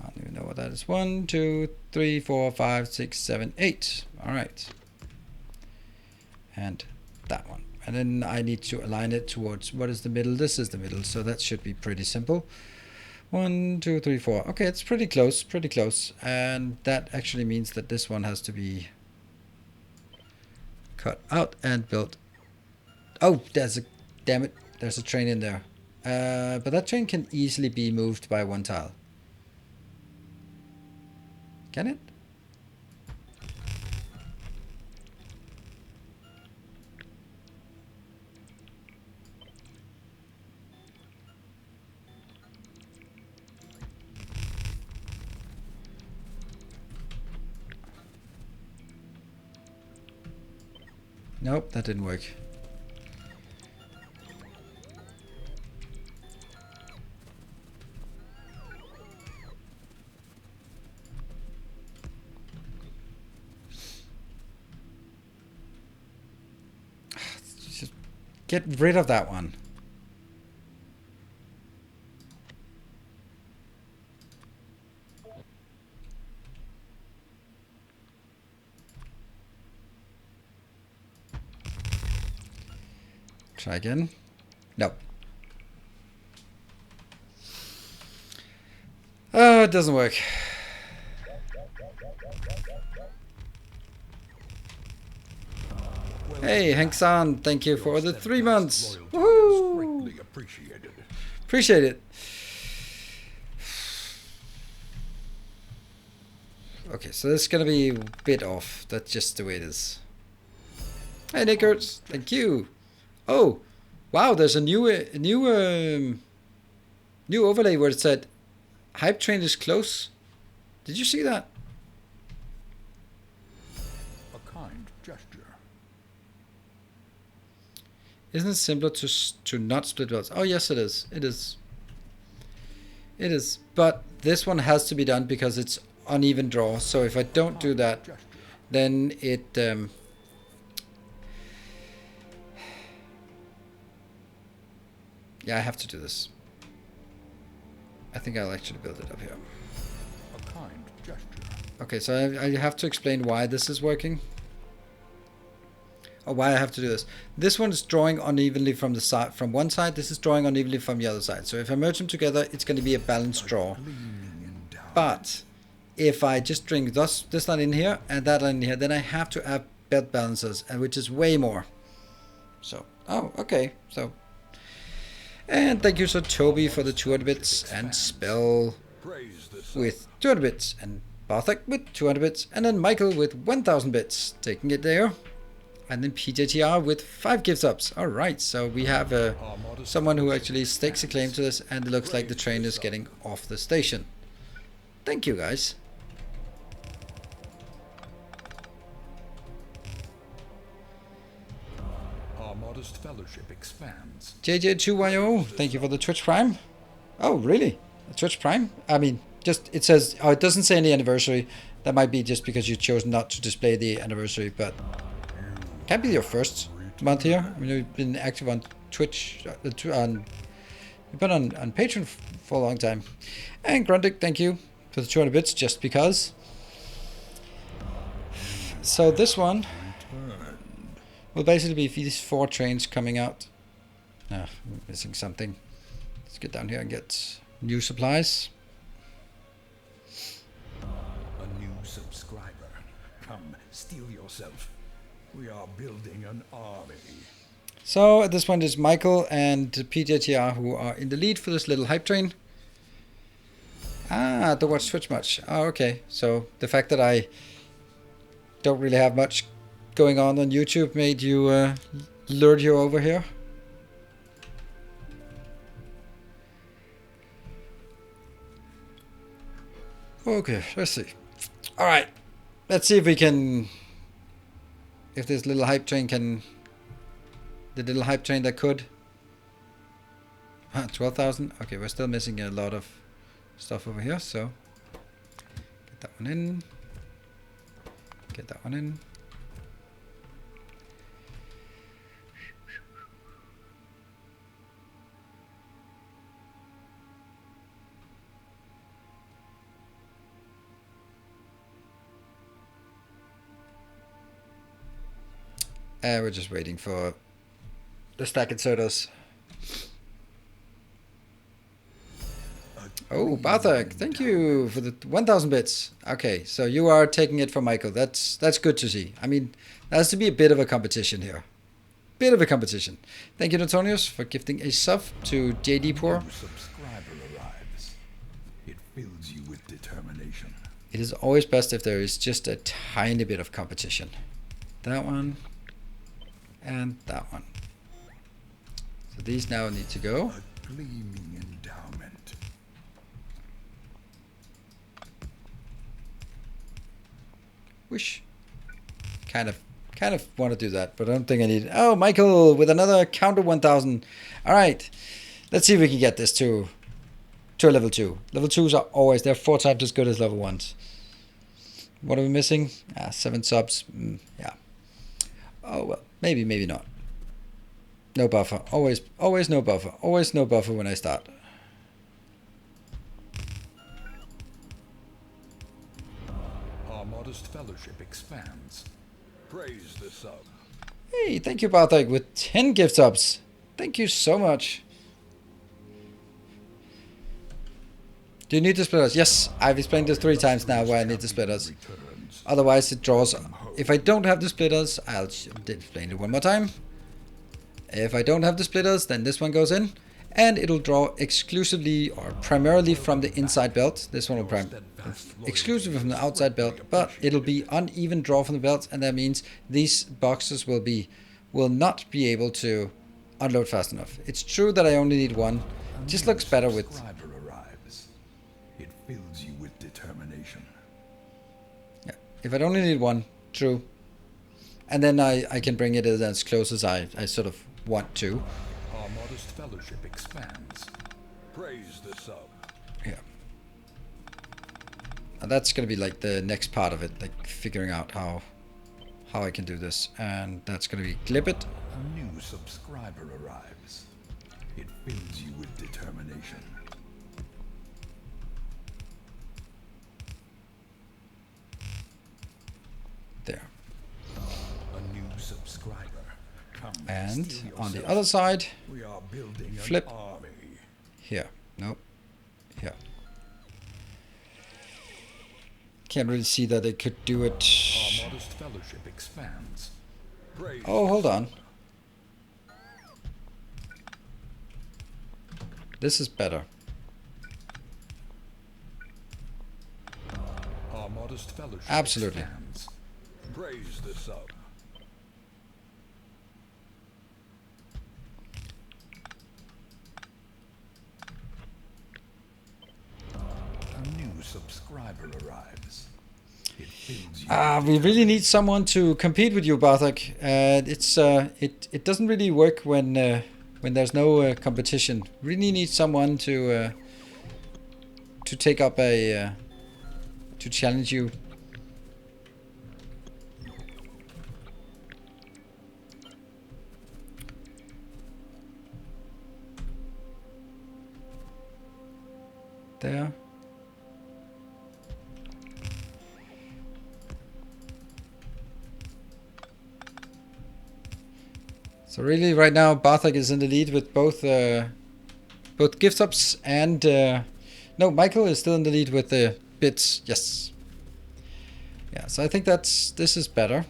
I don't even know what that is. 1, 2, 3, 4, 5, 6, 7, 8. All right, and that one. And then I need to align it towards what is the middle. This is the middle, so that should be pretty simple. 1, 2, 3, 4. Okay, it's pretty close, pretty close. And that actually means that this one has to be cut out and built. Oh, damn it, there's a train in there. But that train can easily be moved by 1 tile. Can it? Nope, that didn't work. Just get rid of that one. Try again. No. Oh, it doesn't work. Hey, Hank-san, thank you for the 3 months. Woohoo! Greatly appreciated. Appreciate it. Okay, so this is gonna be a bit off. That's just the way it is. Hey, Nickers, thank you. Oh, wow! There's a new overlay where it said "Hype Train is close." Did you see that? A kind gesture. Isn't it simpler to not split belts? Oh yes, it is. It is. It is. But this one has to be done because it's uneven draw. So if I don't do that, then it yeah, I have to do this. I think I'll actually build it up here. A kind gesture. Okay, so I have to explain why this is working. Or why I have to do this. This one is drawing unevenly from the side, from one side. This is drawing unevenly from the other side. So if I merge them together, it's going to be a balanced draw. But if I just string this line in here and that line in here, then I have to add belt balancers, and which is way more. So, oh, okay. So, and thank you to Toby for the 200 bits, and Spell with 200 bits, and Barthak with 200 bits, and then Michael with 1000 bits, taking it there. And then PJTR with 5 gift subs. Alright, so we have someone who actually stakes a claim to this, and it looks like the train is getting off the station. Thank you, guys. Our modest fellowship expands. JJ2YO, thank you for the Twitch Prime. Oh, really? A Twitch Prime? I mean, just, it says, oh, it doesn't say any anniversary. That might be just because you chose not to display the anniversary, but can't be your first month here. I mean, you've been active on Twitch, you've been on Patreon for a long time. And Grundig, thank you for the 200 bits, just because. So this one will basically be these 4 trains coming out. Ah, I'm missing something. Let's get down here and get new supplies. A new subscriber. Come, steal yourself. We are building an army. So at this point it's Michael and PJTR who are in the lead for this little hype train. Ah, don't watch Twitch much. Oh, okay. So the fact that I don't really have much going on YouTube made you lured you over here. Okay, let's see. All right, let's see if we can. If this little hype train can. The little hype train that could. 12,000. Okay, we're still missing a lot of stuff over here, so get that one in. Get that one in. We're just waiting for the stack inserters. Oh, Barthak, thank you for the 1,000 bits. Okay, so you are taking it from Michael. That's good to see. I mean, there has to be a bit of a competition here. Bit of a competition. Thank you, Antonius, for gifting a sub to JD Poor. New subscriber arrives. It fills you with determination. It is always best if there is just a tiny bit of competition. That one. And that one. So these now need to go. A gleaming endowment. Wish. Kind of Kind of want to do that, but I don't think I need it. Oh, Michael with another counter 1000. All right. Let's see if we can get this to a level 2. Level 2s are always, they're 4 times as good as level 1s. What are we missing? 7 subs. Yeah. Oh, well, maybe, maybe not. No buffer. Always no buffer. Always no buffer when I start. Our modest fellowship expands. Praise the sub. Hey, thank you, Bartek, with 10 gift subs. Thank you so much. Do you need the splitters? Yes, I've explained this 3 times now why I need the splitters. Otherwise it draws. If I don't have the splitters, I'll explain it one more time. If I don't have the splitters, then this one goes in. And it'll draw exclusively or primarily from the inside belt. This one will exclusively from the outside belt, but it'll be uneven draw from the belt, and that means these boxes will not be able to unload fast enough. It's true that I only need one. It just looks better with. It fills you with determination. Yeah, if I only need one, true. And then I can bring it as close as I sort of want to. Our modest fellowship expands. Praise the sub. Yeah. And that's gonna be like the next part of it, like figuring out how I can do this. And that's gonna be clip it. A new subscriber arrives. It fills you with determination. There. A new subscriber. Come And steal on the yourself. other side, We are building flip. an army. Here. Nope. Here. Can't really see that it could do it. Our modest fellowship expands. Praise Oh, hold on. This is better. Our modest fellowship Absolutely. expands. Praise the sub. A new subscriber arrives. It fills you We really need someone to compete with you, Bartek. It doesn't really work when there's no competition. Really need someone to take up a to challenge you. There. So really, right now, Bartek is in the lead with both gift subs and no, Michael is still in the lead with the bits. Yes. Yeah. So I think this is better.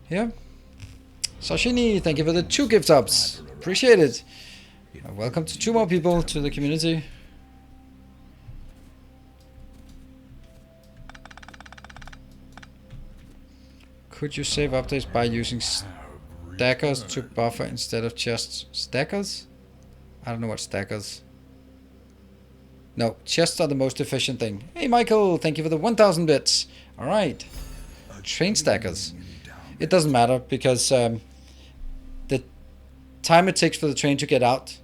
Here. Sashini, thank you for the 2 gift subs. Appreciate it. Welcome to 2 more people to the community. Could you save updates by using stackers to buffer instead of chests? Stackers? I don't know what stackers. No, chests are the most efficient thing. Hey Michael, thank you for the 1000 bits. Alright. Train stackers. It doesn't matter because the time it takes for the train to get out,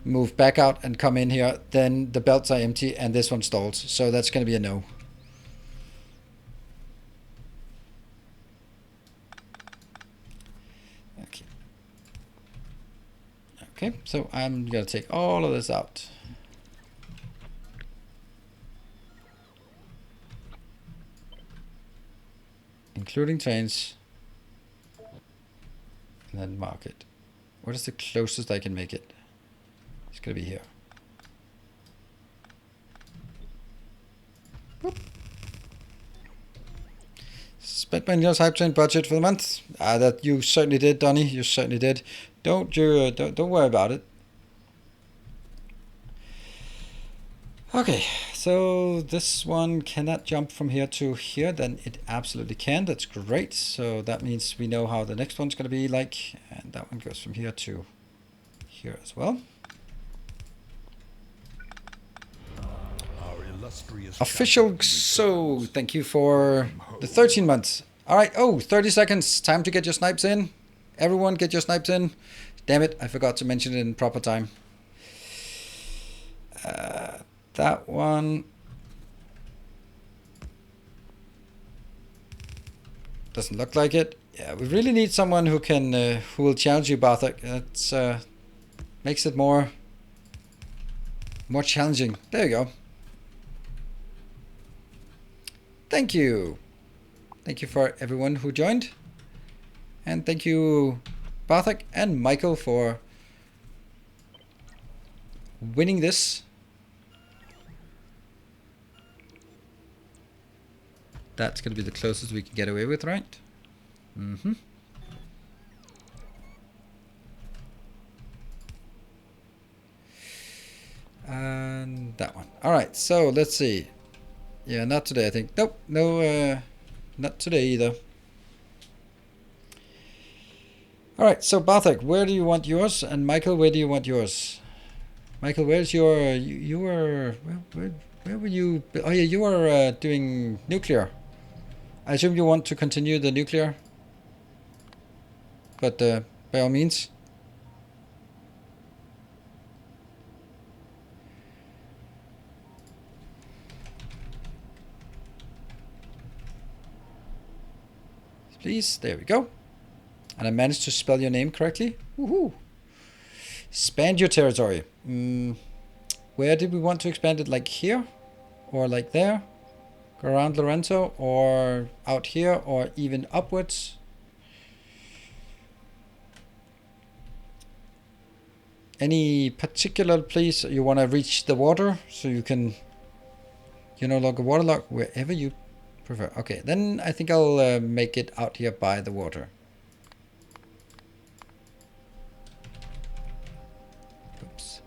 move back out and come in here, then the belts are empty and this one stalls. So that's going to be a no. Okay. Okay, so I'm going to take all of this out. Including trains. And then mark it. What is the closest I can make it? It's going to be here. Boop. Spent my Neos hype train budget for the month. That you certainly did, Donny. You certainly did. Don't worry about it. Okay, so this one cannot jump from here to here. Then it absolutely can. That's great. So that means we know how the next one's going to be like, and that one goes from here to here as well. illustrious Official champion so returns. thank you for the 13 months. Alright, oh, 30 seconds. Time to get your snipes in. Everyone get your snipes in. Damn it, I forgot to mention it in proper time. That one doesn't look like it. Yeah, we really need someone who can who will challenge you, Barthok. That's makes it more challenging. There you go. Thank you. Thank you for everyone who joined. And thank you, Barthok and Michael, for winning this. That's going to be the closest we can get away with, right? Mm-hmm. And that one. All right, so let's see. Yeah, not today, I think. Nope, no, not today either. All right, so Barthok, where do you want yours? And Michael, where do you want yours? Michael, where's your... You were... Where were you... Oh, yeah, you were doing nuclear. I assume you want to continue the nuclear? But by all means. Please, there we go. And I managed to spell your name correctly. Woohoo! Expand your territory. Where did we want to expand it? Like here? Or like there? Go around Lorenzo? Or out here? Or even upwards? Any particular place you want to reach the water? So you can, you know, log a waterlock wherever you prefer. Okay, then I think I'll make it out here by the water. Oops.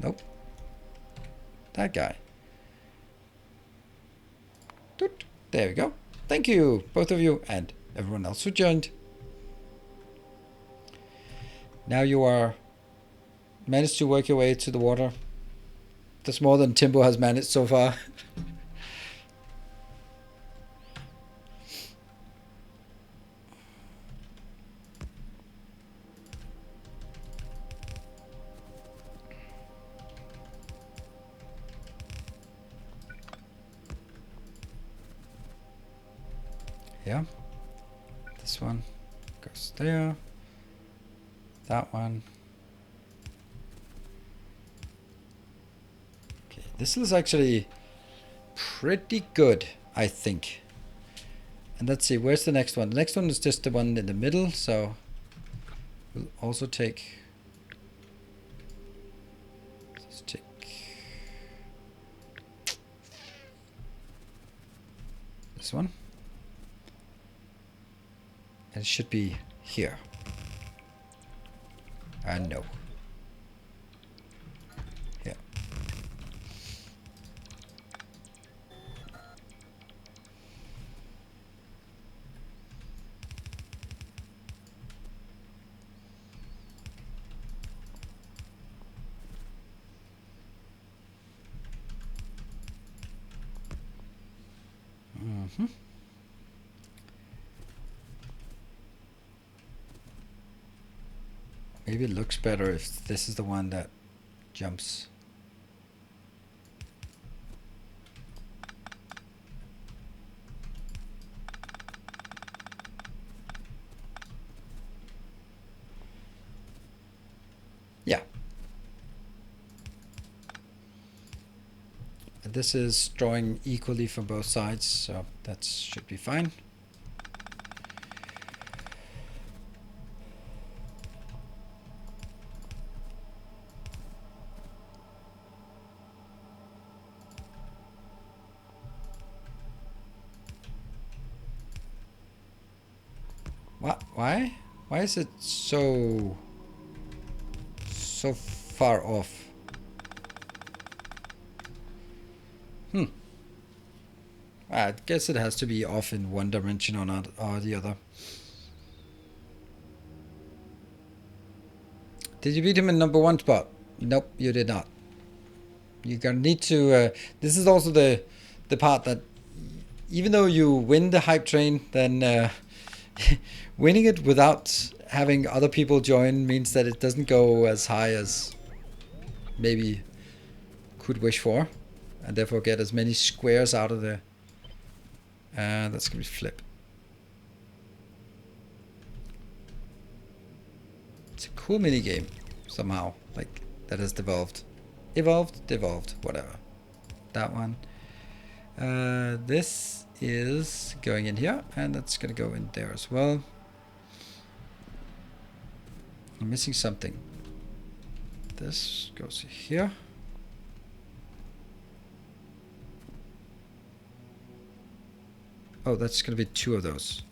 Nope. That guy. Doot. There we go. Thank you, both of you, and everyone else who joined. Now you are managed to work your way to the water. That's more than Timbo has managed so far. Yeah. This one goes there. That one. Okay, this is actually pretty good, I think. And let's see, where's the next one? The next one is just the one in the middle, so we'll also take... Let's take... this one. And it should be here. No. Here. Mm-hmm. Maybe it looks better if this is the one that jumps. Yeah. And this is drawing equally from both sides, so that should be fine. What? Why? Why is it so far off? I guess it has to be off in one dimension or not, or the other. Did you beat him in #1 spot? Nope, you did not. You're gonna need to. This is also the part that even though you win the hype train, then winning it without having other people join means that it doesn't go as high as maybe could wish for, and therefore get as many squares out of there. And that's gonna be flip. It's a cool mini game somehow, like that has devolved, devolved, whatever. That one. This is going in here, and that's gonna go in there as well. I'm missing something. This goes here. Oh, that's gonna be 2 of those.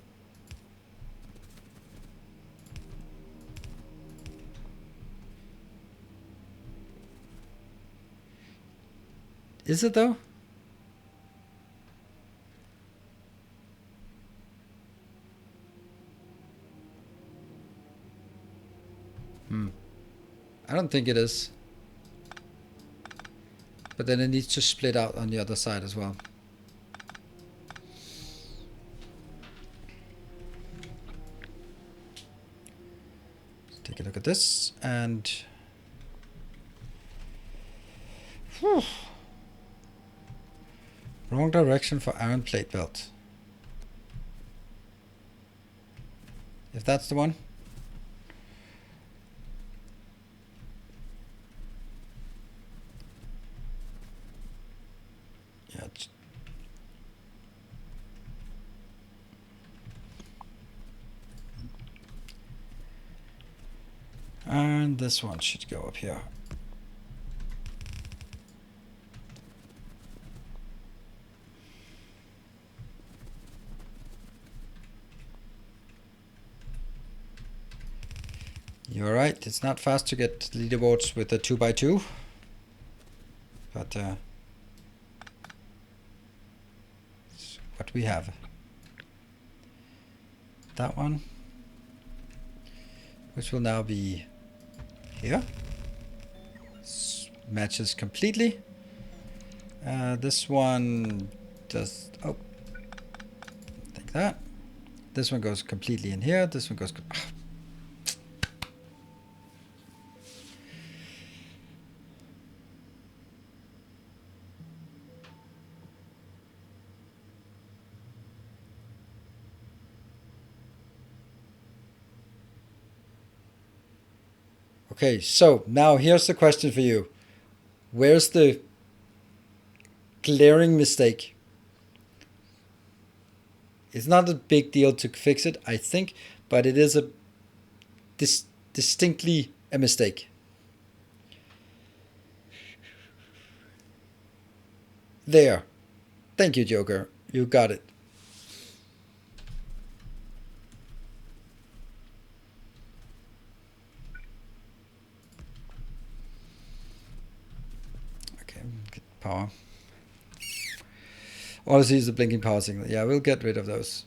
Is it though? I don't think it is. But then it needs to split out on the other side as well. Let's take a look at this and... Whew. Wrong direction for iron plate belt. If that's the one. Yeah. And this one should go up here. You're right, it's not fast to get leaderboards with a 2x2. But it's what we have. That one, which will now be here. Matches completely. This one does, oh, like that. This one goes completely in here. This one goes, okay, so now here's the question for you. Where's the glaring mistake? It's not a big deal to fix it, I think, but it is a distinctly a mistake. There. Thank you, Joker. You got it. Okay, get power. All I see is the blinking power signal. Yeah, we'll get rid of those.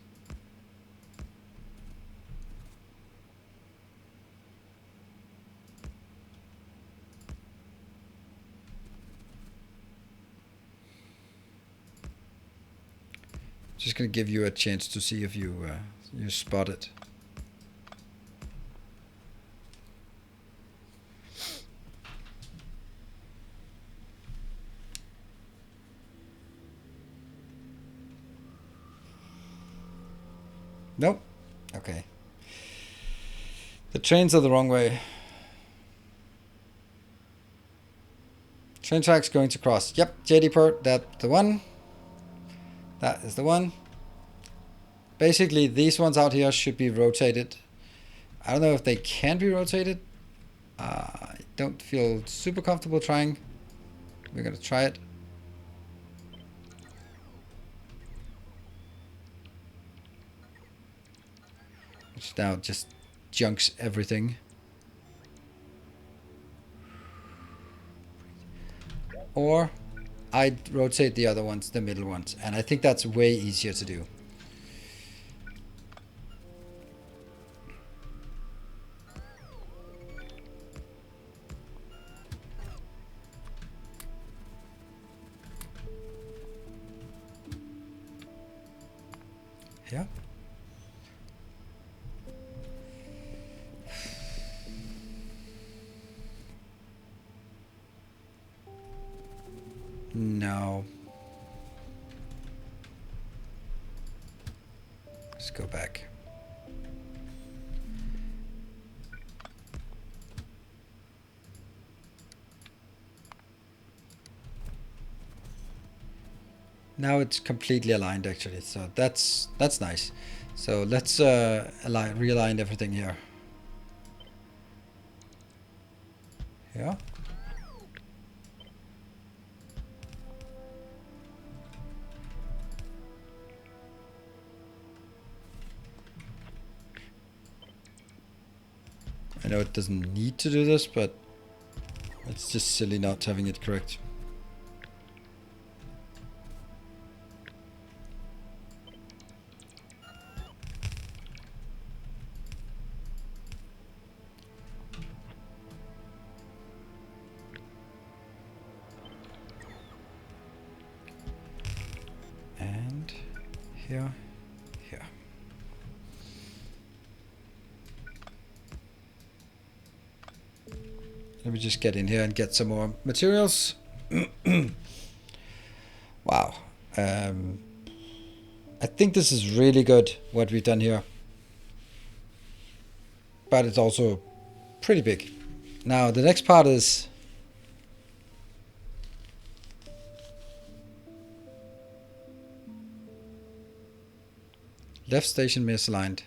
Just gonna give you a chance to see if you you spot it. Nope. Okay. The trains are the wrong way. Train tracks going to cross. Yep, JD Pert, that's the one. That is the one. Basically, these ones out here should be rotated. I don't know if they can be rotated. I don't feel super comfortable trying. We're gonna try it. Which now just junks everything. Or I'd rotate the other ones, the middle ones, and I think that's way easier to do. here. No. Let's go back. Now it's completely aligned actually, so that's nice. So let's realign everything here. Yeah. I know it doesn't need to do this, but it's just silly not having it correct. And here, here. Let me just get in here and get some more materials. Wow. I think this is really good what we've done here. But it's also pretty big. Now the next part is left station misaligned.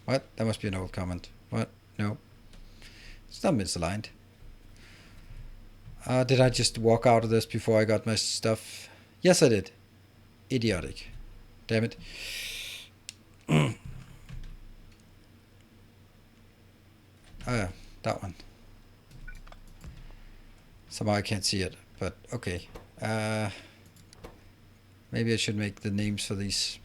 What? That must be an old comment. What? No. It's not misaligned. Did I just walk out of this before I got my stuff? Yes, I did. Idiotic. Damn it. Oh yeah, that one. Somehow I can't see it, but okay. Maybe I should make the names for these.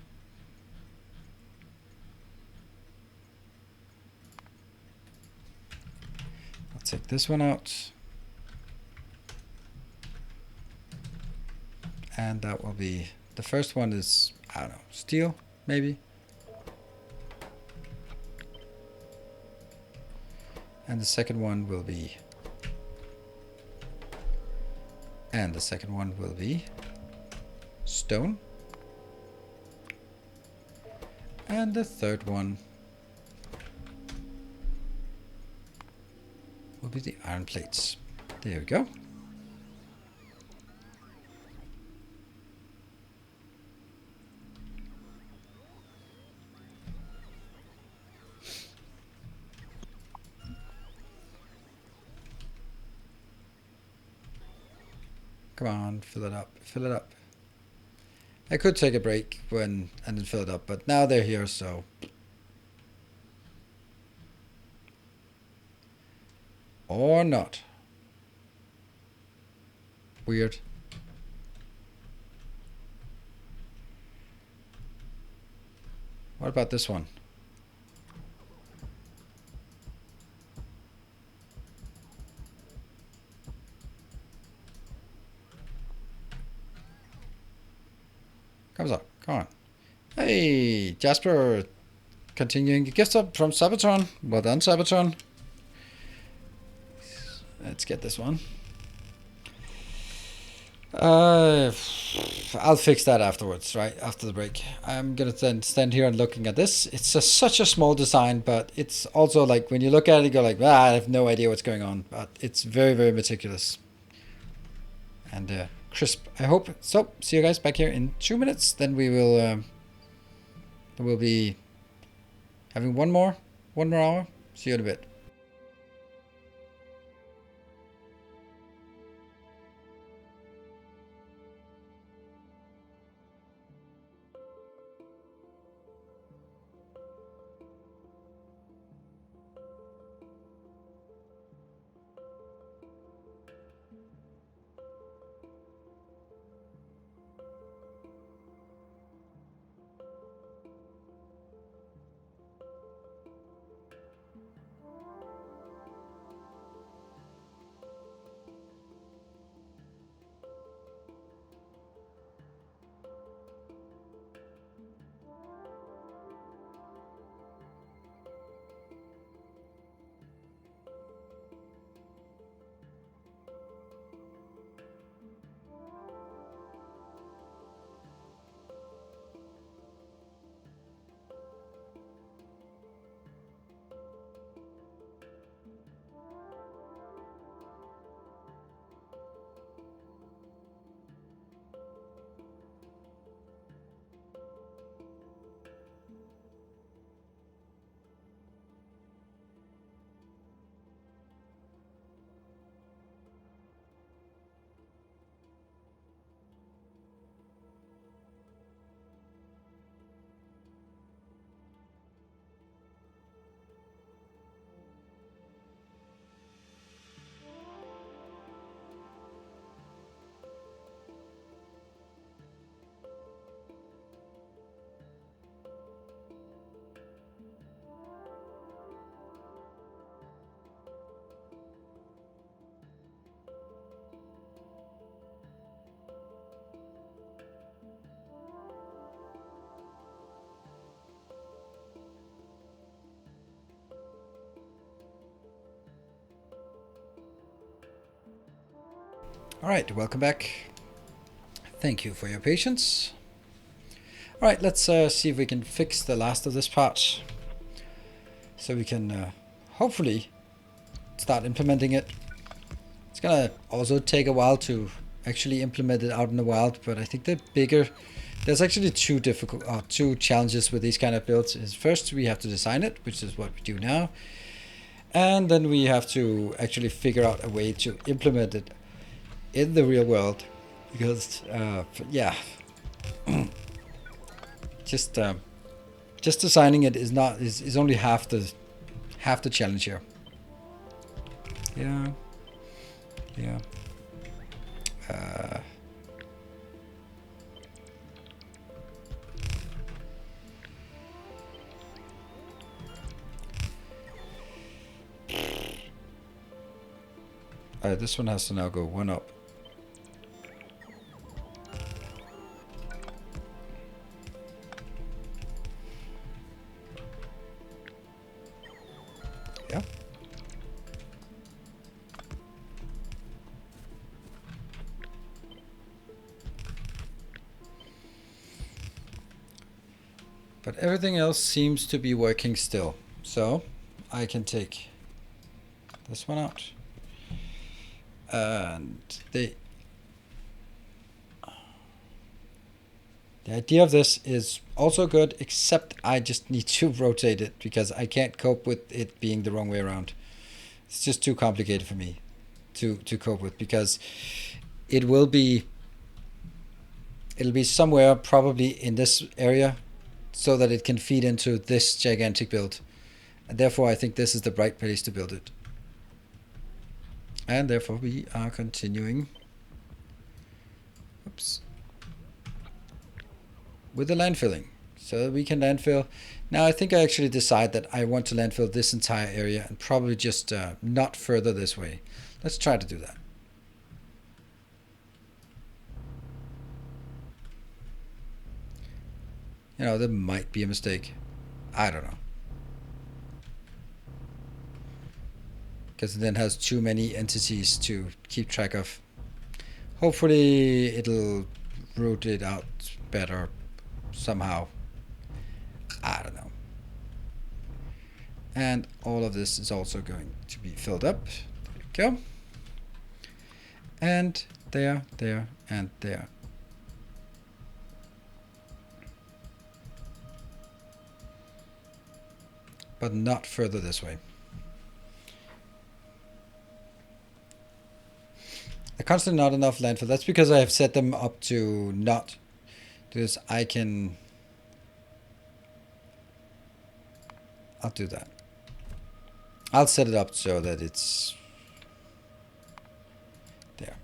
I'll take this one out. And that will be, the first one is, I don't know, steel, maybe. And the second one will be, and the second one will be stone. And the third one will be the iron plates. There we go. Come on, fill it up, fill it up. I could take a break and then fill it up, but now they're here, so. Or not. Weird. What about this one? Comes up, come on. Hey, Jasper, continuing the gift up from Sabaton. Well done, Sabaton. Let's get this one. I'll fix that afterwards, right? After the break. I'm gonna then stand here and looking at this. It's such a small design, but it's also like when you look at it, you go like, I have no idea what's going on. But it's very, very meticulous. And crisp, I hope. So, see you guys back here in 2 minutes. Then we'll be having one more hour. See you in a bit. All right, welcome back. Thank you for your patience. All right, let's see if we can fix the last of this part, so we can hopefully start implementing it. It's gonna also take a while to actually implement it out in the wild, but I think there's actually two challenges with these kind of builds. Is first we have to design it, which is what we do now, and then we have to actually figure out a way to implement it in the real world, because yeah, just designing it is only half the challenge here. Yeah. This one has to now go one up. Yeah. But everything else seems to be working still. So I can take this one out. And the idea of this is also good, except I just need to rotate it because I can't cope with it being the wrong way around. It's just too complicated for me to cope with, because it'll be somewhere probably in this area so that it can feed into this gigantic build. And therefore I think this is the right place to build it. And therefore we are continuing. Oops. With the landfilling. So we can landfill. Now I think I actually decide that I want to landfill this entire area and probably just not further this way. Let's try to do that. You know, there might be a mistake. I don't know. Because it then has too many entities to keep track of. Hopefully it'll route it out better somehow. I don't know. And all of this is also going to be filled up. There we go. And there, and there. But not further this way. Constantly not enough landfill. That's because I have set them up to not do this. I'll do that. I'll set it up so that it's there.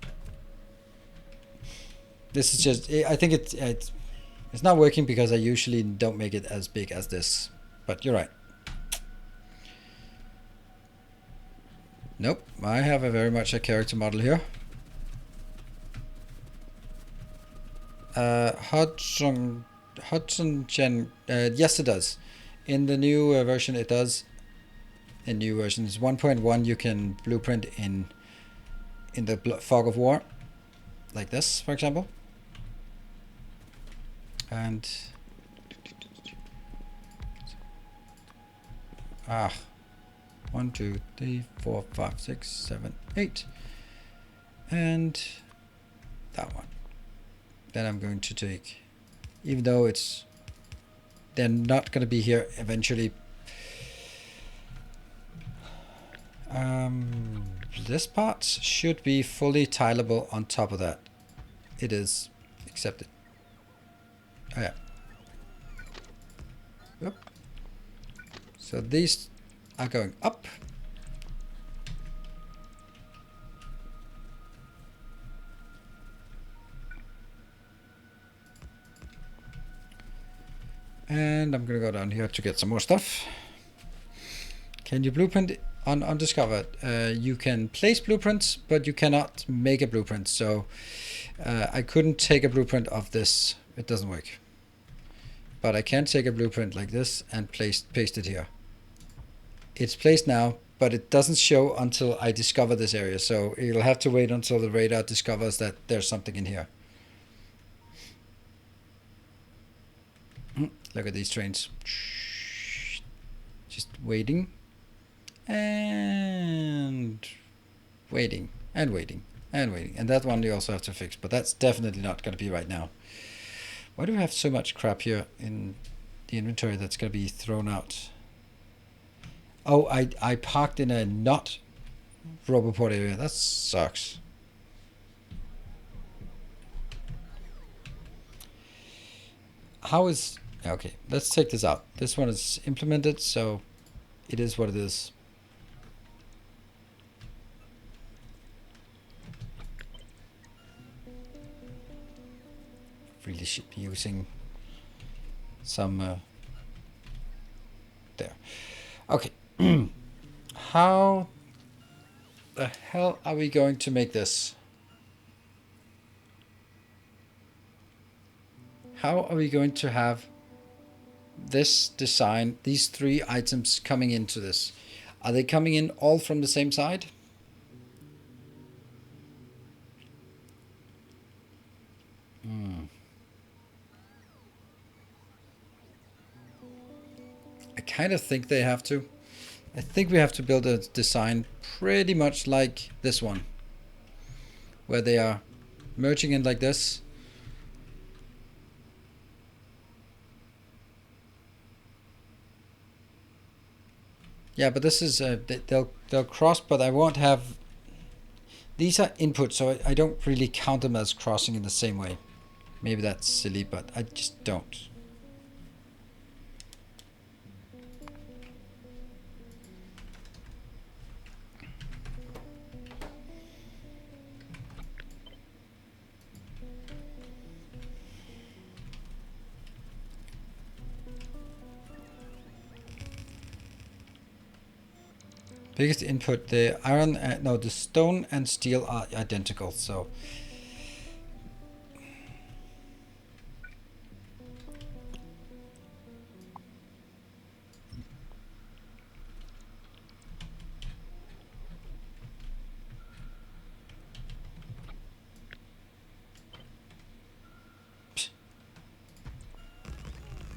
This is just, I think it's not working because I usually don't make it as big as this, but you're right. Nope, I have a very much a character model here. Hudson Gen, yes it does. In the new version it does. In new versions 1.1 you can blueprint in the fog of war, like this for example. And 1, 2, 3, 4, 5, 6, 7, 8, and that one. Then I'm going to take, even though they're not going to be here eventually. This part should be fully tileable on top of that. It is accepted. Oh yeah. Yep. So these are going up. And I'm gonna go down here to get some more stuff. Can you blueprint on undiscovered? You can place blueprints, but you cannot make a blueprint. So I couldn't take a blueprint of this. It doesn't work. But I can take a blueprint like this and paste it here. It's placed now, but it doesn't show until I discover this area. So you'll have to wait until the radar discovers that there's something in here. Look at these trains. Just waiting and waiting and waiting and waiting. And that one you also have to fix, but that's definitely not going to be right now. Why do we have so much crap here in the inventory that's going to be thrown out? Oh, I parked in a not Roboport area. That sucks. How is... Okay, let's take this out. This one is implemented, so it is what it is. Really should be using some... there. Okay. How the hell are we going to make this? How are we going to have this design, these three items coming into this? Are they coming in all from the same side? I kind of think they have to. I think we have to build a design pretty much like this one, where they are merging in like this. Yeah, but this is they'll cross, but I won't have. These are inputs, so I don't really count them as crossing in the same way. Maybe that's silly, but I just don't. Biggest input, the iron, no, the stone and steel are identical, so.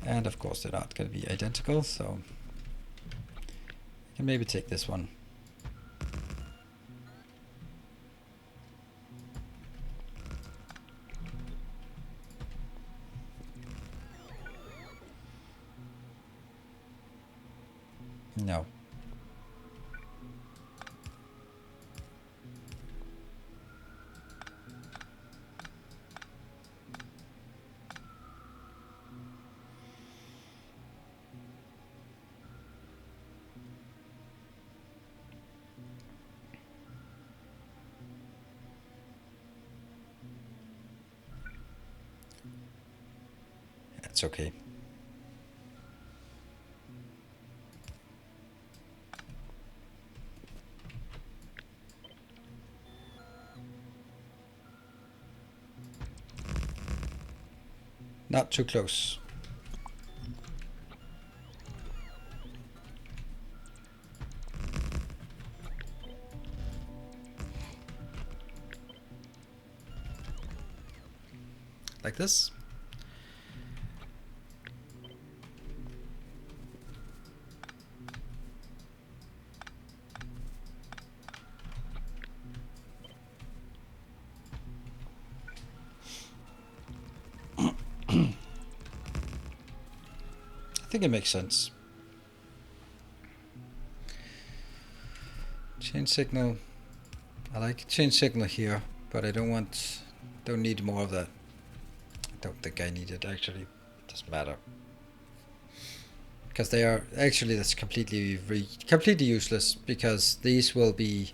And of course they're not going to be identical, so I can maybe take this one. No. That's okay. Not too close. Like this. I think it makes sense. Change signal. I like change signal here, but I don't need more of that. I don't think I need it actually. It doesn't matter. Because they are actually, that's completely useless, because these will be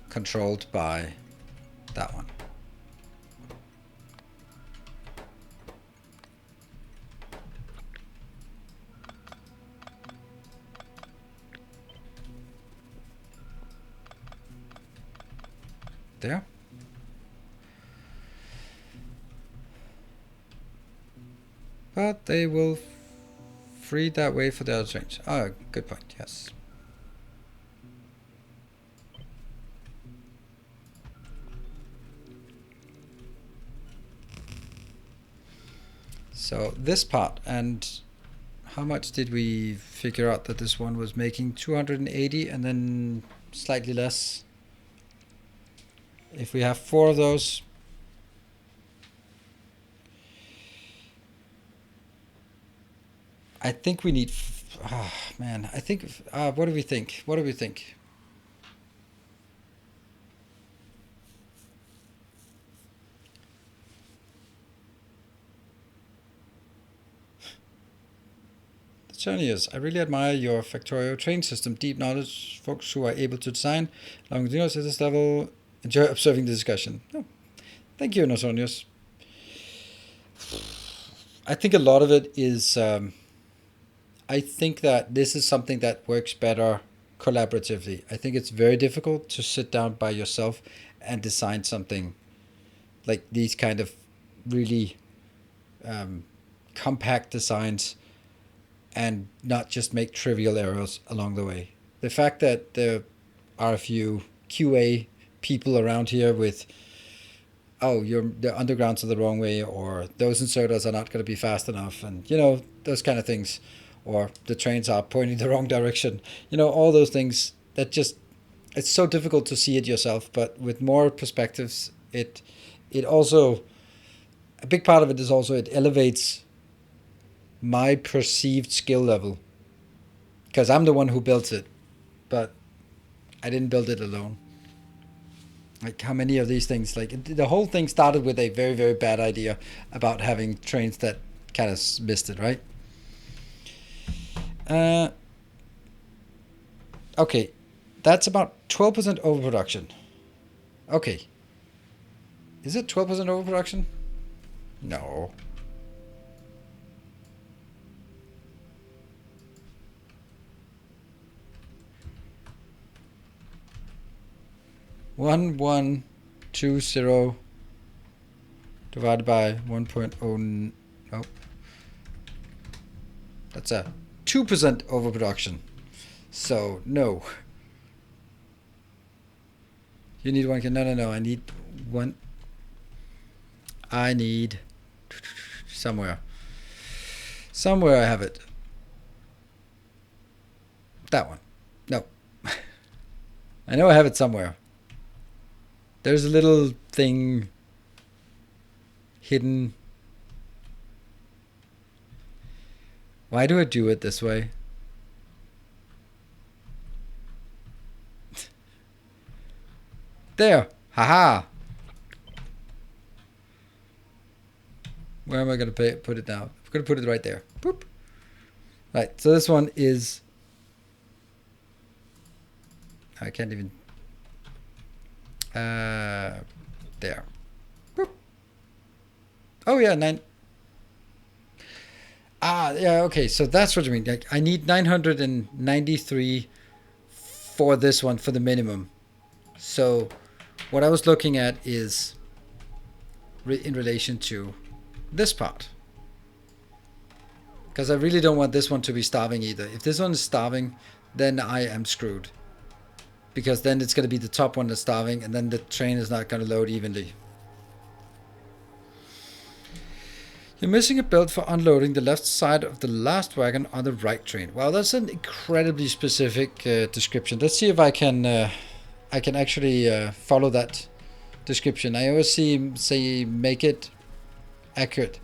controlled by that one. There. But they will free that way for the other trains. Oh, good point, yes. So this part, and how much did we figure out that this one was making? 280 and then slightly less. If we have 4 of those, I think we need, man, I think, what do we think? What do we think? Genius. I really admire your Factorio train system. Deep knowledge, folks who are able to design along with at this level. Enjoy observing the discussion. Oh, thank you, Nosonius. I think a lot of it is, I think that this is something that works better collaboratively. I think it's very difficult to sit down by yourself and design something like these kind of really compact designs and not just make trivial errors along the way. The fact that there are a few QA people around here with, oh, the undergrounds are the wrong way, or those inserters are not going to be fast enough, and those kind of things, or the trains are pointing the wrong direction. All those things that just, it's so difficult to see it yourself. But with more perspectives, it also, a big part of it is also it elevates my perceived skill level, because I'm the one who built it, but I didn't build it alone. Like, how many of these things, like, the whole thing started with a very, very bad idea about having trains that kind of missed it, right? Okay, that's about 12% overproduction. Okay, is it 12% overproduction? No. One 120 divided by 1.0. Nope. That's a 2% overproduction. So no. You need one. No. I need one. I need somewhere. Somewhere I have it. That one. No. I know I have it somewhere. There's a little thing hidden. Why do I do it this way? There. Haha. Where am I going to put it now? I'm going to put it right there. Boop. Right. So this one is, I can't even. There. Boop. Oh yeah, 9. Yeah, okay, so that's what you mean. Like, I need 993 for this one, for the minimum. So what I was looking at is in relation to this part, because I really don't want this one to be starving either. If this one is starving, then I am screwed, because then it's going to be the top one that's starving, and then the train is not going to load evenly. You're missing a belt for unloading the left side of the last wagon on the right train. Well, that's an incredibly specific description. Let's see if I can actually follow that description. I always say make it accurate.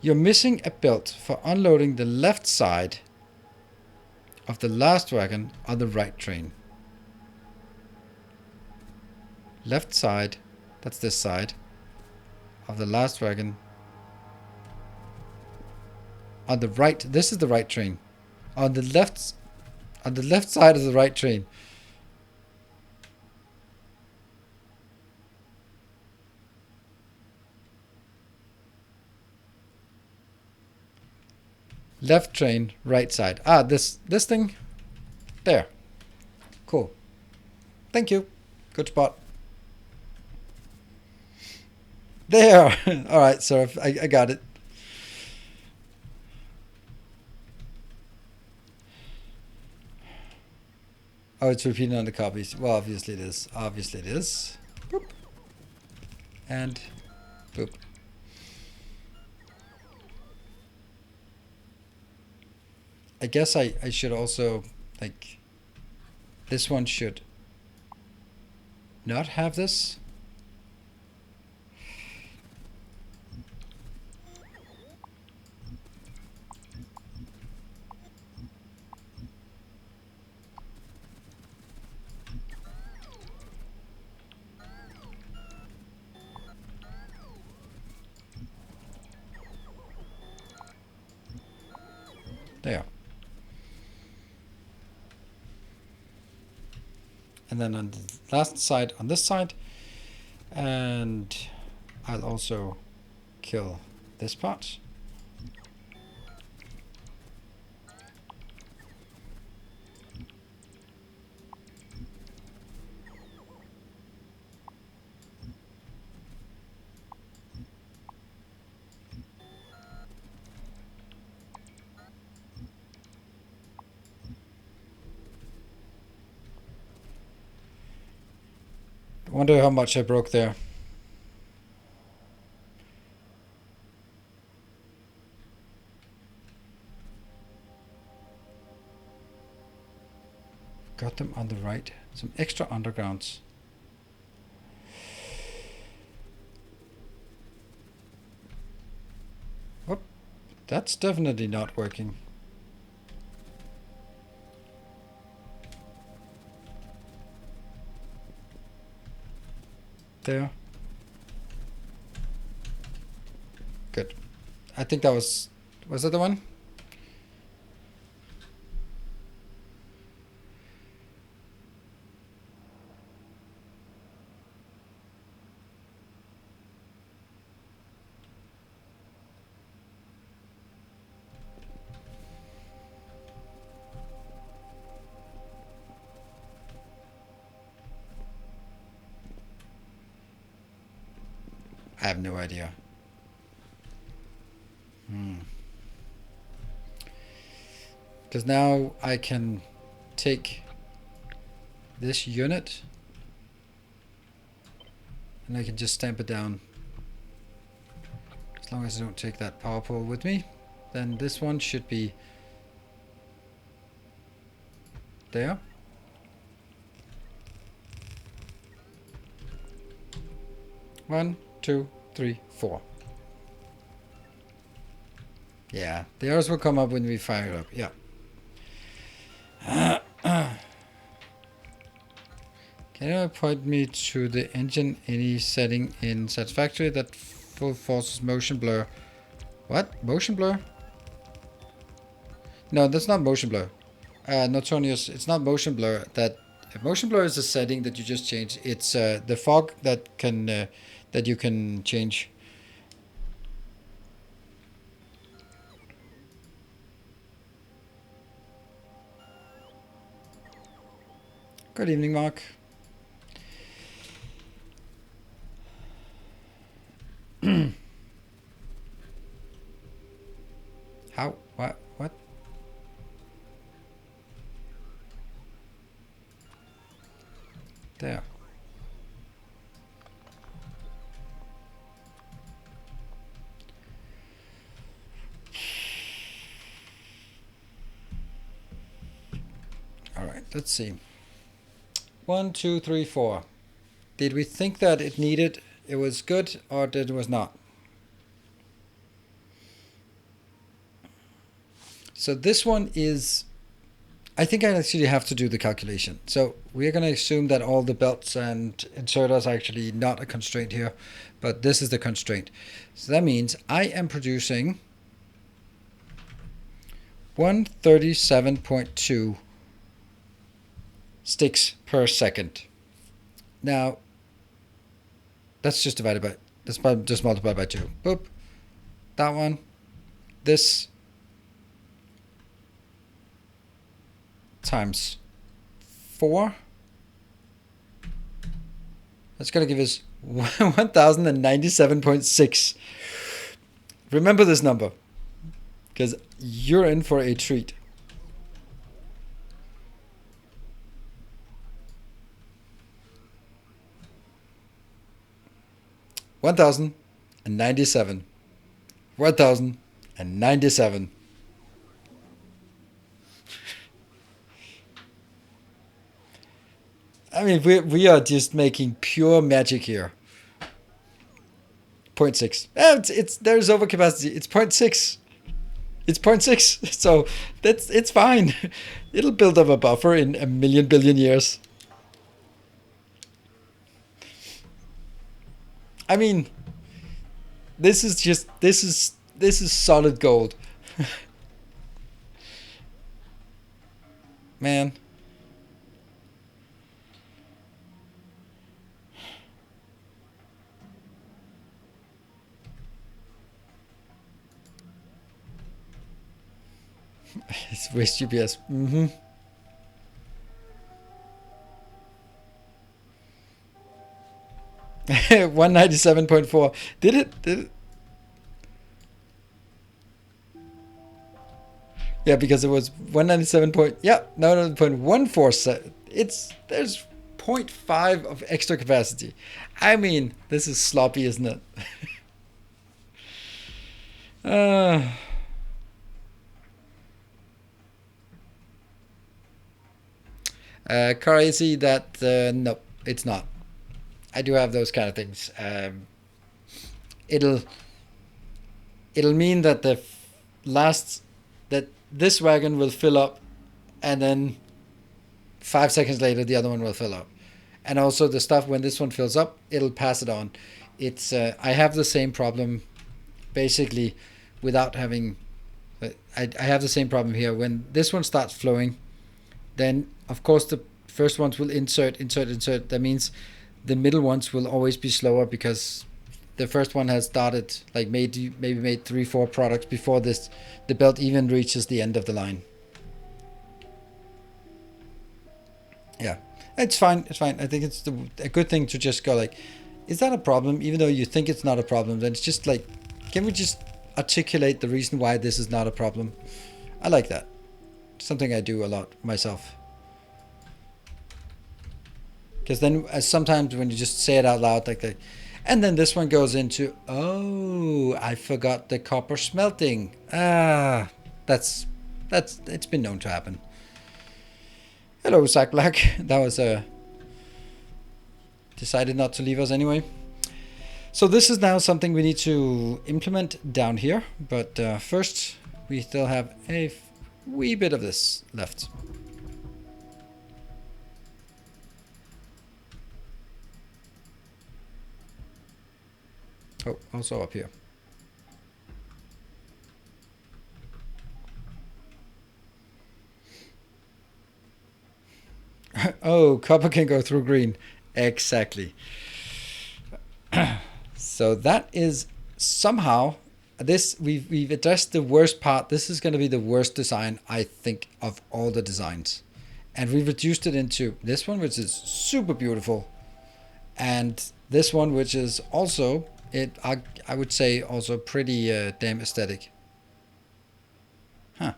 You're missing a belt for unloading the left side of the last wagon on the right train. Left side, that's this side, of the last wagon. On the right, this is the right train. On the left side of the right train. Left train, right side. This thing. There. Cool. Thank you. Good spot. There. All right, so I got it. Oh, it's repeating on the copies. Well, obviously it is. Obviously it is. Boop. And boop. I guess I should also, like, this one should not have this. There. And then on the last side, on this side, and I'll also kill this part. I wonder how much I broke there. Got them on the right. Some extra undergrounds. Whoop. That's definitely not working. There. Good. I think that was that the one? I have no idea. Because now I can take this unit and I can just stamp it down. As long as I don't take that power pole with me, then this one should be there. One, two, three, four. Yeah, the arrows will come up when we fire it up. Yeah. Can you point me to the engine any setting in Satisfactory that full forces motion blur? What? Motion blur? No, that's not motion blur. Notonius, it's not motion blur. That motion blur is a setting that you just change. It's the fog that can that you can change. Good evening, Mark. How? What? What? There. All right, let's see. 1, 2, 3, 4. Did we think that it needed, it was good, or did it was not? So this one is, I think I actually have to do the calculation. So we're going to assume that all the belts and inserters are actually not a constraint here, but this is the constraint. So that means I am producing 137.2 sticks per second. Now, that's just divided by, that's just multiplied by 2. Boop. That one. This times 4. That's going to give us 1097.6. Remember this number, because you're in for a treat. $1,097. $1,097. I mean, we are just making pure magic here. 0.6. It's there's overcapacity. It's 0.6. It's 0.6. So it's fine. It'll build up a buffer in a million billion years. I mean, this is solid gold. Man. It's waste GPS. 197.4. Did it? Yeah, because it was 197 point. Yeah, no, 0.147. There's 0.5 of extra capacity. I mean, this is sloppy, isn't it? Crazy that no, it's not. I do have those kind of things. It'll mean that that this wagon will fill up, and then 5 seconds later the other one will fill up, and also the stuff when this one fills up, it'll pass it on. It's I have the same problem, basically, without having. I have the same problem here. When this one starts flowing, then of course the first ones will insert. That means the middle ones will always be slower because the first one has started, like maybe made 3-4 products before the belt even reaches the end of the line. Yeah, it's fine. I think it's a good thing to just go like, is that a problem? Even though you think it's not a problem, then it's just like, can we just articulate the reason why this is not a problem? I like that. Something I do a lot myself. Because then sometimes when you just say it out loud like that, and then this one goes into, oh, I forgot the copper smelting. That's it's been known to happen. Hello, Zach Black. That was decided not to leave us anyway. So this is now something we need to implement down here, but first we still have a wee bit of this left. Oh, also up here. Oh, copper can go through green. Exactly. So that is somehow this we've addressed the worst part. This is going to be the worst design, I think, of all the designs, and we've reduced it into this one, which is super beautiful, and this one, which is also I would say also pretty damn aesthetic. Huh.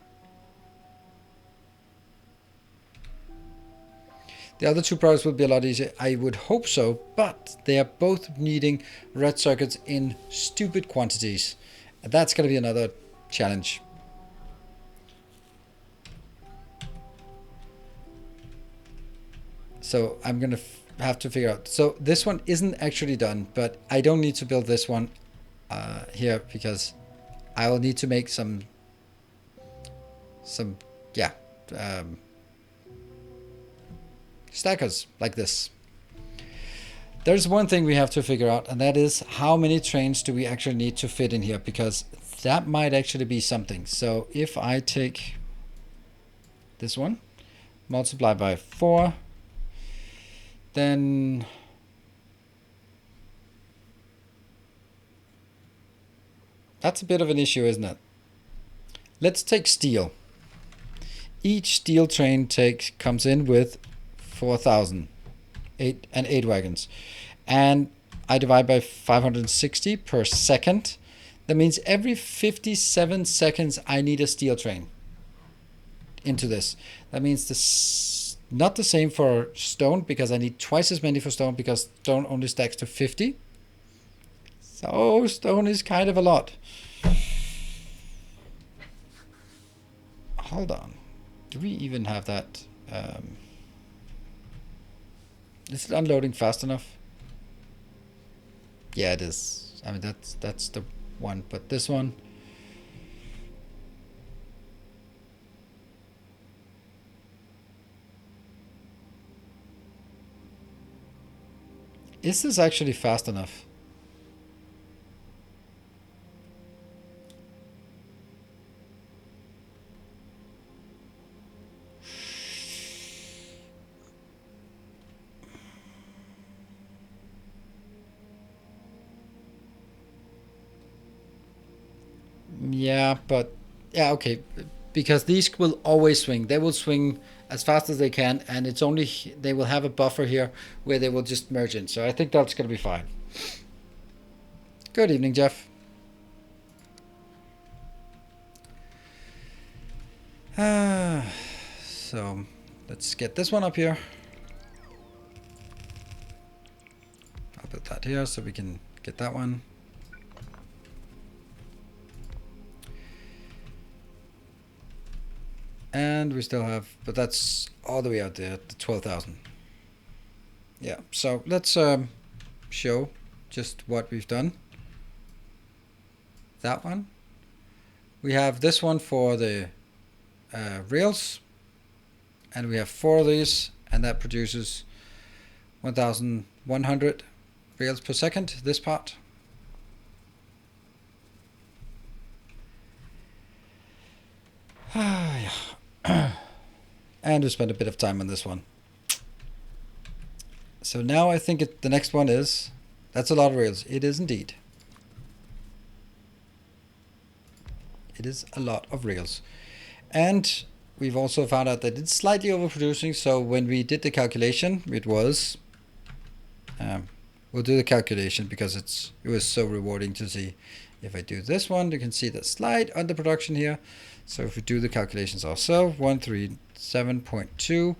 The other two products will be a lot easier. I would hope so, but they are both needing red circuits in stupid quantities. And that's going to be another challenge. So I'm going to have to figure out. So this one isn't actually done, but I don't need to build this one here because I will need to make some stackers like this. There's one thing we have to figure out, and that is how many trains do we actually need to fit in here, because that might actually be something. So if I take this one, multiply by 4, then that's a bit of an issue, isn't it? Let's take steel. Each steel train comes in with 4,000, 8 wagons, and I divide by 560 per second. That means every 57 seconds I need a steel train into this. That means this not the same for stone, because I need twice as many for stone, because stone only stacks to 50. So stone is kind of a lot. Hold on. Do we even have that? Is it unloading fast enough? Yeah, it is. I mean, that's the one, but this one. Is this actually fast enough? Yeah, but yeah, okay, because these will always swing. They will swing as fast as they can, and it's only they will have a buffer here where they will just merge in. So I think that's going to be fine. Good evening, Jeff. So let's get this one up here. I'll put that here so we can get that one. And we still have, but that's all the way out there, the 12,000. Yeah, so let's show just what we've done. That one. We have this one for the rails, and we have 4 of these, and that produces 1,100 rails per second, this part. Yeah. And we spent a bit of time on this one. So now I think the next one is, that's a lot of rails. It is indeed. It is a lot of rails. And we've also found out that it's slightly overproducing. So when we did the calculation, it was, we'll do the calculation because it was so rewarding to see. If I do this one, you can see the slight underproduction here. So if we do the calculations ourselves, 137.2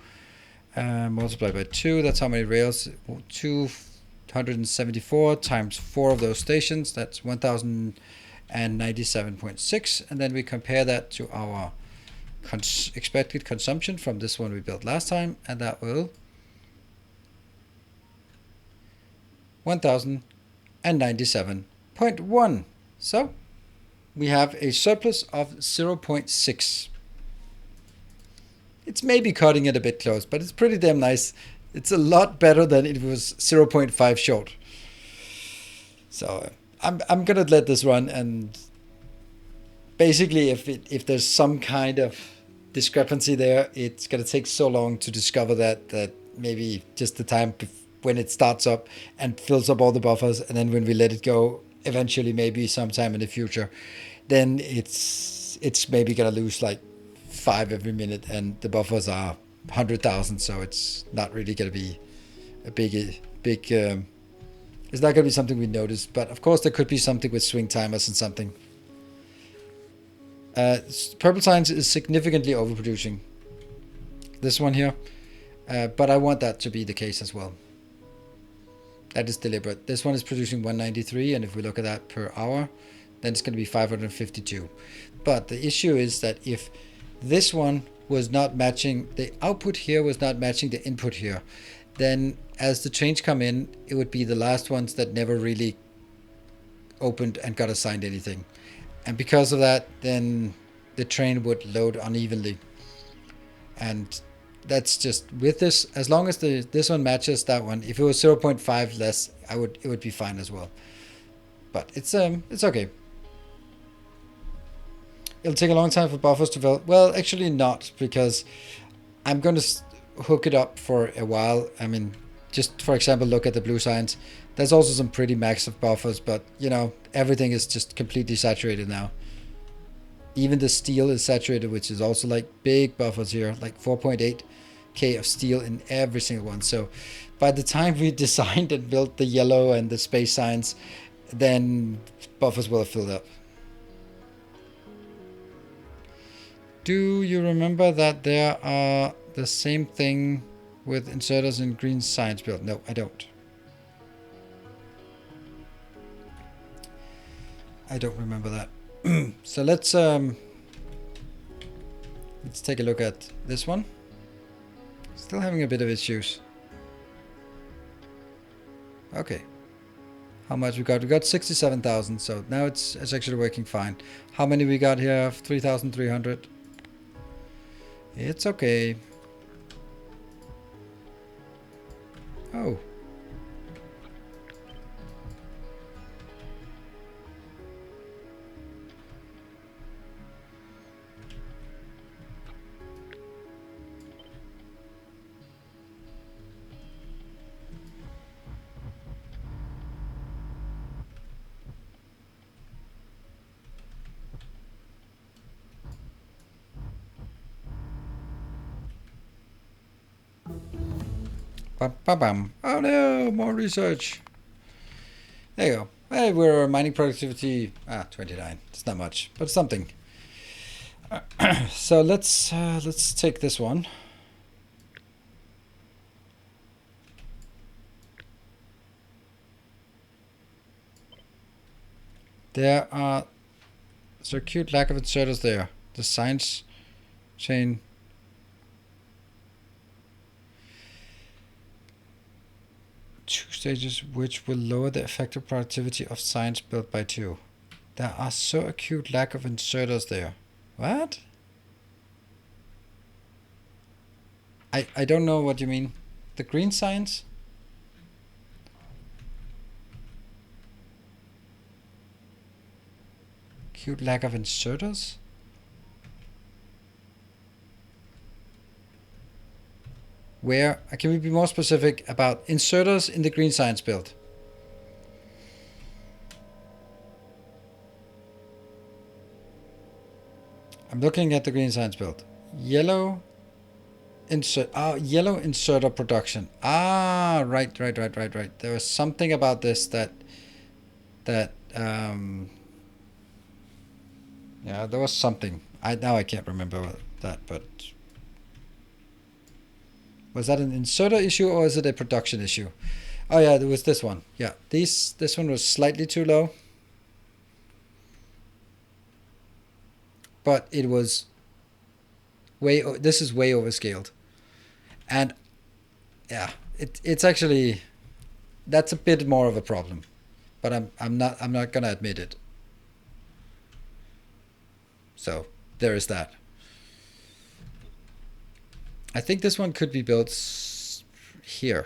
multiplied by 2, that's how many rails, 274 times 4 of those stations, that's 1,097.6. And then we compare that to our expected consumption from this one we built last time, and that will 1,097.1. So we have a surplus of 0.6. It's maybe cutting it a bit close, but it's pretty damn nice. It's a lot better than it was 0.5 short. So I'm gonna let this run, and basically if there's some kind of discrepancy there, it's gonna take so long to discover that maybe just the time when it starts up and fills up all the buffers, and then when we let it go eventually, maybe sometime in the future, then it's maybe gonna lose like 5 every minute, and the buffers are 100,000, so it's not really gonna be a big it's not gonna be something we notice. But of course there could be something with swing timers and something. Purple Science is significantly overproducing this one here, but I want that to be the case as well. That is deliberate. This one is producing 193, and if we look at that per hour, then it's going to be 552. But the issue is that if this one was not matching, the output here was not matching the input here, then as the trains come in, it would be the last ones that never really opened and got assigned anything. And because of that, then the train would load unevenly. And that's just with this, as long as this one matches that one, if it was 0.5 less, it would be fine as well. But it's okay. It'll take a long time for buffers to develop. Well, actually not, because I'm going to hook it up for a while. I mean, just for example, look at the blue science. There's also some pretty massive buffers, but you know, everything is just completely saturated now. Even the steel is saturated, which is also like big buffers here, like 4.8k of steel in every single one. So by the time we designed and built the yellow and the space science, then buffers will have filled up. Do you remember that there are the same thing with inserters in green science build? No, I don't. I don't remember that. So let's take a look at this one. Still having a bit of issues. Okay. How much we got? We got 67,000, so now it's actually working fine. How many we got here? 3,300. It's okay. Oh. Bam, bam, bam. Oh no, more research. There you go. Hey, we're mining productivity 29. It's not much, but something. So let's take this one. There are acute lack of inserters there. The science chain. Two stages which will lower the effective productivity of science built by 2. There are so acute lack of inserters there. What? I don't know what you mean. The green science? Acute lack of inserters? Where? Can we be more specific about inserters in the green science build? I'm looking at the green science build. Yellow yellow inserter production. Right. There was something about this that yeah, there was something. I can't remember that, but was that an inserter issue or is it a production issue? Oh yeah, there was this one. Yeah, this one was slightly too low, but it was this is way overscaled, and yeah, it's actually that's a bit more of a problem, but I'm not gonna admit it. So there is that. I think this one could be built here.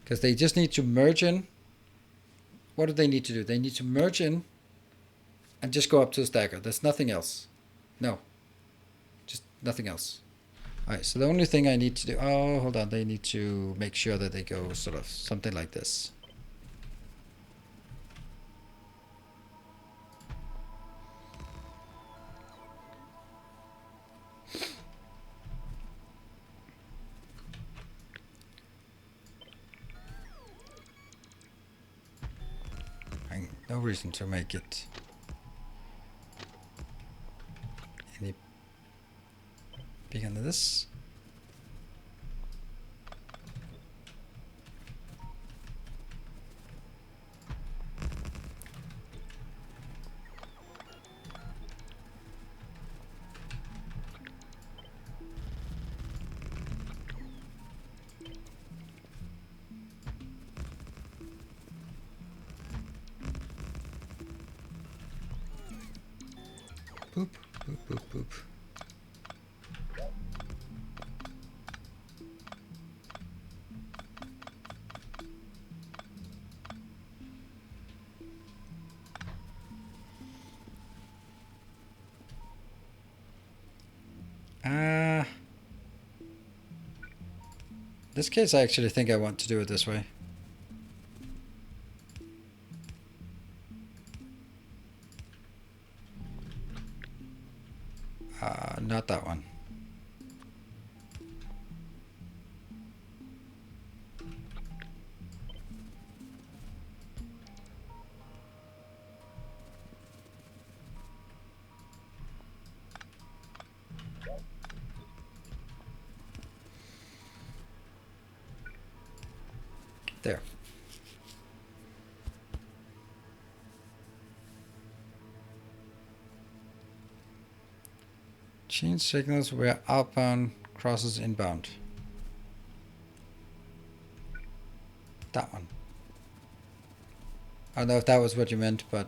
Because they just need to merge in. What do they need to do? They need to merge in and just go up to the stacker. There's nothing else. No. Just nothing else. Alright, so the only thing I need to do... Oh, hold on. They need to make sure that they go sort of something like this. No reason to make it any bigger than this. Boop, boop, boop, boop. This case, I actually think I want to do it this way. Not that one. There. Change signals where outbound crosses inbound. That one. I don't know if that was what you meant, but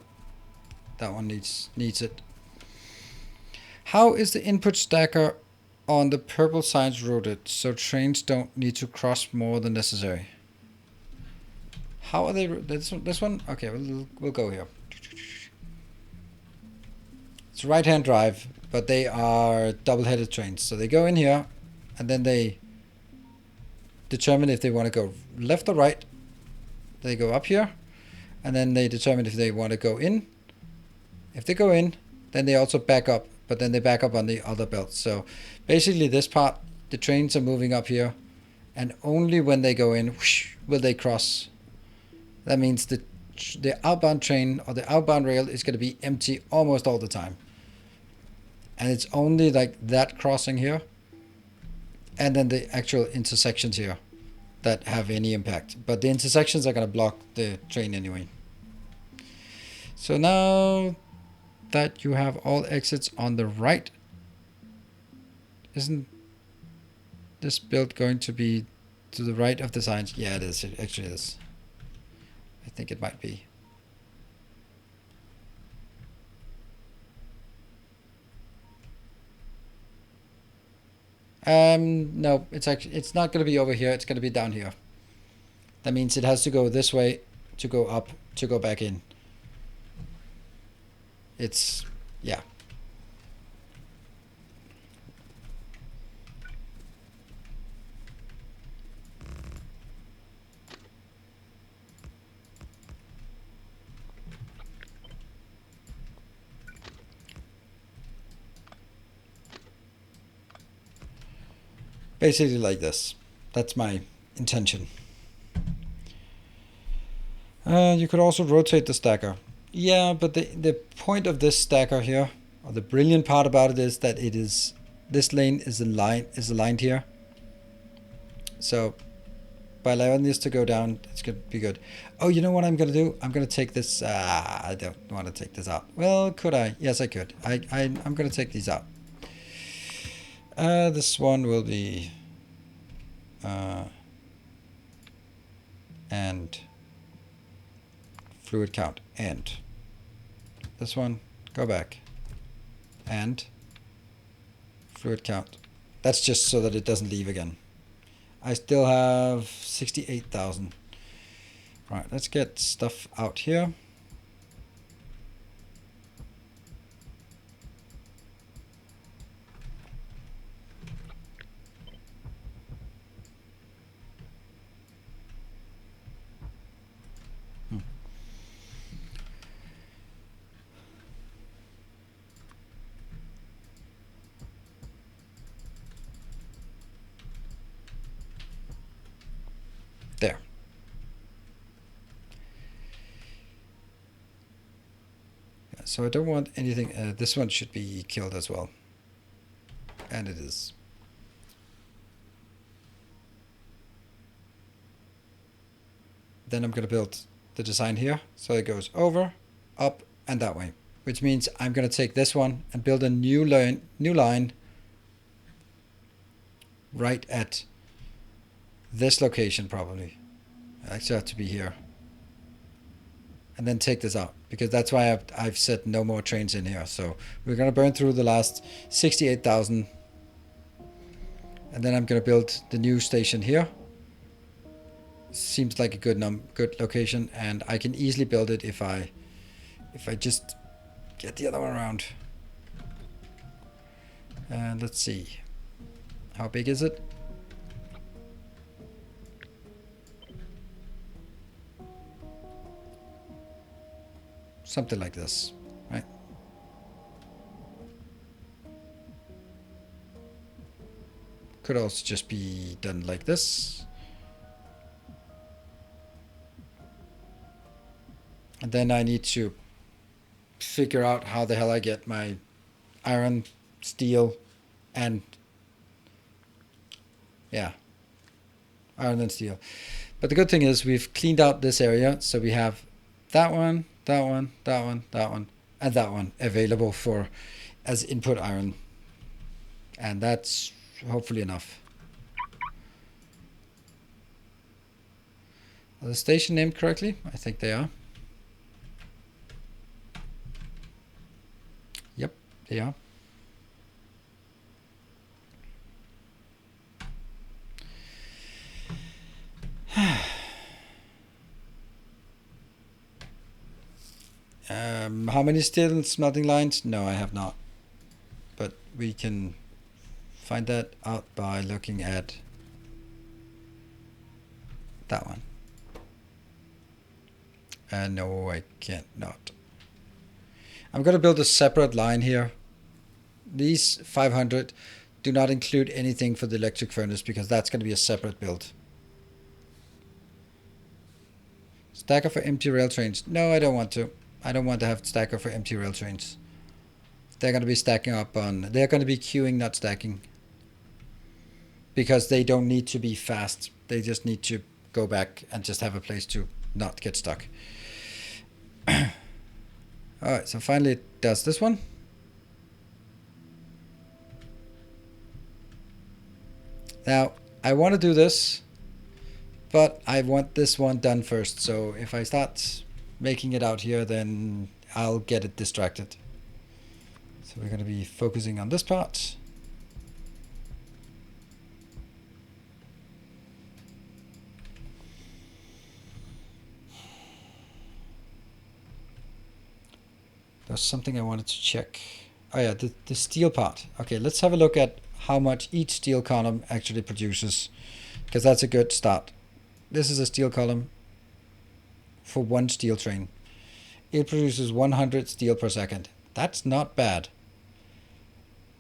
that one needs it. How is the input stacker on the purple signs routed so trains don't need to cross more than necessary? How are they? This one? Okay, we'll go here. It's right-hand drive, but they are double-headed trains. So they go in here, and then they determine if they want to go left or right. They go up here, and then they determine if they want to go in. If they go in, then they also back up, but then they back up on the other belt. So basically this part, the trains are moving up here, and only when they go in, whoosh, will they cross. That means the outbound train or the outbound rail is going to be empty almost all the time. And it's only like that crossing here, and then the actual intersections here that have any impact. But the intersections are going to block the train anyway. So now that you have all exits on the right, isn't this build going to be to the right of the signs? Yeah, it is. It actually is. I think it might be. No, it's not going to be over here. It's going to be down here. That means it has to go this way to go up to go back in. It's, yeah. Basically like this. That's my intention. You could also rotate the stacker. Yeah, but the point of this stacker here, or the brilliant part about it, is that it is, this lane is aligned here. So by allowing this to go down, it's going to be good. Oh, you know what I'm going to do? I'm going to take this. I don't want to take this out. Well, could I? Yes, I could. I'm going to take these out. This one will be and fluid count, and this one, go back, and fluid count. That's just so that it doesn't leave again. I still have 68,000. Right, let's get stuff out here. There. Yeah, so I don't want anything. This one should be killed as well. And it is. Then I'm going to build the design here. So it goes over, up, and that way. Which means I'm going to take this one and build a new line right at this location probably. I actually have to be here. And then take this out, because that's why I've set no more trains in here. So we're going to burn through the last 68,000. And then I'm going to build the new station here. Seems like a good location, and I can easily build it if I just get the other one around. And let's see. How big is it? Something like this, right? Could also just be done like this. And then I need to figure out how the hell I get my iron, steel, and yeah, iron and steel. But the good thing is we've cleaned out this area, so we have that one, that one, that one, that one, and that one available for as input iron. And that's hopefully enough. Are the station named correctly? I think they are. Yep, they are. How many steel smelting lines? No, I have not. But we can find that out by looking at that one. No, I can't not. I'm going to build a separate line here. These 500 do not include anything for the electric furnace because that's going to be a separate build. Stacker for empty rail trains. No, I don't want to. I don't want to have stacker for empty rail trains. They're going to be stacking up on... They're going to be queuing, not stacking. Because they don't need to be fast. They just need to go back and just have a place to not get stuck. Alright, so finally it does this one. Now, I want to do this, but I want this one done first. So if I start making it out here, then I'll get it distracted. So we're going to be focusing on this part. There's something I wanted to check. Oh yeah, the steel part. Okay, let's have a look at how much each steel column actually produces, because that's a good start. This is a steel column for one steel train. It produces 100 steel per second. That's not bad.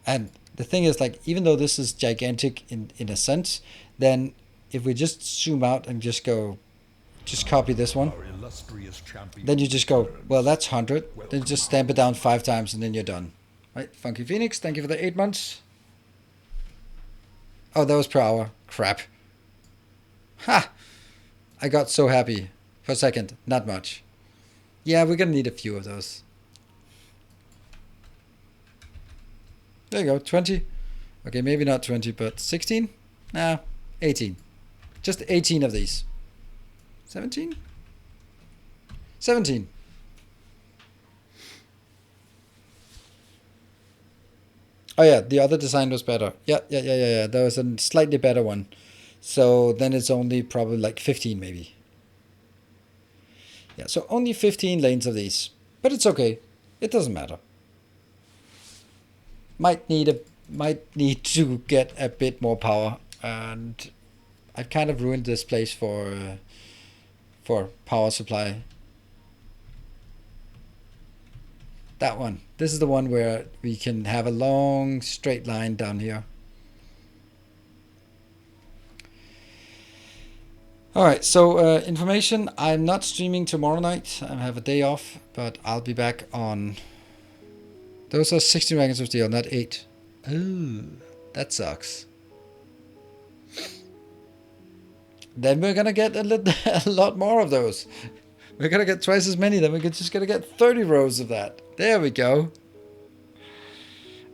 And the thing is, like, even though this is gigantic in a sense, then if we just zoom out and just go, just copy this one, then you just go, well, that's 100. Then you just stamp it down 5 times and then you're done. Right, Funky Phoenix, thank you for the 8 months. Oh, that was per hour. Crap. Ha! I got so happy for a second. Not much. Yeah, we're gonna need a few of those. There you go, 20. Okay, maybe not 20, but 16? Nah, 18. Just 18 of these. 17? 17. Oh yeah, the other design was better. Yeah. There was a slightly better one. So then it's only probably like 15 maybe. Yeah, so only 15 lanes of these. But it's okay. It doesn't matter. Might need to get a bit more power, and I've kind of ruined this place for power supply. That one. This is the one where we can have a long straight line down here. Alright, so information. I'm not streaming tomorrow night. I have a day off, but I'll be back on... Those are 16 wagons of steel, not 8. Ooh, that sucks. Then we're gonna get a lot more of those. We're gonna get twice as many, then we're just gonna get 30 rows of that. There we go.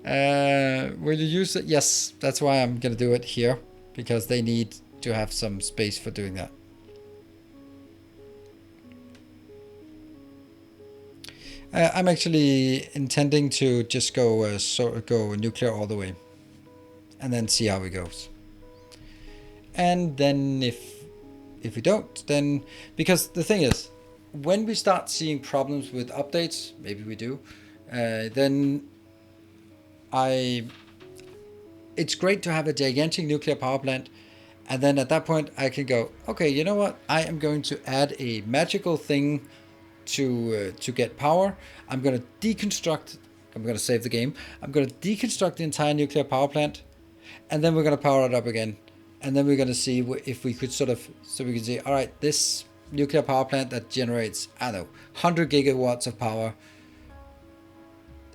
Will you use it? Yes, that's why I'm gonna do it here, because they need to have some space for doing that. I'm actually intending to just go nuclear all the way, and then see how it goes. And then if we don't, then, because the thing is, when we start seeing problems with updates, maybe we do, then it's great to have a gigantic nuclear power plant, and then at that point I can go, okay, you know what, I am going to add a magical thing to get power. I'm going to deconstruct, I'm going to save the game, I'm going to deconstruct the entire nuclear power plant, and then we're going to power it up again. And then we're going to see if we could sort of, so we can say, all right, this nuclear power plant that generates, I don't know, 100 gigawatts of power.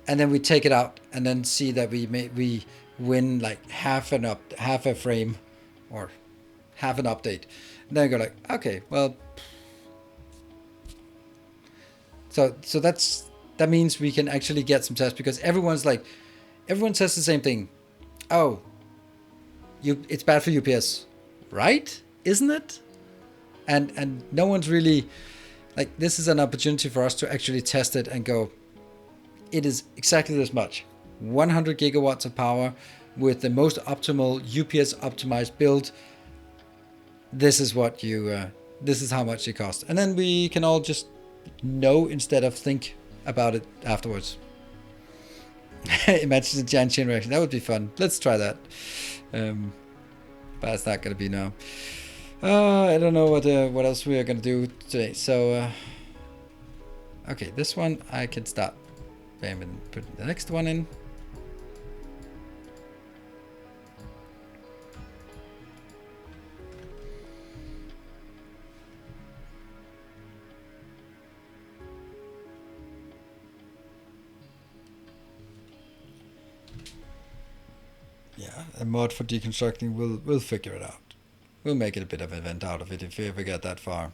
And then we take it out and then see that we win like half a frame or half an update. And then go like, okay, well, so that means we can actually get some tests, because everyone says the same thing. Oh, it's bad for UPS, right? Isn't it? and no one's really like, this is an opportunity for us to actually test it and go, it is exactly this much, 100 gigawatts of power with the most optimal UPS optimized build. This is what you this is how much it costs, and then we can all just know instead of think about it afterwards. Imagine a giant chain reaction. That would be fun. Let's try that. But it's not gonna be now. I don't know what else we are gonna do today. So okay, this one I can start. Bam, and put the next one in. Yeah, a mod for deconstructing. We'll figure it out. We'll make it a bit of an event out of it if we ever get that far.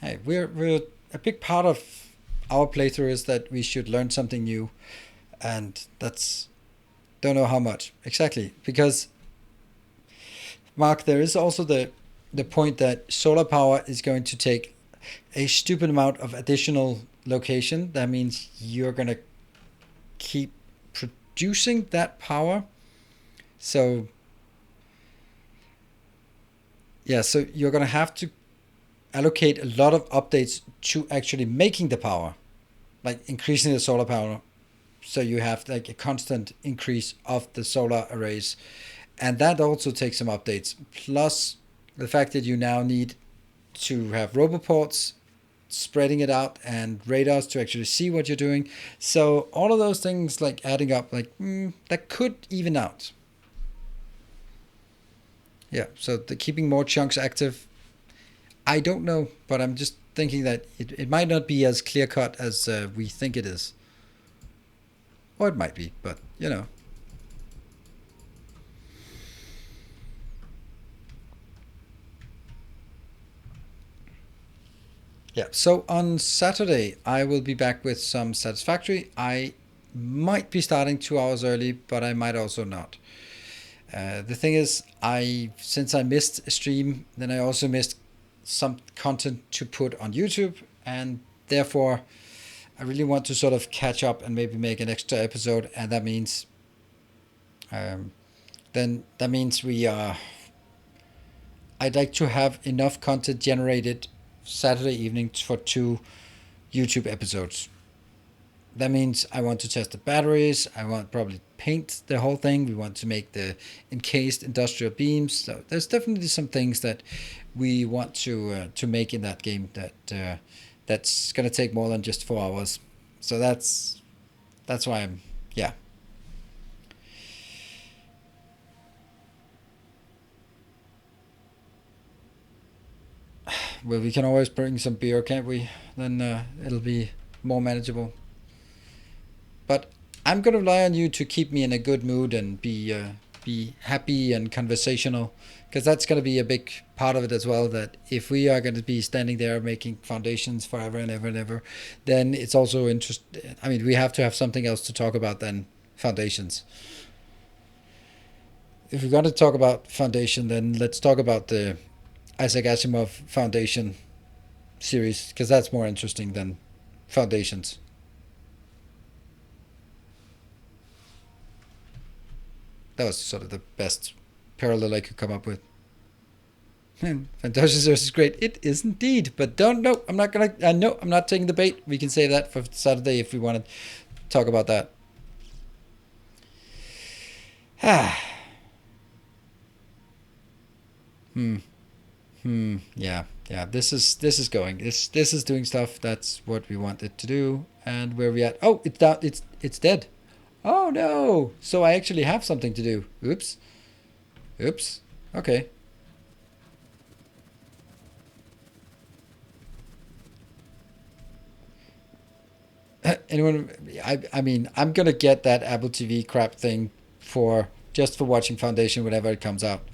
Hey, we're a big part of our playthrough is that we should learn something new, and that's, don't know how much exactly, because Mark, there is also the point that solar power is going to take a stupid amount of additional location. That means you're gonna keep producing that power. So yeah, so you're gonna have to allocate a lot of updates to actually making the power, like increasing the solar power, so you have like a constant increase of the solar arrays, and that also takes some updates, plus the fact that you now need to have roboports spreading it out and radars to actually see what you're doing. So all of those things like adding up, like that could even out. Yeah, so the keeping more chunks active, I don't know, but I'm just thinking that it might not be as clear cut as we think it is. Or it might be, but you know. Yeah, so on Saturday, I will be back with some Satisfactory. I might be starting 2 hours early, but I might also not. The thing is, since I missed a stream, then I also missed some content to put on YouTube, and therefore I really want to sort of catch up and maybe make an extra episode, and that means then that means I'd like to have enough content generated Saturday evening for 2 YouTube episodes. That means I want to test the batteries. I want probably paint the whole thing. We want to make the encased industrial beams. So there's definitely some things that we want to make in that game that's gonna take more than just 4 hours. So that's why I'm yeah. Well, we can always bring some beer, can't we? Then it'll be more manageable. But I'm gonna rely on you to keep me in a good mood and be happy and conversational, because that's gonna be a big part of it as well. That if we are gonna be standing there making foundations forever and ever and ever, then it's also I mean, we have to have something else to talk about than foundations. If we're gonna talk about foundation, then let's talk about the Isaac Asimov Foundation series, because that's more interesting than foundations. That was sort of the best parallel I could come up with. Fantasia Zeus is great. It is indeed, but don't no. I'm not gonna. No, I'm not taking the bait. We can save that for Saturday if we want to talk about that. Yeah. This is going. This is doing stuff. That's what we want it to do. And where we at? Oh, it's down. It's dead. Oh no! So I actually have something to do. Oops. Oops. Okay. Anyone? I mean, I'm gonna get that Apple TV crap thing for just for watching Foundation whenever it comes out.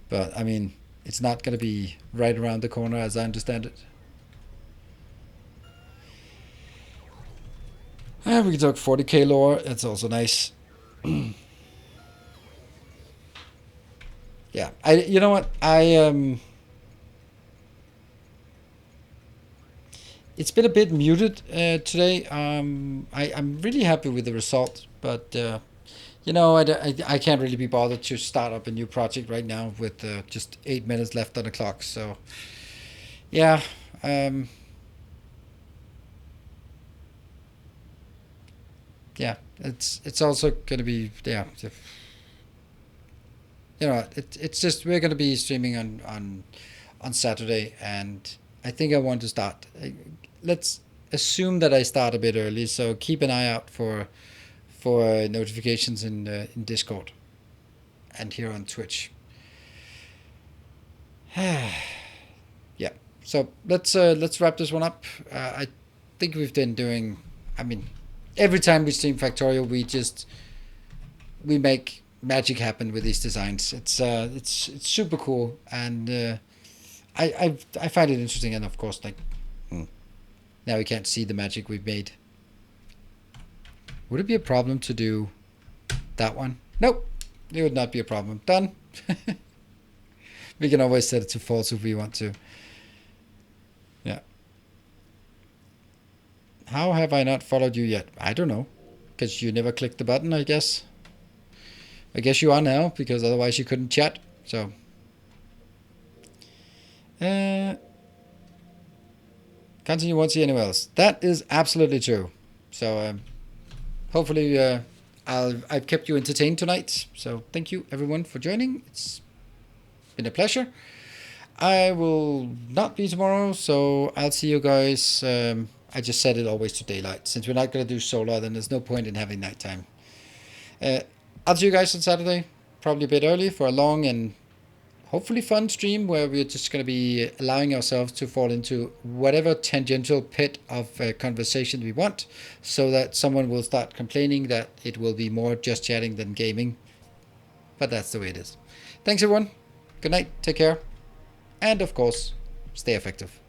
But I mean, it's not gonna be right around the corner as I understand it. We can talk 40k lore. That's also nice. Yeah, you know what, it's been a bit muted today. I'm really happy with the result, but I can't really be bothered to start up a new project right now with just 8 minutes left on the clock. So yeah, um, yeah, it's also gonna be, yeah. It's just we're gonna be streaming on Saturday, and I think I want to start. Let's assume that I start a bit early, so keep an eye out for notifications in Discord and here on Twitch. Yeah. So let's wrap this one up. I think we've been doing. I mean, every time we stream Factorio, we make magic happen with these designs. It's super cool, and I find it interesting. And of course, like, now we can't see the magic we've made. Would it be a problem to do that one? Nope, it would not be a problem. Done. We can always set it to false if we want to. Yeah. How have I not followed you yet? I don't know. Because you never clicked the button, I guess. I guess you are now, because otherwise you couldn't chat. So. Continue, won't see anyone else. That is absolutely true. So hopefully I've kept you entertained tonight. So thank you everyone for joining. It's been a pleasure. I will not be tomorrow, so I'll see you guys. I just set it always to daylight. Since we're not going to do solar, then there's no point in having nighttime. I'll see you guys on Saturday, probably a bit early for a long and hopefully fun stream where we're just going to be allowing ourselves to fall into whatever tangential pit of conversation we want, so that someone will start complaining that it will be more just chatting than gaming. But that's the way it is. Thanks everyone. Good night. Take care. And of course, stay effective.